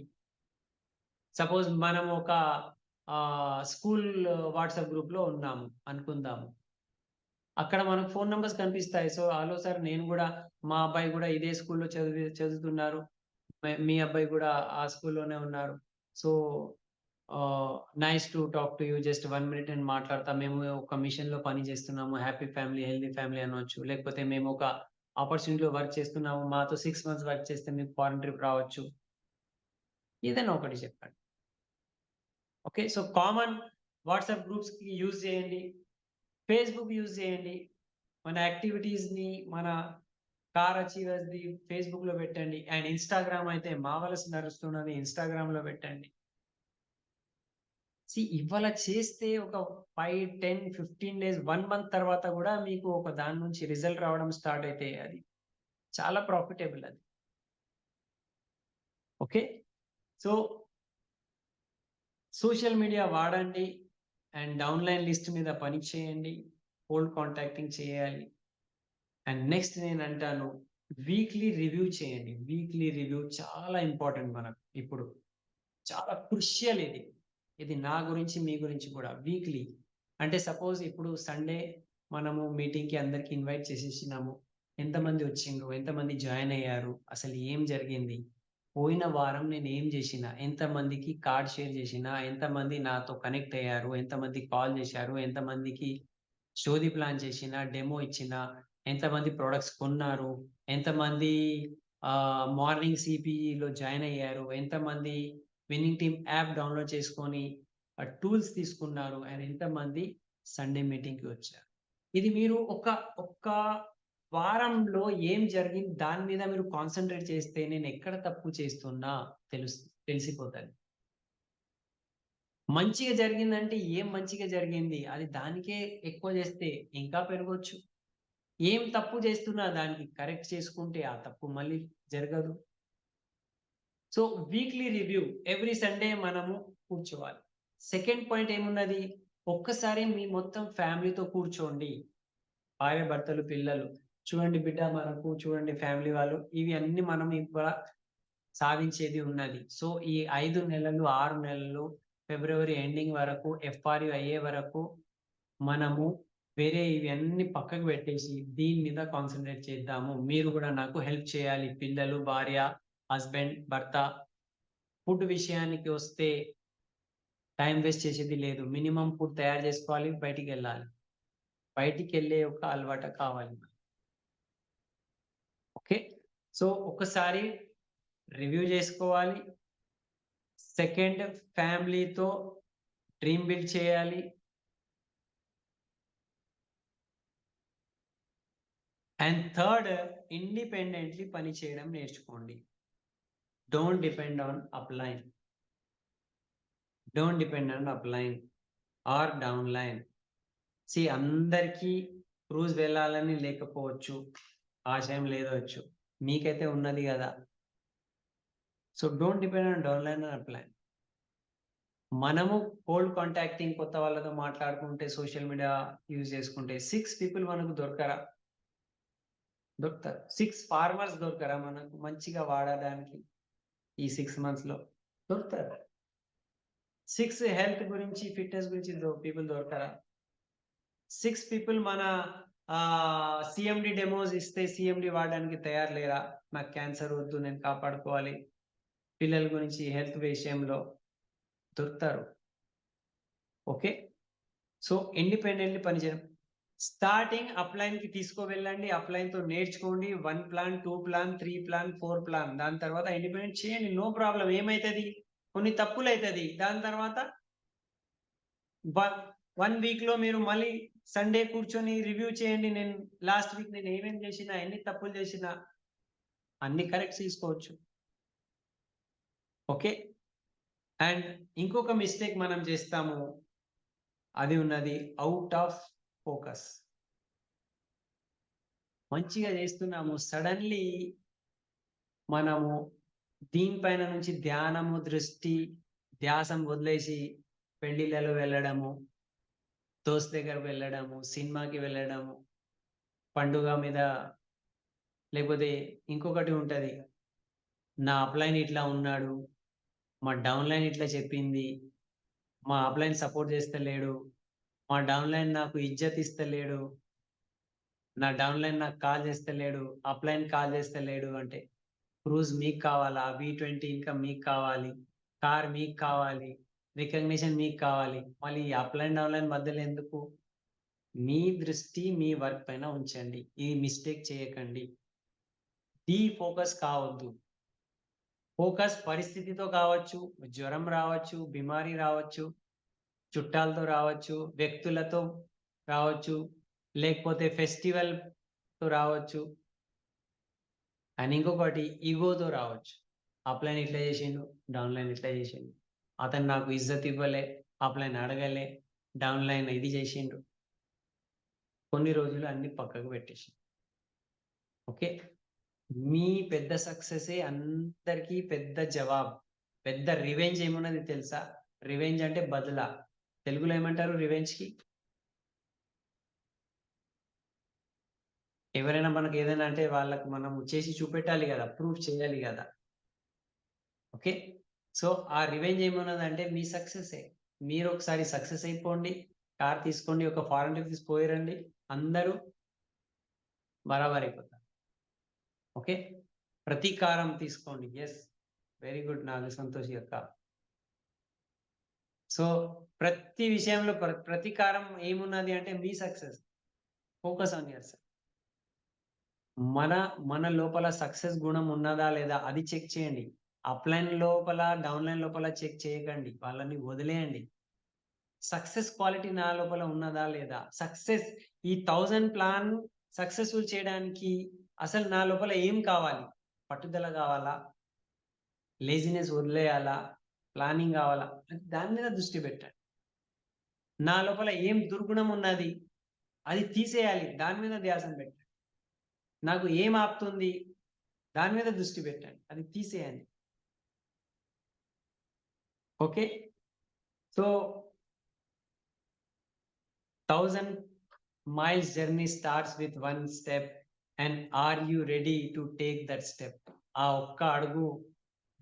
సపోజ్ మనం ఒక స్కూల్ వాట్సాప్ గ్రూప్లో ఉన్నాము అనుకుందాము, అక్కడ మనకు ఫోన్ నెంబర్స్ కనిపిస్తాయి. సో హలో సార్, నేను కూడా, మా అబ్బాయి కూడా ఇదే స్కూల్లో చదువుతున్నారు, మీ అబ్బాయి కూడా ఆ స్కూల్లోనే ఉన్నారు, so nice to talk to you, just 1 minute అని మాట్లాడతా, మేము ఒక మిషన్లో పని చేస్తున్నాము, హ్యాపీ ఫ్యామిలీ హెల్దీ ఫ్యామిలీ అనొచ్చు. లేకపోతే మేము ఒక ఆపర్చునిటీలో వర్క్ చేస్తున్నాము, మాతో 6 months వర్క్ చేస్తే మీకు ఫారెన్ ట్రిప్ రావచ్చు, ఏదైనా ఒకటి చెప్పండి. ఓకే, సో కామన్ వాట్సాప్ గ్రూప్స్కి యూజ్ చేయండి, ఫేస్బుక్ యూజ్ చేయండి. మన యాక్టివిటీస్ని, మన కార్ అచీవర్స్ది ఫేస్బుక్లో పెట్టండి. అండ్ ఇన్స్టాగ్రామ్ అయితే మావలసి నడుస్తున్నది, ఇన్స్టాగ్రామ్లో పెట్టండి. ఇవాళ చేస్తే ఒక 5, 10, 15 days, 1 month తర్వాత కూడా మీకు ఒక దాని నుంచి రిజల్ట్ రావడం స్టార్ట్ అయితే అది చాలా ప్రాఫిటబుల్ అది. ఓకే, సో సోషల్ మీడియా వాడండి అండ్ డౌన్లైన్ లిస్ట్ మీద పని చేయండి, కోల్డ్ కాంటాక్టింగ్ చేయాలి. అండ్ నెక్స్ట్ నేను అంటాను, వీక్లీ రివ్యూ చేయండి. వీక్లీ రివ్యూ చాలా ఇంపార్టెంట్ మనకు, ఇప్పుడు చాలా క్రుషియల్ ఇది నా గురించి మీ గురించి కూడా. వీక్లీ అంటే సపోజ్ ఇప్పుడు సండే మనము మీటింగ్కి అందరికి ఇన్వైట్ చేసేసినాము, ఎంతమంది వచ్చిండ్రు, ఎంతమంది జాయిన్ అయ్యారు, అసలు ఏం జరిగింది, పోయిన వారం నేను ఏం చేసిన, ఎంతమందికి కార్డ్ షేర్ చేసిన, ఎంతమంది నాతో కనెక్ట్ అయ్యారు, ఎంతమంది కాల్ చేశారు, ఎంతమందికి షోది ప్లాన్ చేసిన, డెమో ఇచ్చిన, ఎంతమంది ప్రొడక్ట్స్ కొన్నారు, ఎంతమంది మార్నింగ్ సిపిఈలో జాయిన్ అయ్యారు, ఎంతమంది విన్నింగ్ టీమ్ యాప్ డౌన్లోడ్ చేసుకొని టూల్స్ తీసుకున్నారు, అండ్ ఎంతమంది సండే మీటింగ్కి వచ్చారు. ఇది మీరు ఒక్క వారంలో ఏం జరిగింది దాని మీద మీరు కాన్సన్ట్రేట్ చేస్తే నేను ఎక్కడ తప్పు చేస్తున్నా తెలిసిపోతుంది. మంచిగా జరిగిందంటే ఏం మంచిగా జరిగింది అది దానికే ఎక్కువ చేస్తే ఇంకా పెరగవచ్చు. ఏం తప్పు చేస్తున్నా దానికి కరెక్ట్ చేసుకుంటే ఆ తప్పు మళ్ళీ జరగదు. So weekly review every Sunday మనము కూర్చోవాలి. సెకండ్ పాయింట్ ఏమున్నది, ఒక్కసారి మీ మొత్తం ఫ్యామిలీతో కూర్చోండి, భార్య భర్తలు పిల్లలు, చూడండి బిడ్డ మనకు చూడండి ఫ్యామిలీ వాళ్ళు, ఇవి అన్ని మనం ఇప్పుడు సాధించేది ఉన్నది. సో ఈ 5 నెలలు 6 నెలలు ఫిబ్రవరి ఎండింగ్ వరకు FRU అయ్యే వరకు మనము వేరే ఇవి అన్ని పక్కకు పెట్టేసి దీని మీద కాన్సన్ట్రేట్ చేద్దాము. మీరు కూడా నాకు హెల్ప్ చేయాలి, పిల్లలు, భార్య, హస్బెండ్, భర్త. ఫుడ్ విషయానికి వస్తే టైం వేస్ట్ చేసేది లేదు, మినిమం ఫుడ్ తయారు చేసుకోవాలి, బయటికి వెళ్ళాలి, బయటికి వెళ్ళే ఒక అలవాటు కావాలి. ఓకే, సో ఒకసారి రివ్యూ చేసుకోవాలి. సెకండ్, ఫ్యామిలీతో డ్రీమ్ బిల్డ్ చేయాలి. అండ్ థర్డ్, ఇండిపెండెంట్లీ పని చేయడం నేర్చుకోండి. Don't depend on upline, don't depend on upline or downline. అందరికీ క్రూజ్ వెళ్ళాలని లేకపోవచ్చు, ఆశయం లేదవచ్చు, మీకైతే ఉన్నది కదా. So don't depend on downline and upline. మనము కోల్డ్ కాంటాక్టింగ్ కొత్త వాళ్ళతో మాట్లాడుకుంటే, సోషల్ మీడియా యూజ్ చేసుకుంటే 6 people మనకు దొరకతారు. 6 farmers దొరకరా మనకు మంచిగా వాడడానికి ఈ 6 months లో దొరుకుతారు. 6 హెల్త్ గురించి, ఫిట్నెస్ గురించి పీపుల్ దొరకరా? 6 people మన CMD డెమోస్ ఇస్తే CMD వాడడానికి తయారు లేరా? నాకు క్యాన్సర్ వద్దు, నేను కాపాడుకోవాలి, పిల్లల గురించి హెల్త్ విషయంలో దొరుకుతారు. ఓకే, సో ఇండిపెండెంట్లీ పనిచేయడం. స్టార్టింగ్ అప్లైన్ కి తీసుకువెళ్ళండి, అప్లైన్ తో నేర్చుకోండి. 1 plan, 2 plan, 3 plan, 4 plan. దాని తర్వాత ఇండిపెండెంట్ చేయండి, నో ప్రాబ్లం. ఏమైతుంది, కొన్ని తప్పులు అవుతుంది, దాని తర్వాత 1 వీక్ లో మీరు మళ్ళీ సండే కూర్చొని రివ్యూ చేయండి. నేను లాస్ట్ వీక్ నేను ఏమేం చేసినా, ఎన్ని తప్పులు చేసినా అన్ని కరెక్ట్ చేసుకోవచ్చు. ఓకే. అండ్ ఇంకొక మిస్టేక్ మనం చేస్తాము, అది ఉన్నది అవుట్ ఆఫ్ ఫోకస్. మంచిగా చేస్తున్నాము, సడన్లీ మనము దీనిపైన నుంచి ధ్యానము, దృష్టి, ధ్యాసం వదిలేసి పెళ్లిళ్ళలో వెళ్ళడము, దోస్త్ దగ్గర వెళ్ళడము, సినిమాకి వెళ్ళడము, పండుగ మీద, లేకపోతే ఇంకొకటి ఉంటది, నా అప్లైన్ ఇట్లా ఉన్నాడు, మా డౌన్లైన్ ఇట్లా చెప్పింది, మా అప్లైన్ సపోర్ట్ చేస్తలేడు, మా డౌన్లైన్ నాకు ఇజ్జత్ ఇస్తలేడు, నా డౌన్లైన్ నాకు కాల్ చేస్తలేడు, అప్లైన్ కాల్ చేస్తలేడు అంటే క్రూజ్ మీకు కావాలా, V20 ఇన్కమ్ మీకు కావాలి, కార్ మీకు కావాలి, రికగ్నిషన్ మీకు కావాలి, మళ్ళీ అప్లైన్ డౌన్లైన్ మధ్యలో ఎందుకు? మీ దృష్టి మీ వర్క్ పైన ఉంచండి. ఈ మిస్టేక్ చేయకండి. ఫోకస్ కావద్దు. ఫోకస్ పరిస్థితితో కావచ్చు, జ్వరం రావచ్చు, బిమారీ రావచ్చు, చుట్టాలతో రావచ్చు, వ్యక్తులతో రావచ్చు, లేకపోతే ఫెస్టివల్ తో రావచ్చు, అండ్ ఇంకొకటి ఈగోతో రావచ్చు. అప్లైన్ ఇట్లా చేసిండు, డౌన్లైన్ ఇట్లా చేసిండు, అతను నాకు ఇజ్జత్ ఇవ్వలే, అప్లైన్ అడగలే, డౌన్లైన్ ఇది చేసిండు, కొన్ని రోజులు అన్ని పక్కకు పెట్టేసి. ఓకే. మీ పెద్ద సక్సెసే అందరికీ పెద్ద జవాబు. పెద్ద రివెంజ్ ఏమున్నది తెలుసా? రివెంజ్ అంటే బదులా. తెలుగులో ఏమంటారు రివెంజ్ కి? ఎవరైనా మనకు ఏదైనా అంటే వాళ్ళకు మనం చేసి చూపెట్టాలి కదా, ప్రూఫ్ చేయాలి కదా. ఓకే. సో ఆ రివెంజ్ ఏమున్నదంటే మీ సక్సెసే. మీరు ఒకసారి సక్సెస్ అయిపోండి, కార్ తీసుకోండి, ఒక ఫారెన్ ట్రిప్ తీసిపోయిరండి, అందరూ బరాబర్ అయిపోతారు. ఓకే. ప్రతీకారం తీసుకోండి. Yes, very good Naga Santosh యొక్క. సో ప్రతి విషయంలో ప్రతీకారం ఏమున్నది అంటే మీ success. Focus on yourself. మన లోపల సక్సెస్ గుణం ఉన్నదా లేదా అది చెక్ చేయండి. అప్లైన్ లోపల, డౌన్లైన్ లోపల చెక్ చేయకండి, వాళ్ళని వదిలేయండి. సక్సెస్ క్వాలిటీ నా లోపల ఉన్నదా లేదా? సక్సెస్, ఈ 1000 ప్లాన్ సక్సెస్ఫుల్ చేయడానికి అసలు నా లోపల ఏం కావాలి? పట్టుదల కావాలా? లేజినెస్ వదిలేయాలా? ప్లానింగ్ కావాలా? దాని మీద దృష్టి పెట్టండి. నా లోపల ఏం దుర్గుణం ఉన్నది, అది తీసేయాలి, దాని మీద ధ్యాసం పెట్టండి. నాకు ఏం ఆపుతుంది, దాని మీద దృష్టి పెట్టండి, అది తీసేయండి. Okay. So 1000 miles journey starts with one step, and are you ready to take that step? ఆ ఒక్క అడుగు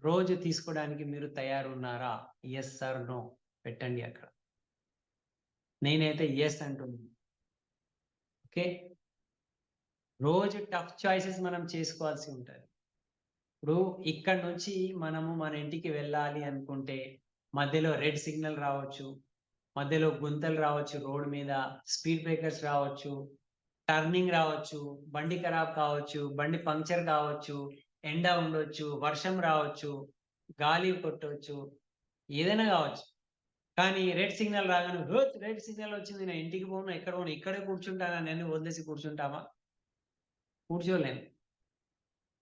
రోజు తీసుకోవడానికి మీరు తయారున్నారా? ఎస్ ఆర్ నో పెట్టండి అక్కడ. నేనైతే ఎస్ అంటున్నాను. ఓకే. రోజు టఫ్ చాయిసెస్ మనం చేసుకోవాల్సి ఉంటుంది. ఇప్పుడు ఇక్కడ నుంచి మనము మన ఇంటికి వెళ్ళాలి అనుకుంటే మధ్యలో రెడ్ సిగ్నల్ రావచ్చు, మధ్యలో గుంతలు రావచ్చు, రోడ్ మీద స్పీడ్ బ్రేకర్స్ రావచ్చు, టర్నింగ్ రావచ్చు, బండి ఖరాబ్ కావచ్చు, బండి పంక్చర్ కావచ్చు, ఎండ ఉండొచ్చు, వర్షం రావచ్చు, గాలి కొట్టవచ్చు, ఏదైనా కావచ్చు. కానీ రెడ్ సిగ్నల్ రాగానే రెడ్ సిగ్నల్ వచ్చింది, నేను ఇంటికి పోను, ఎక్కడ పోను, ఇక్కడే కూర్చుంటానా, నేను వదిలేసి కూర్చుంటామా? కూర్చోలేము.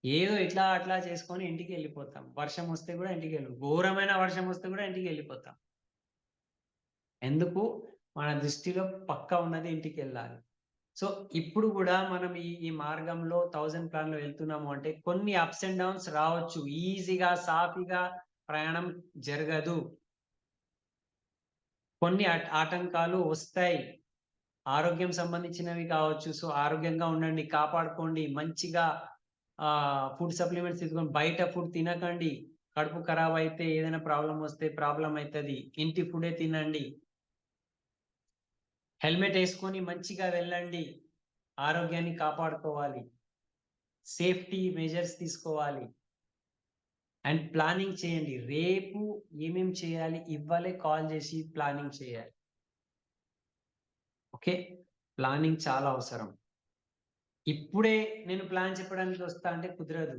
ఏదో ఇట్లా అట్లా చేసుకొని ఇంటికి వెళ్ళిపోతాం. వర్షం వస్తే కూడా ఇంటికి ఘోరమైన వర్షం వస్తే కూడా ఇంటికి వెళ్ళిపోతాం. ఎందుకు? మన దృష్టిలో పక్కా ఉన్నది ఇంటికి వెళ్ళాలి. సో ఇప్పుడు కూడా మనం ఈ మార్గంలో 1000 ప్లాన్ లో వెళ్తున్నాము అంటే కొన్ని అప్స్ అండ్ డౌన్స్ రావచ్చు. ఈజీగా సాఫీగా ప్రయాణం జరగదు. కొన్ని ఆటంకాలు వస్తాయి. ఆరోగ్యం సంబంధించినవి కావచ్చు. సో ఆరోగ్యంగా ఉండండి, కాపాడుకోండి. మంచిగా ఫుడ్ సప్లిమెంట్స్ తీసుకోండి. బయట ఫుడ్ తినకండి. కడుపు ఖరాబ్ అయితే ఏదైనా ప్రాబ్లం వస్తే ప్రాబ్లం అవుతుంది. ఇంటి ఫుడే తినండి. హెల్మెట్ వేసుకొని మంచిగా వెళ్ళండి. ఆరోగ్యాన్ని కాపాడుకోవాలి. సేఫ్టీ మెజర్స్ తీసుకోవాలి. అండ్ ప్లానింగ్ చేయండి. రేపు ఏమేం చేయాలి, ఇవ్వాలే కాల్ చేసి ప్లానింగ్ చేయాలి. ఓకే. ప్లానింగ్ చాలా అవసరం. ఇప్పుడే నేను ప్లాన్ చెప్పడానికి వస్తా అంటే కుదరదు.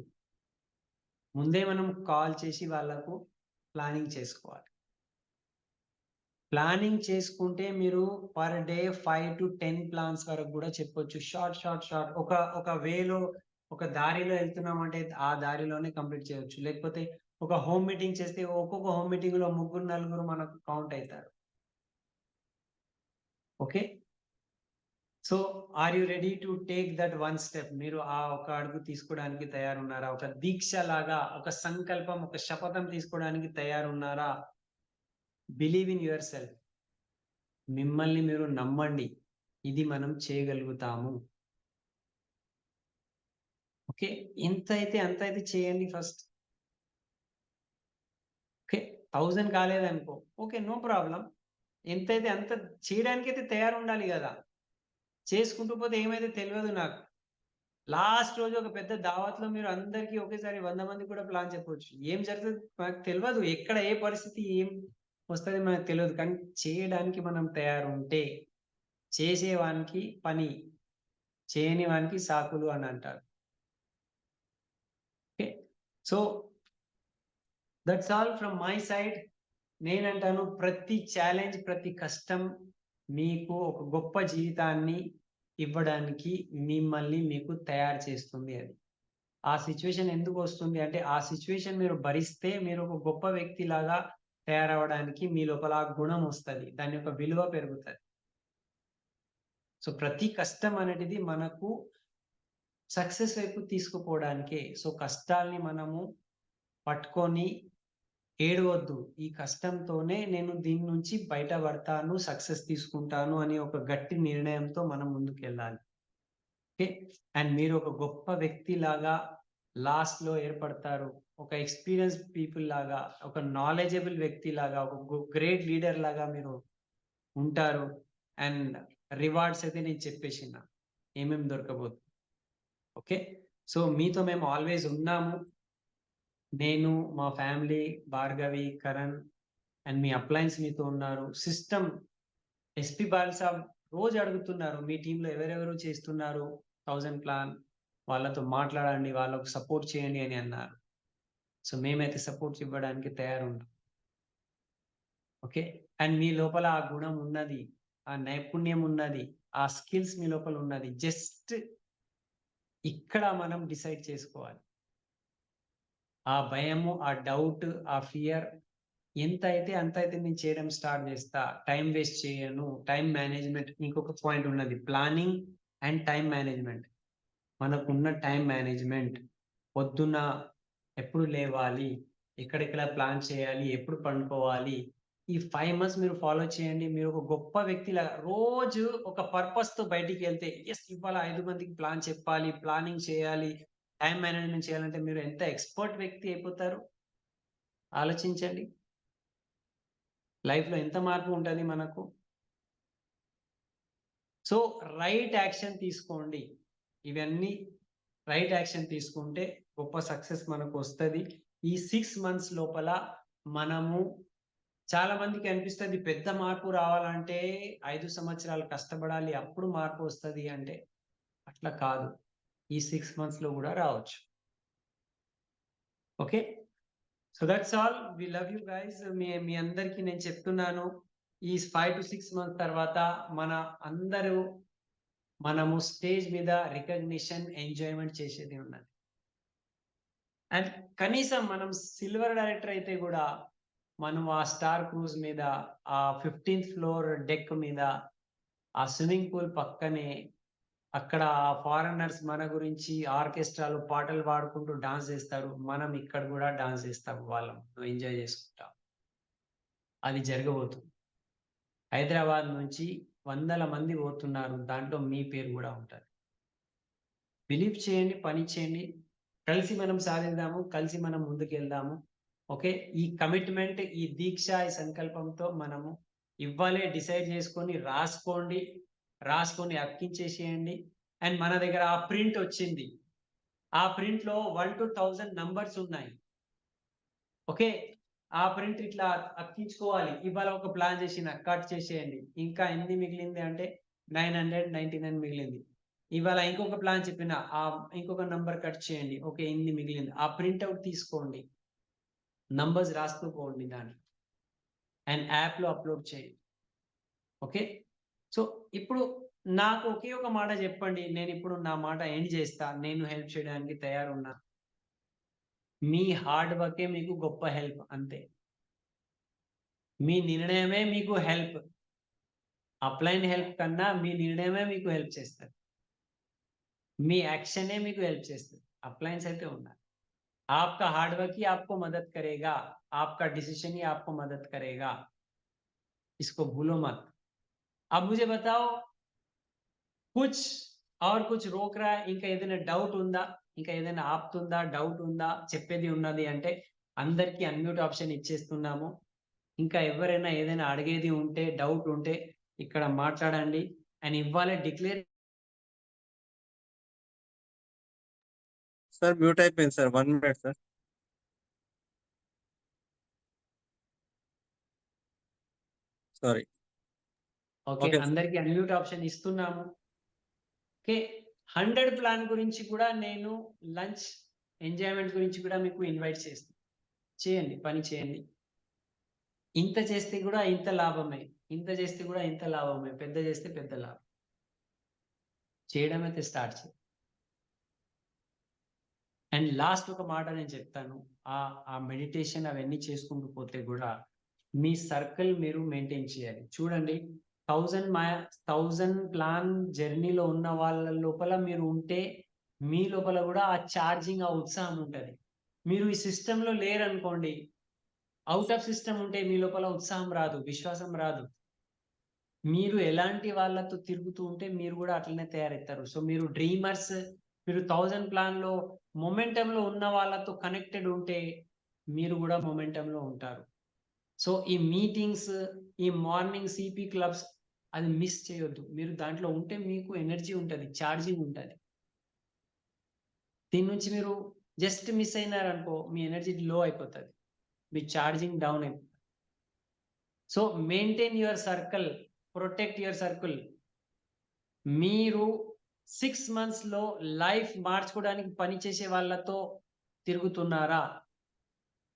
ముందే మనం కాల్ చేసి వాళ్ళకు ప్లానింగ్ చేసుకోవాలి. ప్లానింగ్ చేసుకుంటే మీరు పర్ డే 5 to 10 ప్లాన్స్ వరకు కూడా చెప్పొచ్చు. షార్ట్ ఒక వేలో ఒక దారిలో వెళ్తున్నామంటే ఆ దారిలోనే కంప్లీట్ చేయొచ్చు. లేకపోతే ఒక హోమ్ మీటింగ్ చేస్తే ఒక్కొక్క హోమ్ మీటింగ్ లో 3-4 మనకు కౌంట్ అవుతారు. Okay, so are you ready to take that one step? మీరు ఆ ఒక అడుగు తీసుకోవడానికి తయారున్నారా? ఒక దీక్ష లాగా, ఒక సంకల్పం, ఒక శపథం తీసుకోవడానికి తయారున్నారా? Believe in yourself. మిమ్మల్ని మీరు నమ్మండి, ఇది మనం చేయగలుగుతాము. ఓకే, ఎంత అయితే అంత అయితే చేయండి ఫస్ట్. ఓకే, 1000 కాలేదనుకో, ఓకే, నో ప్రాబ్లం. ఎంతైతే అంత చేయడానికి అయితే తయారు ఉండాలి కదా. చేసుకుంటూ పోతే ఏమైతే తెలియదు నాకు. లాస్ట్ రోజు ఒక పెద్ద దావత్లో మీరు అందరికీ ఒకేసారి 100 మంది కూడా ప్లాన్ చెప్పవచ్చు. ఏం జరుగుతుంది మనకు తెలియదు, ఎక్కడ ఏ పరిస్థితి ఏం వస్తుంది మనకు తెలియదు. కానీ చేయడానికి మనం తయారు ఉంటే, చేసేవానికి పని, చేయని వానికి సాకులు అని అంటారు. Okay, so that's all from my side. నేనంటాను, ప్రతి ఛాలెంజ్, ప్రతి కష్టం మీకు ఒక గొప్ప జీవితాన్ని ఇవ్వడానికి మిమ్మల్ని మీకు తయారు చేస్తుంది. అది ఆ సిచ్యువేషన్ ఎందుకు వస్తుంది అంటే, ఆ సిచ్యువేషన్ మీరు భరిస్తే మీరు ఒక గొప్ప వ్యక్తి లాగా తయారవడానికి మీ లోపల ఆ గుణం వస్తుంది, దాని యొక్క విలువ పెరుగుతుంది. సో ప్రతి కష్టం అనేది మనకు సక్సెస్ వైపు తీసుకుపోవడానికే. సో కష్టాల్ని మనము పట్టుకొని ఏడవద్దు, ఈ కష్టంతోనే నేను దీని నుంచి బయటపడతాను, సక్సెస్ తీసుకుంటాను అని ఒక గట్టి నిర్ణయంతో మనం ముందుకు వెళ్ళాలి. ఓకే, అండ్ మీరు ఒక గొప్ప వ్యక్తి లాగా లాస్ట్ లో ఏర్పడతారు. ఒక ఎక్స్పీరియన్స్ పీపుల్ లాగా, ఒక నాలెడ్జబుల్ వ్యక్తి లాగా, ఒక గ్రేట్ లీడర్ లాగా మీరు ఉంటారు. అండ్ రివార్డ్స్ అయితే నేను చెప్పేసిన ఏమేమి దొరకబోతుంది. ఓకే, సో మీతో మేము ఆల్వేస్ ఉన్నాము. నేను, మా ఫ్యామిలీ, భార్గవి, కరణ్ అండ్ మీ అప్లయన్స్ మీతో ఉన్నారు. సిస్టమ్ ఎస్పీ బాలసాబ్ రోజు అడుగుతున్నారు, మీ టీంలో ఎవరెవరు చేస్తున్నారు 1000 ప్లాన్, వాళ్ళతో మాట్లాడండి, వాళ్ళకు సపోర్ట్ చేయండి అని అన్నారు. సో మేమైతే సపోర్ట్ ఇవ్వడానికి తయారున్నాం. ఓకే, అండ్ మీ లోపల ఆ గుణం ఉన్నది, ఆ నైపుణ్యం ఉన్నది, ఆ స్కిల్స్ మీ లోపల ఉన్నది. జస్ట్ ఇక్కడ మనం డిసైడ్ చేసుకోవాలి. ఆ భయము, ఆ డౌట్, ఆ ఫియర్ ఎంత అయితే అంత అయితే నేను చేయడం స్టార్ట్ చేస్తా. టైం వేస్ట్ చేయను. టైం మేనేజ్మెంట్, ఇంకొక పాయింట్ ఉన్నది, ప్లానింగ్ అండ్ టైం మేనేజ్మెంట్. మనకున్న టైం మేనేజ్మెంట్, పొద్దున్న ఎప్పుడు లేవాలి, ఎక్కడెక్కడ ప్లాన్ చేయాలి, ఎప్పుడు పండుకోవాలి, ఈ 5 months మీరు ఫాలో చేయండి. మీరు ఒక గొప్ప వ్యక్తిలా రోజు ఒక పర్పస్ తో బయటికి వెళ్తే, ఎస్ ఇవాళ 5 మందికి ప్లాన్ చెప్పాలి, ప్లానింగ్ చేయాలి, టైం మేనేజ్మెంట్ చేయాలంటే మీరు ఎంత ఎక్స్పర్ట్ వ్యక్తి అయిపోతారు ఆలోచించండి. లైఫ్ లో ఎంత మార్పు ఉంటుంది మనకు. సో రైట్ యాక్షన్ తీసుకోండి. ఇవన్నీ రైట్ యాక్షన్ తీసుకుంటే గొప్ప సక్సెస్ మనకు వస్తుంది. ఈ 6 months లోపల మనము, చాలా మందికి అనిపిస్తుంది పెద్ద మార్పు రావాలంటే 5 సంవత్సరాలు కష్టపడాలి అప్పుడు మార్పు వస్తుంది అంటే, అట్లా కాదు. ఈ 6 months లో కూడా రావచ్చు. Okay, so that's all. We love you guys. మీ అందరికీ నేను చెప్తున్నాను, ఈ 5 to 6 months తర్వాత మనము స్టేజ్ మీద రికగ్నిషన్, ఎంజాయ్మెంట్ చేసేది ఉన్నది. అండ్ కనీసం మనం సిల్వర్ డైరెక్టర్ అయితే కూడా మనం ఆ స్టార్ క్రూజ్ మీద, ఆ 15th floor డెక్ మీద, ఆ స్విమ్మింగ్ పూల్ పక్కనే, అక్కడ ఫారినర్స్ మన గురించి ఆర్కెస్ట్రాలు పాటలు పాడుకుంటూ డాన్స్ చేస్తారు, మనం ఇక్కడ కూడా డాన్స్ చేస్తాం, వాళ్ళం ఎంజాయ్ చేసుకుంటాం. అది జరగబోతుంది. హైదరాబాద్ నుంచి వందల మంది పోతున్నారు, దాంట్లో మీ పేరు కూడా ఉంటుంది. బిలీవ్ చేయండి, పని చేయండి, కలిసి మనం సాధిద్దాము, కలిసి మనం ముందుకెళ్దాము. ఓకే, ఈ కమిట్మెంట్, ఈ దీక్ష, ఈ సంకల్పంతో మనము ఇవ్వాలే డిసైడ్ చేసుకొని రాసుకొని అక్కించేసేయండి. అండ్ మన దగ్గర ఆ ప్రింట్ వచ్చింది, ఆ ప్రింట్ లో 1 to 1000 నంబర్స్ ఉన్నాయి. ఓకే, ఆ ప్రింట్ ఇట్లా అక్కించుకోవాలి. ఇవాళ ఒక ప్లాన్ చేసిన, కట్ చేసేయండి. ఇంకా ఎన్ని మిగిలింది అంటే 999 మిగిలింది. ఇవాళ ఇంకొక ప్లాన్ చెప్పిన, ఆ ఇంకొక నంబర్ కట్ చేయండి. ఓకే, ఇన్ని మిగిలింది. ఆ ప్రింట్ అవుట్ తీసుకోండి, నంబర్స్ రాస్తూ పోండి దాన్ని. అండ్ యాప్లో అప్లోడ్ చేయండి. ఓకే, సో ఇప్పుడు నాకు ఒకే ఒక మాట చెప్పండి, నేను ఇప్పుడు నా మాట ఎండ్ చేస్తా. నేను హెల్ప్ చేయడానికి తయారున్నా. మీ హార్డ్ వర్కే మీకు గొప్ప హెల్ప్, అంతే. మీ నిర్ణయమే మీకు హెల్ప్. అప్లైన్ హెల్ప్ కన్నా మీ నిర్ణయమే మీకు హెల్ప్ చేస్తుంది. మీ యాక్షనే మీకు హెల్ప్ చేస్తుంది. అప్లైన్స్ అయితే ఉన్నారు. आपका हार्ड वर्क ही आपको मदद करेगा, आपका डिसीजन ही आपको मदद करेगा, इसको भूलो मत. अब मुझे बताओ, कुछ और कुछ रोक रहा है? ఇంకా ఏదైనా డౌట్ ఉందా? ఇంకా ఏదైనా ఆపుతుందా? డౌట్ ఉందా? చెప్పేది ఉన్నది అంటే అందరికీ అన్మ్యూట్ ఆప్షన్ ఇచ్చేస్తున్నాము. ఇంకా ఎవరైనా ఏదైనా అడిగేది ఉంటే, డౌట్ ఉంటే ఇక్కడ మాట్లాడండి. అండ్ ఇవ్వాలి డిక్లేర్. సార్ మ్యూట్ అయిపోయింది sir, 1 minute sir. Sorry. Okay, Okay. అందరికీ అన్మ్యూట్ ఆప్షన్ ఇస్తున్నాము. ఓకే, 100 ప్లాన్ గురించి కూడా నేను లంచ్ ఎంజాయ్మెంట్ గురించి కూడా మీకు ఇన్వైట్ చేస్తాను. చేయండి, పని చేయండి. ఇంత చేస్తే కూడా ఇంత లాభమే, ఇంత చేస్తే కూడా ఇంత లాభమే, పెద్ద చేస్తే పెద్ద లాభం. చేయడం అయితే స్టార్ట్ చేయండి. అండ్ లాస్ట్ ఒక మాట నేను చెప్తాను, ఆ మెడిటేషన్ అవన్నీ చేసుకుంటూ పోతే కూడా మీ సర్కిల్ మీరు మెయింటైన్ చేయాలి. చూడండి, 1000 ప్లాన్ జర్నీలో ఉన్న వాళ్ళ లోపల మీరు ఉంటే మీ లోపల కూడా ఆ ఛార్జింగ్, ఆ ఉత్సాహం ఉంటుంది. మీరు ఈ సిస్టంలో లేరనుకోండి, అవుట్ ఆఫ్ సిస్టమ్ ఉంటే మీ లోపల ఉత్సాహం రాదు, విశ్వాసం రాదు. మీరు ఎలాంటి వాళ్ళతో తిరుగుతూ ఉంటే మీరు కూడా అట్లనే తయారవుతారు. సో మీరు డ్రీమర్స్, మీరు 1000 ప్లాన్లో మొమెంటంలో ఉన్న వాళ్ళతో కనెక్టెడ్ ఉంటే మీరు కూడా మొమెంటంలో ఉంటారు. సో ఈ మీటింగ్స్, ఈ మార్నింగ్ సిపి క్లబ్స్ అది మిస్ చేయొద్దు. మీరు దాంట్లో ఉంటే మీకు ఎనర్జీ ఉంటుంది, ఛార్జింగ్ ఉంటుంది. దీని నుంచి మీరు జస్ట్ మిస్ అయినారనుకో మీ ఎనర్జీ లో అయిపోతుంది, మీ ఛార్జింగ్ డౌన్ అయిపోతుంది. So maintain your circle, protect your circle. మీరు 6 monthsలో లైఫ్ మార్చుకోవడానికి పనిచేసే వాళ్ళతో తిరుగుతున్నారా?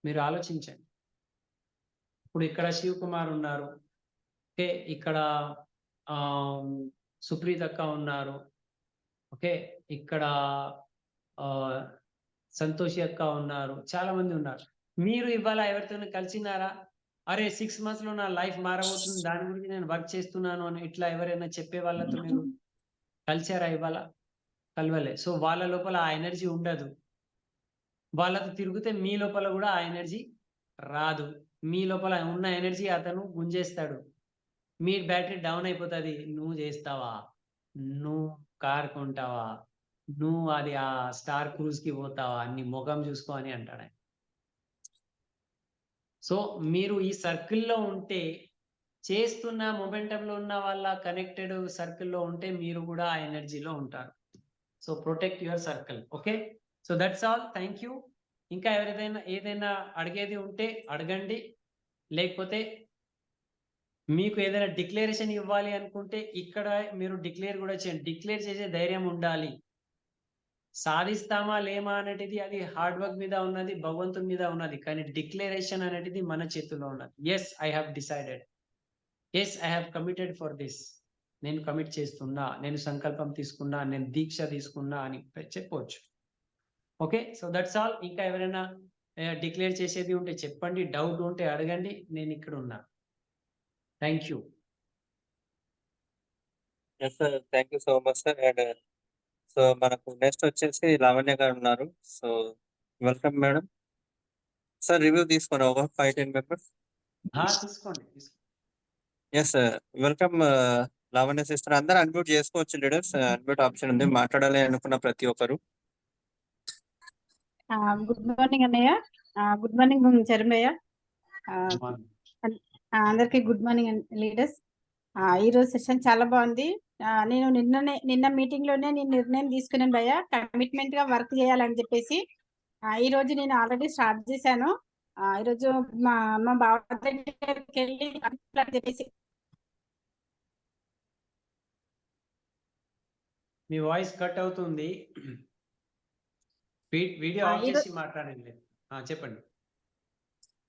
మీరు ఆలోచించండి. ఇప్పుడు ఇక్కడ శివ్ కుమార్ ఉన్నారు, ఓకే, ఇక్కడ సుప్రీత్ అక్క ఉన్నారు, ఓకే, ఇక్కడ సంతోషి అక్క ఉన్నారు, చాలా మంది ఉన్నారు. మీరు ఇవాళ ఎవరితో కలిసినారా? అరే 6 monthsలో నా లైఫ్ మారబోతుంది, దాని గురించి నేను వర్క్ చేస్తున్నాను అని ఇట్లా ఎవరైనా చెప్పే వాళ్ళతో మీరు కలిసారా? ఇవాళ కలవలే. సో వాళ్ళ లోపల ఆ ఎనర్జీ ఉండదు. వాళ్ళతో తిరిగితే మీ లోపల కూడా ఆ ఎనర్జీ రాదు. మీ లోపల ఉన్న ఎనర్జీ అతను గుంజేస్తాడు. మీ బ్యాటరీ డౌన్ అయిపోతుంది. నువ్వు చేస్తావా, నువ్వు కార్ కొంటావా, నువ్వు అది ఆ స్టార్ క్రూజ్కి పోతావా, నీ ముఖం చూసుకో అని అంటాడు ఆయన. సో మీరు ఈ సర్కిల్లో ఉంటే, చేస్తున్న మొమెంటంలో ఉన్న వాళ్ళ కనెక్టెడ్ సర్కిల్లో ఉంటే మీరు కూడా ఆ ఎనర్జీలో ఉంటారు. So protect your circle. Okay, so that's all. Thank you. ఇంకా ఎవరిదైనా ఏదైనా అడిగేది ఉంటే అడగండి, లేకపోతే మీకు ఏదైనా డిక్లరేషన్ ఇవ్వాలి అనుకుంటే ఇక్కడ మీరు డిక్లేర్ కూడా చేయండి. డిక్లేర్ చేసే ధైర్యం ఉండాలి. సాధిస్తామా లేమా అనేది అది హార్డ్ వర్క్ మీద ఉన్నది, భగవంతుని మీద ఉన్నది. కానీ డిక్లరేషన్ అనేది మన చేతుల్లో ఉన్నది. Yes I have decided, yes I have committed for this. నేను కమిట్ చేస్తున్నా, నేను సంకల్పం తీసుకున్నా, నేను దీక్ష తీసుకున్నా అని చెప్పవచ్చు. Okay, so that's all. ఇంకా ఎవరైనా డిక్లేర్ చేసేది ఉంటే చెప్పండి, డౌట్ ఉంటే అడగండి, నేను ఇక్కడ ఉన్నా. Thank you. Yes sir, thank you so much sir. And so మనకు నెక్స్ట్ వచ్చేసి లావణ్య గారు ఉన్నారు. So welcome madam. Sir review తీసుకొని ఒక 5-10 మెంబర్స్. తీసుకోండి. Yes sir, welcome Lavanya sister. అందరూ అన్మ్యూట్ చేసుకోవచ్చు లీడర్స్, అన్మ్యూట్ ఆప్షన్ ఉంది, మాట్లాడాలి అనుకున్న ప్రతి ఒక్కరు. గుడ్ మార్నింగ్ అన్నయ్య, గుడ్ మార్నింగ్ చరణయ్య, అందరికి గుడ్ మార్నింగ్ లీడర్స్. ఈరోజు సెషన్ చాలా బాగుంది. నేను నిన్న మీటింగ్ లోనే నేను నిర్ణయం తీసుకున్నాను భయ్య, కమిట్మెంట్ గా వర్క్ చేయాలని చెప్పేసి. ఈ రోజు నేను ఆల్రెడీ స్టార్ట్ చేశాను. ఈరోజు మా బావ దగ్గరికి వెళ్ళి చెప్పేసి. మీ వాయిస్ కట్ అవుతుంది, వీడియో ఆఫ్ చేసి మాట్లాడండి. చెప్పండి.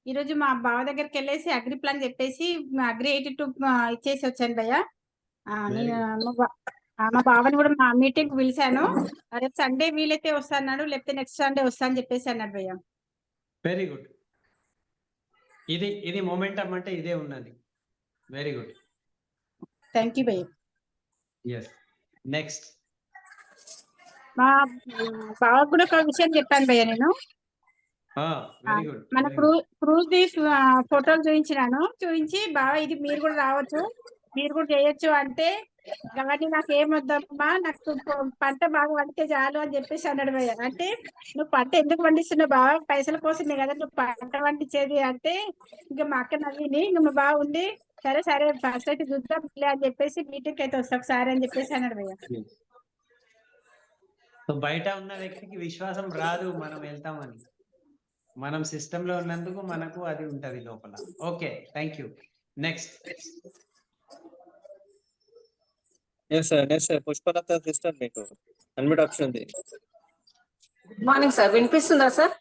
ఈ రోజు మా బావ దగ్గరికి వెళ్ళేసి అగ్రి ప్లాన్ చెప్పేసి అగ్రి 82 ఇచ్చేసి వచ్చాను భయ్య. నేను మా బావని కూడా మా మీటింగ్ కి పిలిచాను. రేపు సండే వీలైతే వస్తాను, లేకపోతే నెక్స్ట్ సండే వస్తా అని చెప్పేసి అన్నాడు భయ్య. Very good. ఇది మొమెంటం అంటే ఇదే ఉన్నది. Very good. థ్యాంక్ యూ భయ్య. ఎస్. నెక్స్ట్. మా బావకు కూడా ఒక విషయం చెప్పాను భయ్య నేను. Very good. మన క్రూజ్ ది ఫోటోలు చూపించి బావ ఇది మీరు కూడా రావచ్చు, మీరు కూడా చేయొచ్చు అంటే, కానీ నాకు ఏమొద్దమ్మా, నాకు పంట బాగా పండితే చాలు అని చెప్పేసి అన్నాడు భయ్య. అంటే నువ్వు పంట ఎందుకు పండిస్తున్నావు బావ, పైసల కోసమే కదా నువ్వు పంట పండించేది అంటే, ఇంకా మా అక్క నవ్విని ఇంకా మా బావ ఉండి సరే ఫస్ట్ అయితే చూద్దాం అని చెప్పేసి మీటింగ్ అయితే వస్తా ఒకసారి అని చెప్పేసి అన్నాడు భయ్య. బయట ఉన్న వ్యక్తికి విశ్వాసం రాదు మనం వెళ్తామని. మనం సిస్టమ్ లో ఉన్నందుకు మనకు అది ఉంటది లోపల. Okay, thank you. Next. Pushpalatha sister మీకు అన్మిట్ ఆప్షన్ ఉంది. గుడ్ మార్నింగ్ సార్, వినిపిస్తుందా సార్?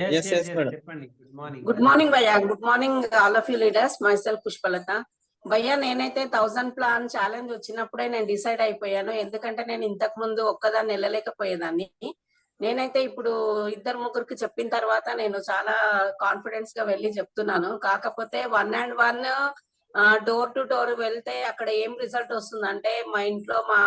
Yes, madam. చెప్పండి. Good morning. గుడ్ మార్నింగ్ భయ్యా. Good morning all of you leaders. My self Pushpalatha. భయ్యా, నేనైతే 1000 ప్లాన్ ఛాలెంజ్ వచ్చినప్పుడే నేను డిసైడ్ అయిపోయాను. ఎందుకంటే నేను ఇంతకు ముందు ఒక్కదాన్ని వెళ్ళలేకపోయేదాన్ని. నేనైతే ఇప్పుడు 2-3కి చెప్పిన తర్వాత నేను చాలా కాన్ఫిడెన్స్ గా వెళ్ళి చెప్తున్నాను. కాకపోతే 1-on-1 డోర్ టు డోర్ వెళ్తే అక్కడ ఏం రిజల్ట్ వస్తుందంటే, మా ఇంట్లో మా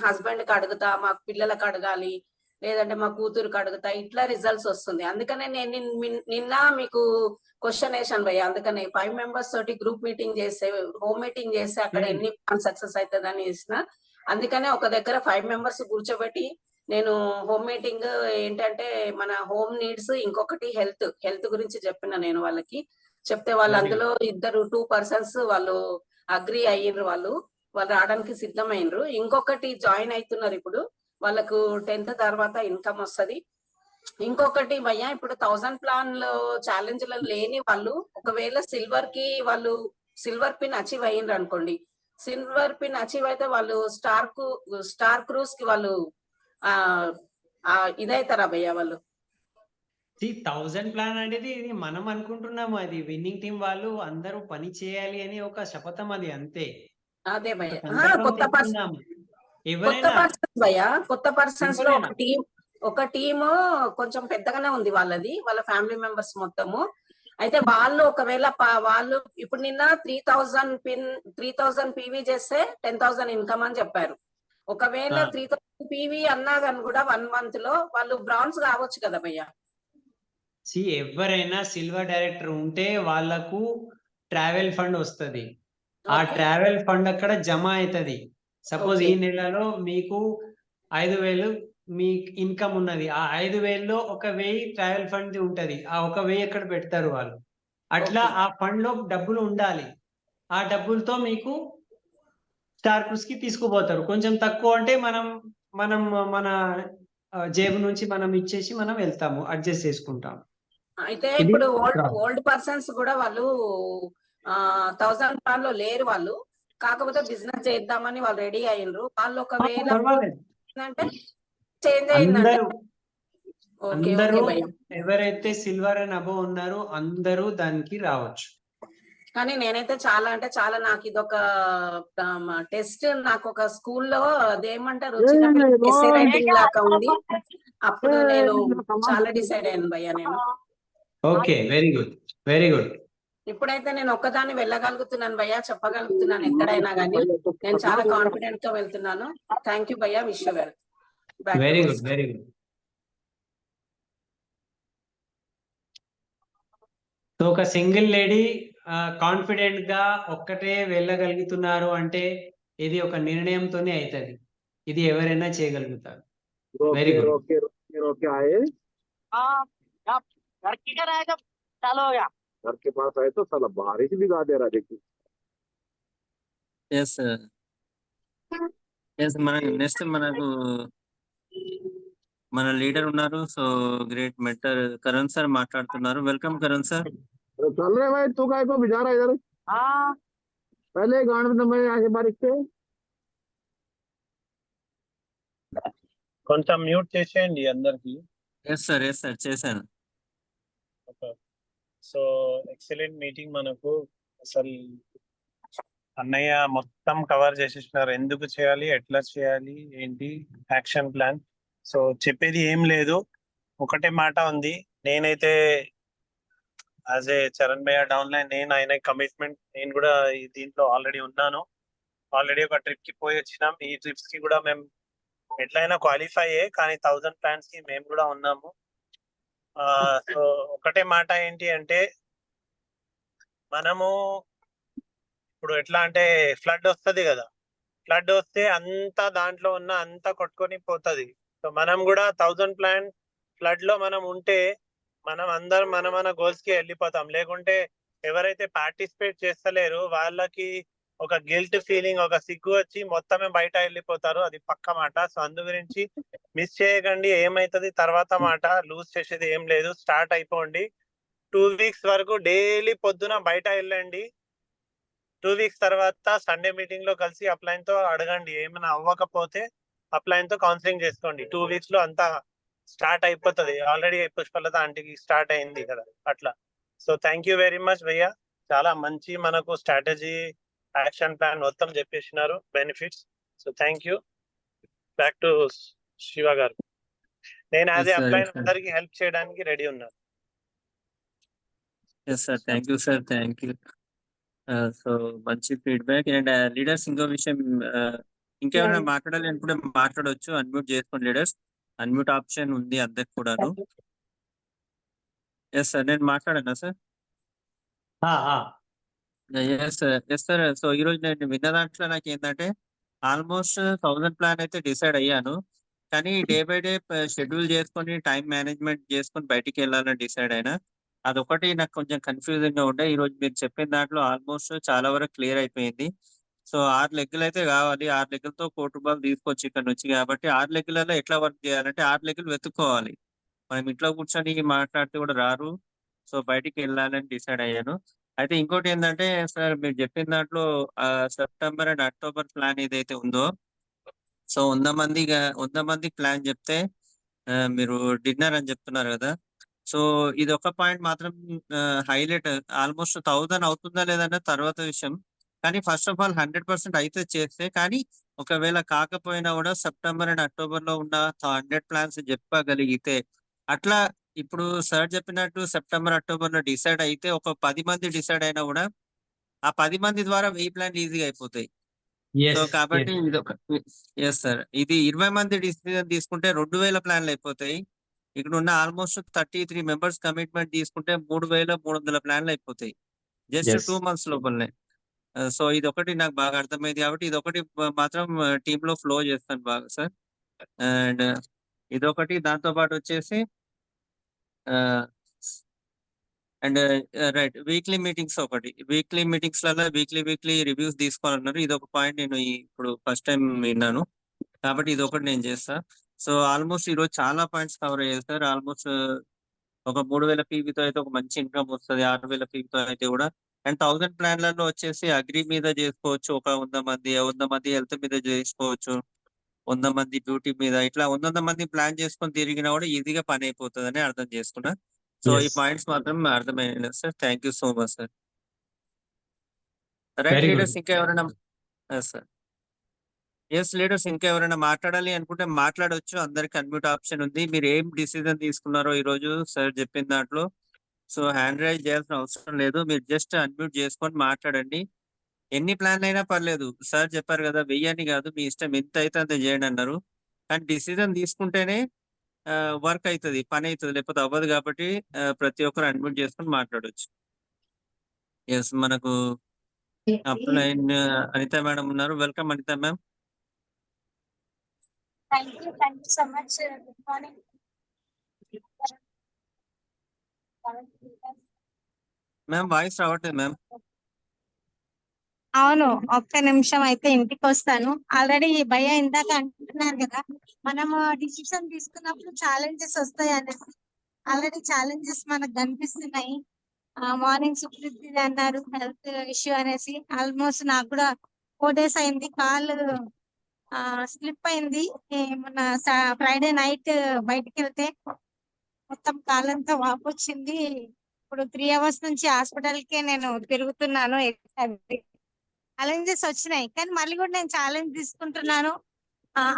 హస్బెండ్ కి అడుగుతా, మా పిల్లలకు అడగాలి, లేదంటే మా కూతురుకి అడుగుతా, ఇట్లా రిజల్ట్స్ వస్తుంది. అందుకనే నేను నిన్న మీకు క్వశ్చన్ వేసాను భయ్య. అందుకని 5 members తోటి గ్రూప్ మీటింగ్ చేస్తే, హోమ్ మీటింగ్ చేస్తే అక్కడ ఎన్ని సక్సెస్ అవుతుంది అని వేసిన. అందుకనే ఒక దగ్గర 5 members కూర్చోబెట్టి నేను హోమ్ మీటింగ్ ఏంటంటే మన హోమ్ నీడ్స్, ఇంకొకటి హెల్త్ గురించి చెప్పిన. నేను వాళ్ళకి చెప్తే వాళ్ళు అందులో 2 persons వాళ్ళు అగ్రి అయ్యిండ్రు. వాళ్ళు రావడానికి సిద్ధమైనరు. ఇంకొకటి జాయిన్ అవుతున్నారు. ఇప్పుడు వాళ్ళకు 10th తర్వాత ఇన్కమ్ వస్తుంది. ఇంకొకటి భయ్యా, ఇప్పుడు 1000 ప్లాన్ లో ఛాలెంజ్ లో లేని వాళ్ళు ఒకవేళ సిల్వర్ పిన్ అచీవ్ అయ్యిండ్రు అనుకోండి, సిల్వర్ పిన్ అచీవ్ అయితే వాళ్ళు స్టార్ క్రూజ్ కి వాళ్ళు ఇదైతారా భయ్యా వాళ్ళు? 1000 ప్లాన్ అనేది ఇది మనం అనుకుంటున్నాము, అది విన్నింగ్ టీం వాళ్ళు అందరూ పని చేయాలి అని ఒక శపథం, అది అంతే. అదే భయ్య, కొత్త పర్సన్స్ లో ఒక టీమ్ కొంచెం పెద్దగానే ఉంది వాళ్ళది, వాళ్ళ ఫ్యామిలీ మెంబర్స్ మొత్తము. అయితే వాళ్ళు ఒకవేళ వాళ్ళు ఇప్పుడు నిన్న 3000 PV చేస్తే 10,000 ఇన్కమ్ అని చెప్పారు. ఒకవేళ 3000 PV అన్నా కానీ కూడా 1 month లో వాళ్ళు బ్రాంజ్ కావచ్చు కదా భయ్య? ఎవరైనా సిల్వర్ డైరెక్టర్ ఉంటే వాళ్ళకు ట్రావెల్ ఫండ్ వస్తుంది. ఆ ట్రావెల్ ఫండ్ అక్కడ జమ అవుతుంది. సపోజ్ ఈ నెలలో మీకు 5,000 మీ ఇన్కమ్ ఉన్నది, ఆ 5,000లో 1,000 ట్రావెల్ ఫండ్ ఉంటది. ఆ 1,000 ఎక్కడ పెడతారు వాళ్ళు. అట్లా ఆ ఫండ్ లో డబ్బులు ఉండాలి. ఆ డబ్బులతో మీకు స్టార్ క్రూజ్ కి తీసుకుపోతారు. కొంచెం తక్కువ అంటే మనం మన జేబు నుంచి మనం ఇచ్చేసి మనం వెళ్తాము, అడ్జస్ట్ చేసుకుంటాం. అయితే ఇప్పుడు ఓల్డ్ పర్సన్స్ కూడా వాళ్ళు 1000 ప్లాన్ లో లేరు. వాళ్ళు కాకపోతే బిజినెస్ చేద్దామని వాళ్ళు రెడీ అయ్యిండ్రు. వాళ్ళు ఒకవేళ చేంజ్ అయిందంటే అందరూ ఎవరైతే సిల్వర్ అండ్ అబోవ్ ఉన్నారో అందరూ దానికి రావచ్చు. కానీ నేనైతే చాలా అంటే చాలా, నాకు ఇదొక టెస్ట్. నాకు ఒక స్కూల్లో అదేమంటారు రైటింగ్ లాగా ఉంది. అప్పుడు నేను చాలా డిసైడ్ అయ్యాను భయ్య నేను. Okay, very good, very good. ఇప్పుడైతే నేను ఒక్కదాన్ని వెళ్ళగలుగుతున్నాను భయ్య, చెప్పగలుగుతున్నాను ఎక్కడైనా కానీ. నేను చాలా కాన్ఫిడెంట్ గా వెళ్తున్నాను. థ్యాంక్ యూ భయ్య, wish you well. Very good, very good. So ఒక సింగిల్ లేడీ కాన్ఫిడెంట్ గా ఒక్కటే వెళ్ళగలుగుతున్నారు అంటే ఇది ఒక నిర్ణయంతోనే అవుతుంది. ఇది ఎవరైనా చేయగలుగుతారు. Very good. घर के पास आए तो साला बारिश भी गा दे रहा देखिए. ఎస్ నెక్స్ట్ మనకు మన లీడర్ ఉన్నారు. So great mentor Karan sir మాట్లాడుతున్నారు. Welcome Karan sir. चल रहे भाई, तू काय को भिजा रहा इधर? पहले गांड में आगे बारिश से కొంచెం మ్యూట్ చేసేయండి అందరికి. ఎస్ సార్ చేశాను. సో ఎక్సలెంట్ మీటింగ్ మనకు. అసలు అన్నయ్య మొత్తం కవర్ చేసేసినారు, ఎందుకు చేయాలి, ఎట్లా చేయాలి, ఏంటి యాక్షన్ ప్లాన్. సో చెప్పేది ఏం లేదు, ఒకటే మాట ఉంది. నేనైతే యాజ్ ఏ చరణ్ భయ్య డౌన్ లైన్, నేను ఆయన కమిట్మెంట్, నేను కూడా దీంట్లో ఆల్రెడీ ఉన్నాను. ఆల్రెడీ ఒక ట్రిప్ కి పోయి వచ్చినాం. ఈ ట్రిప్స్ కి కూడా మేము ఎట్లయినా క్వాలిఫై అయ్యే, కానీ 1000 ప్లాన్స్ కి మేము కూడా ఉన్నాము. సో ఒకటే మాట ఏంటి అంటే, మనము ఇప్పుడు ఎట్లా అంటే ఫ్లడ్ వస్తుంది కదా, ఫ్లడ్ వస్తే అంతా దాంట్లో ఉన్న అంతా కొట్టుకొని పోతుంది. సో మనం కూడా 1000 ప్లాన్ ఫ్లడ్ లో మనం ఉంటే మనం అందరం మన గోల్స్ కి వెళ్ళిపోతాం. లేకుంటే ఎవరైతే పార్టిసిపేట్ చేస్తలేరు వాళ్ళకి ఒక గిల్ట్ ఫీలింగ్, ఒక సిగ్గు వచ్చి మొత్తమే బయట వెళ్ళిపోతారు. అది పక్క మాట. సో అందు గురించి మిస్ చేయకండి. ఏమైతుంది తర్వాత మాట, లూజ్ చేసేది ఏం లేదు. స్టార్ట్ అయిపోండి. 2 వీక్స్ వరకు డైలీ పొద్దున బయట వెళ్ళండి. 2 వీక్స్ తర్వాత సండే మీటింగ్ లో కలిసి అప్లైన్ తో అడగండి. ఏమైనా అవ్వకపోతే అప్లైన్ తో కౌన్సిలింగ్ చేసుకోండి. 2 వీక్స్ లో అంతా స్టార్ట్ అయిపోతుంది. ఆల్రెడీ పుష్పలత ఆంటీకి స్టార్ట్ అయింది కదా అట్లా. So thank you very much భయ్య. చాలా మంచి మనకు స్ట్రాటజీ, యాక్షన్ ప్లాన్ మొత్తం చెప్పేసినారు, benefits. So thank you. Back to Shiva గారు. నేను యాజ్ ఏ అప్లైన్ అందరికి హెల్ప్ చేయడానికి రెడీ ఉన్నాను. Yes sir, thank you sir, thank you. So మంచి ఫీడ్బ్యాక్. అండ్ లీడర్స్ ఇంకో విషయం, ఇంకేమైనా మాట్లాడాలి అనుకుంటే మాట్లాడవచ్చు. అన్మ్యూట్ చేసుకోండి లీడర్స్, అన్మ్యూట్ ఆప్షన్ ఉంది అందరికి కూడాను. ఎస్ సార్, నేను మాట్లాడానా సార్? Yes sir. సో ఈ రోజు నేను విన్న దాంట్లో నాకు ఏంటంటే, ఆల్మోస్ట్ 1000 ప్లాన్ అయితే డిసైడ్ అయ్యాను, కానీ డే బై డే షెడ్యూల్ చేసుకొని టైం మేనేజ్మెంట్ చేసుకొని బయటికి వెళ్ళాలని డిసైడ్ అయినా. అదొకటి నాకు కొంచెం కన్ఫ్యూజింగ్ గా ఉండే. ఈ రోజు మీరు చెప్పిన దాంట్లో ఆల్మోస్ట్ చాలా వరకు క్లియర్ అయిపోయింది. సో 6 లెగ్గులు అయితే కావాలి. 6 లెగ్గులతో ₹1,00,00,000 తీసుకోవచ్చు ఇక్కడ నుంచి. కాబట్టి 6 లెగ్గులలో ఎట్లా వర్క్ చేయాలంటే 6 లెగ్గులు వెతుక్కోవాలి. మనం ఇంట్లో కూర్చొని మాట్లాడితే కూడా రారు. సో బయటికి వెళ్ళాలని డిసైడ్ అయ్యాను. అయితే ఇంకోటి ఏంటంటే సార్, మీరు చెప్పిన దాంట్లో సెప్టెంబర్ అండ్ అక్టోబర్ ప్లాన్ ఏదైతే ఉందో, సో 100 మంది ప్లాన్ చెప్తే మీరు డిన్నర్ అని చెప్తున్నారు కదా. సో ఇది ఒక పాయింట్ మాత్రం హైలైట్. ఆల్మోస్ట్ 1000 అవుతుందా లేదన్న తర్వాత విషయం, కానీ ఫస్ట్ ఆఫ్ ఆల్ 100% అయితే చేస్తే, కానీ ఒకవేళ కాకపోయినా కూడా సెప్టెంబర్ అండ్ అక్టోబర్ లో ఉన్న 100 ప్లాన్స్ చెప్పగలిగితే, అట్లా ఇప్పుడు సార్ చెప్పినట్టు సెప్టెంబర్ అక్టోబర్ లో డిసైడ్ అయితే ఒక 10 మంది డిసైడ్ అయినా కూడా ఆ 10 మంది ద్వారా 1000 ప్లాన్లు ఈజీగా అయిపోతాయి. సో కాబట్టి ఇది ఒక, ఎస్ సార్, ఇది 20 మంది డిసిజన్ తీసుకుంటే 2000 ప్లాన్లు అయిపోతాయి. ఇక్కడ ఉన్న ఆల్మోస్ట్ 33 మెంబర్స్ కమిట్మెంట్ తీసుకుంటే 3300 ప్లాన్లు అయిపోతాయి జస్ట్ 2 మంత్స్ లోపలనే. సో ఇది ఒకటి నాకు బాగా అర్థమైంది. కాబట్టి ఇది ఒకటి మాత్రం టీమ్ లో ఫ్లో చేస్తాను బాగా సార్. అండ్ ఇదొకటి, దాంతో పాటు వచ్చేసి అండ్ రైట్, వీక్లీ మీటింగ్స్ ఒకటి. వీక్లీ మీటింగ్స్ లలో వీక్లీ రివ్యూస్ తీసుకోవాలన్నారు. ఇది ఒక పాయింట్ నేను ఇప్పుడు ఫస్ట్ టైం విన్నాను, కాబట్టి ఇది ఒకటి నేను చేస్తా. సో ఆల్మోస్ట్ ఈరోజు చాలా పాయింట్స్ కవర్ అయ్యాయి సార్. ఆల్మోస్ట్ ఒక 3000 పీవీతో అయితే ఒక మంచి ఇన్కమ్ వస్తుంది, 6000 పీవీతో అయితే కూడా. అండ్ 1000 ప్లాన్లలో వచ్చేసి అగ్రి మీద చేసుకోవచ్చు. ఒక 100 మంది హెల్త్ మీద చేసుకోవచ్చు, 100 మంది బ్యూటీ మీద, ఇట్లా 100 మంది ప్లాన్ చేసుకొని తిరిగినా కూడా ఈజీగా పని అయిపోతుంది అని అర్థం చేసుకున్నా. సో ఈ పాయింట్స్ మాత్రం అర్థమైంది sir. Thank you so much sir. Right leaders, ఇంకా ఎవరైనా? సార్ ఎస్ లీడర్స్, ఇంకా ఎవరైనా మాట్లాడాలి అనుకుంటే మాట్లాడవచ్చు. అందరికి అన్మ్యూట్ ఆప్షన్ ఉంది. మీరు ఏం డిసిజన్ తీసుకున్నారో ఈ రోజు సార్ చెప్పిన దాంట్లో, సో హ్యాండ్ రైజ్ చేయాల్సిన అవసరం లేదు. మీరు జస్ట్ అన్మ్యూట్ చేసుకొని మాట్లాడండి. ఎన్ని ప్లాన్లు అయినా పర్లేదు. సార్ చెప్పారు కదా 1000 అని కాదు, మీ ఇష్టం ఎంత అయితే అంత చేయండి అన్నారు. కానీ డిసిజన్ తీసుకుంటేనే వర్క్ అవుతుంది, పని అవుతుంది, లేకపోతే అవ్వదు. కాబట్టి ప్రతి ఒక్కరు అన్మ్యూట్ చేసుకొని మాట్లాడవచ్చు. ఎస్, మనకు అప్లైన్ అనిత మేడం ఉన్నారు. Welcome Anitha ma'am. Thank you so much. Good morning. Ma'am voice రావట్లేదు మ్యామ్. అవును, ఒక్క నిమిషం అయితే ఇంటికి వస్తాను. ఆల్రెడీ భయ్య ఇందాక అంటున్నారు కదా, మనము డిసిషన్ తీసుకున్నప్పుడు ఛాలెంజెస్ వస్తాయి అనేసి. ఆల్రెడీ ఛాలెంజెస్ మనకు కనిపిస్తున్నాయి. మార్నింగ్ సుప్రీతి అన్నారు హెల్త్ ఇష్యూ అనేసి. ఆల్మోస్ట్ నాకు కూడా 4 days అయింది, కాల్ స్లిప్ అయింది. మొన్న ఫ్రైడే నైట్ బయటికి వెళ్తే మొత్తం కాలంతా వాపు వచ్చింది. ఇప్పుడు 3 అవర్స్ నుంచి హాస్పిటల్కే నేను తిరుగుతున్నాను. ఛాలెంజెస్ వచ్చినాయి కానీ మళ్ళీ కూడా నేను ఛాలెంజ్ తీసుకుంటున్నాను.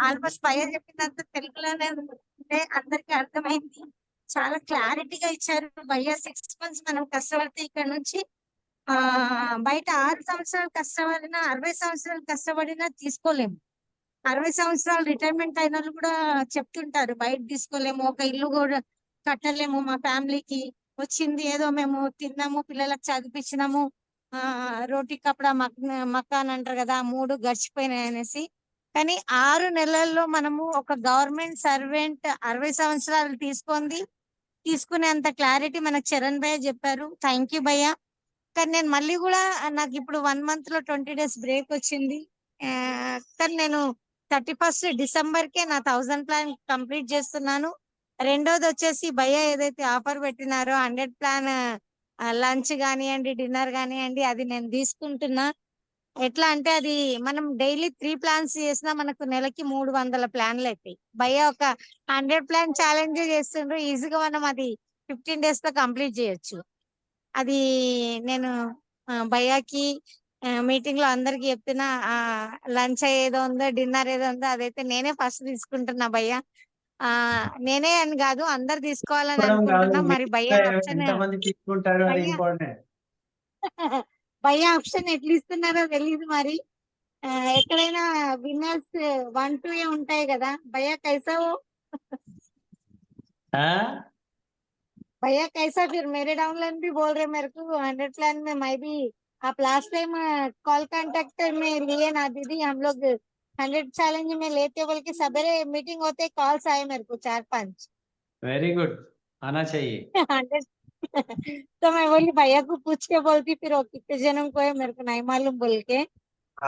ఆల్మోస్ట్ భయ్య చెప్పినంత తెలుగులోనే ఉంటే అందరికీ అర్థమైంది. చాలా క్లారిటీగా ఇచ్చారు భయ్య. 6 months మనం కష్టపడితే ఇక్కడ నుంచి బయట 6 సంవత్సరాలు కష్టపడినా 60 సంవత్సరాలు కష్టపడినా తీసుకోలేము. 60 సంవత్సరాలు రిటైర్మెంట్ అయిన వాళ్ళు కూడా చెప్తుంటారు బయట తీసుకోలేము, ఒక ఇల్లు కూడా కట్టలేము, మా ఫ్యామిలీకి వచ్చింది ఏదో మేము తిన్నాము, పిల్లలకు చదివించినాము, రోటీ కపడా మకాన్ అంటారు కదా, 3 గడిచిపోయినాయి అనేసి. కానీ 6 నెలల్లో మనము ఒక గవర్నమెంట్ సర్వెంట్ 60 సంవత్సరాలు తీసుకునేంత క్లారిటీ మనకు చరణ్ భయ్య చెప్పారు. థ్యాంక్ యూ భయ్య. కానీ నేను మళ్ళీ కూడా నాకు ఇప్పుడు 1 month లో 20 days బ్రేక్ వచ్చింది. కానీ నేను 31st December కే నా 1000 ప్లాన్ కంప్లీట్ చేస్తున్నాను. రెండోది వచ్చేసి భయ్య ఏదైతే ఆఫర్ పెట్టినారో 100 ప్లాన్ లంచ్ కానివ్వండి, డిన్నర్ కానివ్వండి, అది నేను తీసుకుంటున్నా. ఎట్లా అంటే అది మనం డైలీ 3 plans చేసినా మనకు నెలకి 300 ప్లాన్లు అవుతాయి. భయ్య ఒక 100 ప్లాన్ ఛాలెంజ్ చేస్తుండ్రు, ఈజీగా మనం అది 15 days లో కంప్లీట్ చేయొచ్చు. అది నేను భయ్యాకి మీటింగ్ లో అందరికి చెప్తున్నా. లంచ్ ఏదో ఉందో డిన్నర్ ఏదో ఉందో అదైతే నేనే ఫస్ట్ తీసుకుంటున్నా భయ్య. నేనే అని కాదు అందరు తీసుకోవాలని అనుకుంటున్నా. మరి భయ్య ఆప్షన్ తీసుకుంటారు అది భయ్య ఇంపార్టెంట్. భయ్య ఆప్షన్ ఎట్లా ఇస్తున్నారో తెలియదు మరి. ఎక్కడైనా విన్నర్స్ 1, 2 ఉంటాయి కదా భయ్య. కైసావో भैया कैसा फिर मेरे डाउनलाइन भी बोल रहे मेरे को 100 प्लान में मैं भी आप लास्ट टाइम कॉल कांटेक्ट में लिए ना दीदी, हम लोग 100 चैलेंज में लेते बोल के सवेरे मीटिंग होते कॉल्स आए मेरे को 4-5. वेरी गुड, आना चाहिए 100 तो मैं बोली भैया को पूछ के बोलती फिर वो कितने जनों को है मेरे को नहीं मालूम बोल के.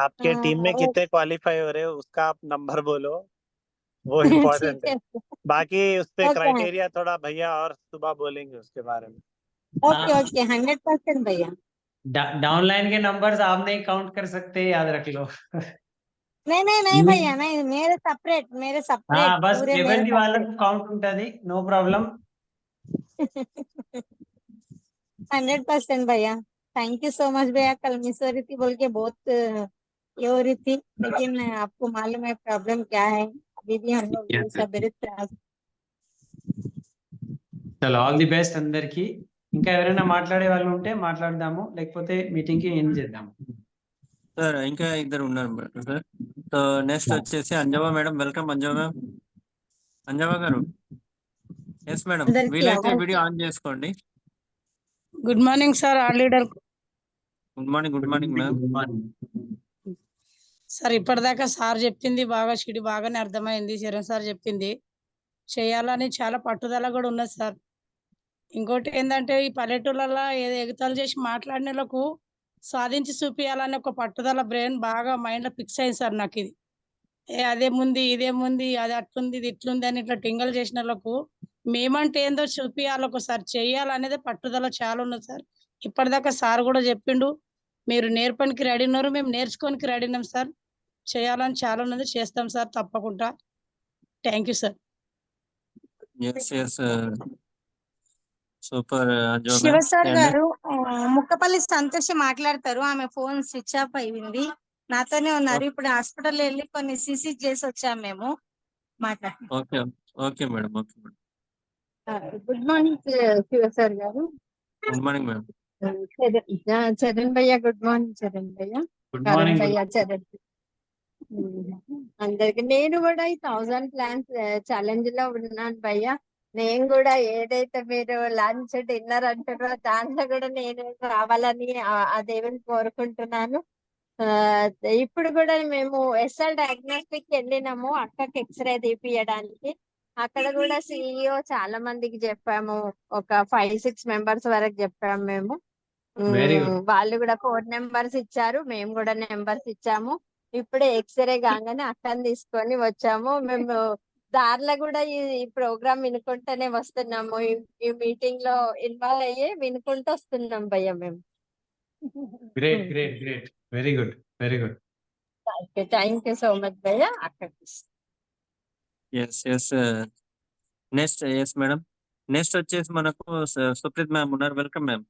आपके टीम में कितने क्वालिफाई हो रहे हो उसका आप नंबर बोलो, वो इम्पोर्टेंट है. बाकी उस पे क्राइटेरिया थोड़ा भैया और सुबह बोलेंगे उसके बारे में. ओके ओके 100% भैया. डाउनलाइन के नंबर्स आप नहीं काउंट कर सकते, याद रख लो. नहीं भैया, नहीं मेरे सेपरेट हाँ बस पूरे मेरे ఎవరిది వాళ్ళకు కౌంట్ ఉంటది, నో ప్రాబ్లం. 100% भैया. थैंक यू सो मच भैया. कल मिस हो रही थी बोल के बहुत ये हो रही थी, लेकिन आपको मालूम है प्रॉब्लम क्या है. अभी भी हम लोग सवेरे చలో ఆల్ ది బెస్ట్ అందరికి. ఇంకా ఎవరైనా మాట్లాడే వాళ్ళు ఉంటే మాట్లాడదాము, లేకపోతే మీటింగ్ కి ఎండ్ చేద్దాము. సార్ ఇంకా ఇద్దరు ఉన్నారు సార్. సో నెక్స్ట్ వచ్చేసి Anjava madam. Welcome Anjava ma'am. Anjava గారు. ఎస్ మేడం, వీలైతే వీడియో ఆన్ చేసుకోండి. Good morning sir all leader. Good morning ma'am. Sir ఇప్పటిదాకా సార్ చెప్పింది బాగా బాగానే అర్థమైంది. చరణ్ సార్ చెప్పింది చేయాలని చాలా పట్టుదల కూడా ఉన్నది సార్. ఇంకోటి ఏంటంటే ఈ పల్లెటూళ్ళలో ఏదో ఎగతాలు చేసి మాట్లాడిన వాళ్ళకు సాధించి చూపించాలని ఒక పట్టుదల బ్రెయిన్ బాగా మైండ్ లో ఫిక్స్ అయింది సార్. నాకు ఇది అదేముంది ఇదేముంది అది అట్లుంది ఇది ఇట్లుంది అని ఇట్లా టింగల్ చేసిన వాళ్ళకు మేమంటే ఏందో చూపించాలి, ఒకసారి చెయ్యాలనేది పట్టుదల చాలా ఉన్నది సార్. ఇప్పటిదాకా సార్ కూడా చెప్పిండు మీరు నేర్పడానికి రెడీ ఉన్నారు, మేము నేర్చుకోనికి రెడీ ఉన్నాం సార్. చేయాలని చాలా ఉన్నది, చేస్తాం సార్ తప్పకుండా. Thank you sir. Super. Shiva sir గారు ముక్కపల్లి సంతోషి మాట్లాడతారు. ఆమె ఫోన్ స్విచ్ ఆఫ్ అయింది, నాతోనే ఉన్నారు. ఇప్పుడు హాస్పిటల్ వెళ్ళి కొన్ని సిసి చేసి వచ్చాము మేము. మాట్లాడండి. Okay madam. Good morning Shiva sir గారు. Good morning madam. చరణ్ భయ్య గుడ్ మార్నింగ్. చరణ్ భయ్య చరణ్ అందరికి. నేను కూడా ఈ 1000 ప్లాన్స్ ఛాలెంజ్ లో ఉన్నాను భయ్య. నేను కూడా ఏదైతే మీరు లంచ్ డిన్నర్ అంటారో దాంట్లో కూడా నేను రావాలని ఆ దేవుని కోరుకుంటున్నాను. ఇప్పుడు కూడా మేము ఎస్ఎల్ డయాగ్నోస్టిక్ వెళ్ళినాము అక్కకి ఎక్స్రే తీపియడానికి. అక్కడ కూడా సిఇఓ చాలా మందికి చెప్పాము, ఒక 5-6 members వరకు చెప్పాము మేము. వాళ్ళు కూడా 4 numbers ఇచ్చారు, మేము కూడా నెంబర్స్ ఇచ్చాము. ఇప్పుడే ఎక్స్రే కాగానే అక్కని తీసుకొని వచ్చాము. మేము దారిలో కూడా ఈ ప్రోగ్రామ్ వినుకుంటూనే వస్తున్నాము. ఈ మీటింగ్ లో ఇన్వాల్వ్ అయ్యి వినుకుంటూ వస్తున్నాం భయ్య మేము. Great, very good. Thank you so much భయ్య. అక్కడ నెక్స్ట్ మేడం. నెక్స్ట్ వచ్చేసి మనకు సుప్రీత్ మ్యామ్ ఉన్నారు. Welcome ma'am.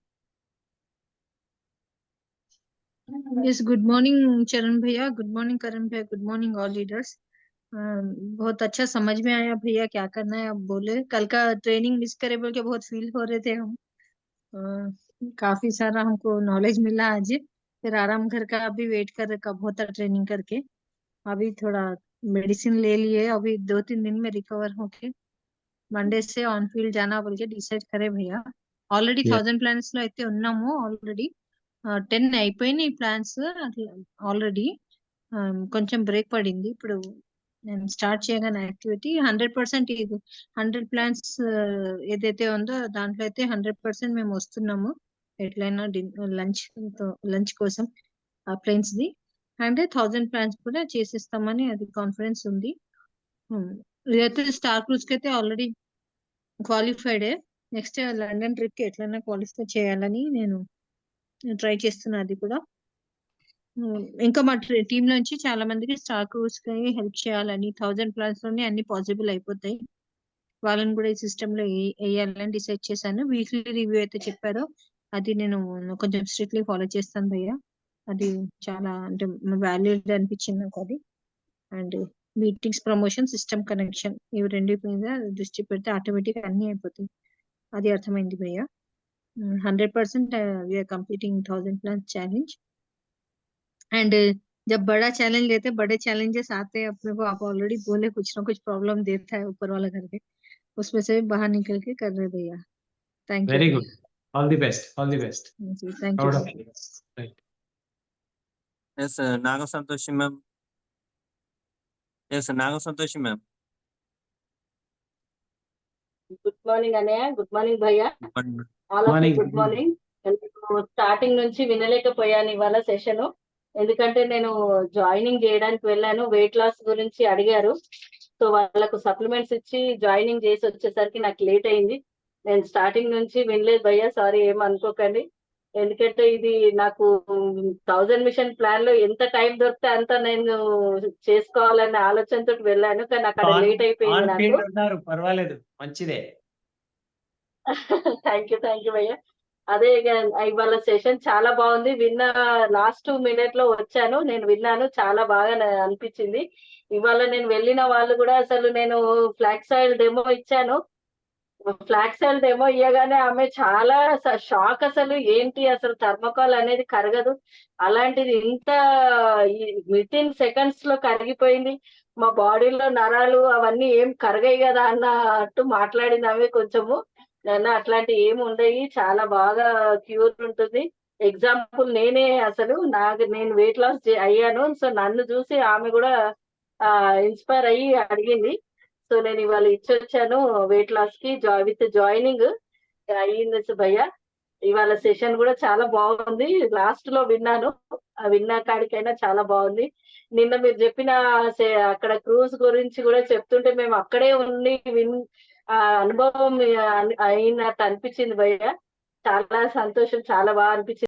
Yes, good morning चरण भैया, गुड मॉर्निंग करण भैया, गुड मॉर्निंग ऑल लीडर्स। बहुत अच्छा समझ में आया भैया क्या करना है। अब बोले कल का ट्रेनिंग मिस करे बोल के बहुत फील हो रहे थे हम। काफी सारा हमको नॉलेज मिला आज। फिर आराम घर का अभी वेट कर रहे कब होता ट्रेनिंग करके। अभी थोड़ा मेडिसिन ले लिए, अभी 2-3 दिन में रिकवर होके मंडे से ऑन फील्ड जाना बोल के डिसाइड करे भैया। ఆల్రెడీ 1000 ప్లాన్స్ లో అయితే ఉన్నాము. ఆల్రెడీ 10 అయిపోయినాయి ప్లాన్స్ ఆల్రెడీ. కొంచెం బ్రేక్ పడింది. ఇప్పుడు నేను స్టార్ట్ చేయగానే యాక్టివిటీ 100% ఇది 100 ప్లాన్స్ ఏదైతే ఉందో దాంట్లో అయితే 100% మేము వస్తున్నాము. ఎట్లయినా లంచ్ కోసం ఆ ప్లేన్స్ ది అంటే 1000 ప్లాన్స్ కూడా చేసేస్తామని అది కాన్ఫిడెన్స్ ఉంది. ఇదైతే స్టార్ క్రూజ్ కి అయితే already qualified. Next London trip కి ఎట్లైనా క్వాలిఫై చేయాలని నేను ట్రై చేస్తున్నా. అది కూడా ఇంకా మా టీమ్ నుంచి చాలా మందికి స్టార్ క్రూజ్ కి హెల్ప్ చేయాలని 1000 ప్లాన్స్ లోనే అన్ని పాసిబుల్ అయిపోతాయి. వాళ్ళని కూడా ఈ సిస్టమ్ లో వేయాలని డిసైడ్ చేశాను. వీక్లీ రివ్యూ అయితే చెప్పారో అది నేను కొంచెం స్ట్రిక్ట్లీ ఫాలో చేస్తాను భయ్య. అది చాలా అంటే వాల్యూడ్ అనిపించింది నాకు అది. And meetings, promotion, system connection ఇవి రెండు మీద దృష్టి పెడితే ఆటోమేటిక్ అన్ని అయిపోతాయి. అది అర్థమైంది భయ్య. 100% we are completing 1000 plans challenge. And जब बड़ा चैलेंज लेते हैं, बड़े चैलेंजेस आते हैं अपने को, आप ऑलरेडी बोले कुछ ना कुछ प्रॉब्लम देता है ऊपर वाला करके, उसमें से बाहर निकल के कर रहे भैया. Thank you. Very good. All the best. All the best. Thank proud you. Of you. Right. Yes Naga Santoshi ma'am. Yes Naga Santoshi ma'am. Good morning అన్నయ్య, గుడ్ మార్నింగ్ భయ్య, all of morning. Good morning. Starting నుంచి వినలేకపోయాను ఇవాళ సెషన్, ఎందుకంటే నేను joining చేయడానికి వెళ్ళాను. Weight loss గురించి అడిగారు, సో వాళ్ళకు సప్లిమెంట్స్ ఇచ్చి జాయినింగ్ చేసి వచ్చేసరికి నాకు లేట్ అయింది. నేను స్టార్టింగ్ నుంచి వినలేదు భయ్య, సారీ ఏం అనుకోకండి. ఎందుకంటే ఇది నాకు 1000 మిషన్ ప్లాన్ లో ఎంత టైం దొరికితే అంత నేను చేసుకోవాలనే ఆలోచనతో వెళ్ళాను, కానీ అక్కడ లేట్ అయిపోయింది ఆన్ నాకు. ఫీల్డ్ ఉన్నారు, పర్వాలేదు, మంచిదే. థ్యాంక్ యూ భయ్య. అదే ఇవాళ సెషన్ చాలా బాగుంది. లాస్ట్ మినిట్ లో వచ్చాను, నేను విన్నాను, చాలా బాగా అనిపించింది. ఇవాళ నేను వెళ్ళిన వాళ్ళు కూడా అసలు నేను ఫ్లాక్స్ ఆయిల్ డెమో ఇచ్చాను. ఫ్లాక్స్ ఆయిల్ డెమో ఇయ్యగానే ఆమె చాలా షాక్, అసలు ఏంటి అసలు థర్మోకాల్ అనేది కరగదు, అలాంటిది ఇంత విత్ ఇన్ సెకండ్స్ లో కరిగిపోయింది, మా బాడీలో నరాలు అవన్నీ ఏం కరగాయి కదా అన్నట్టు మాట్లాడింది ఆమె. కొంచెము నన్ను అట్లాంటి ఏమి ఉండయి, చాలా బాగా క్యూర్ ఉంటుంది. ఎగ్జాంపుల్ నేనే అసలు నేను వెయిట్ లాస్ అయ్యాను, సో నన్ను చూసి ఆమె కూడా ఇన్స్పైర్ అయ్యి అడిగింది. సో నేను ఇవాళ ఇచ్చొచ్చాను వెయిట్ లాస్ కి విత్ జాయినింగ్ అయ్యింది భయ్య. ఇవాళ సెషన్ కూడా చాలా బాగుంది. లాస్ట్ లో విన్నాను, విన్నా కాడికైనా చాలా బాగుంది. నిన్న మీరు చెప్పిన అక్కడ క్రూజ్ గురించి కూడా చెప్తుంటే మేము అక్కడే ఉండి అనుభవం అయినట్టు అనిపించింది భయ్య. చాలా సంతోషం, చాలా బాగా అనిపించింది.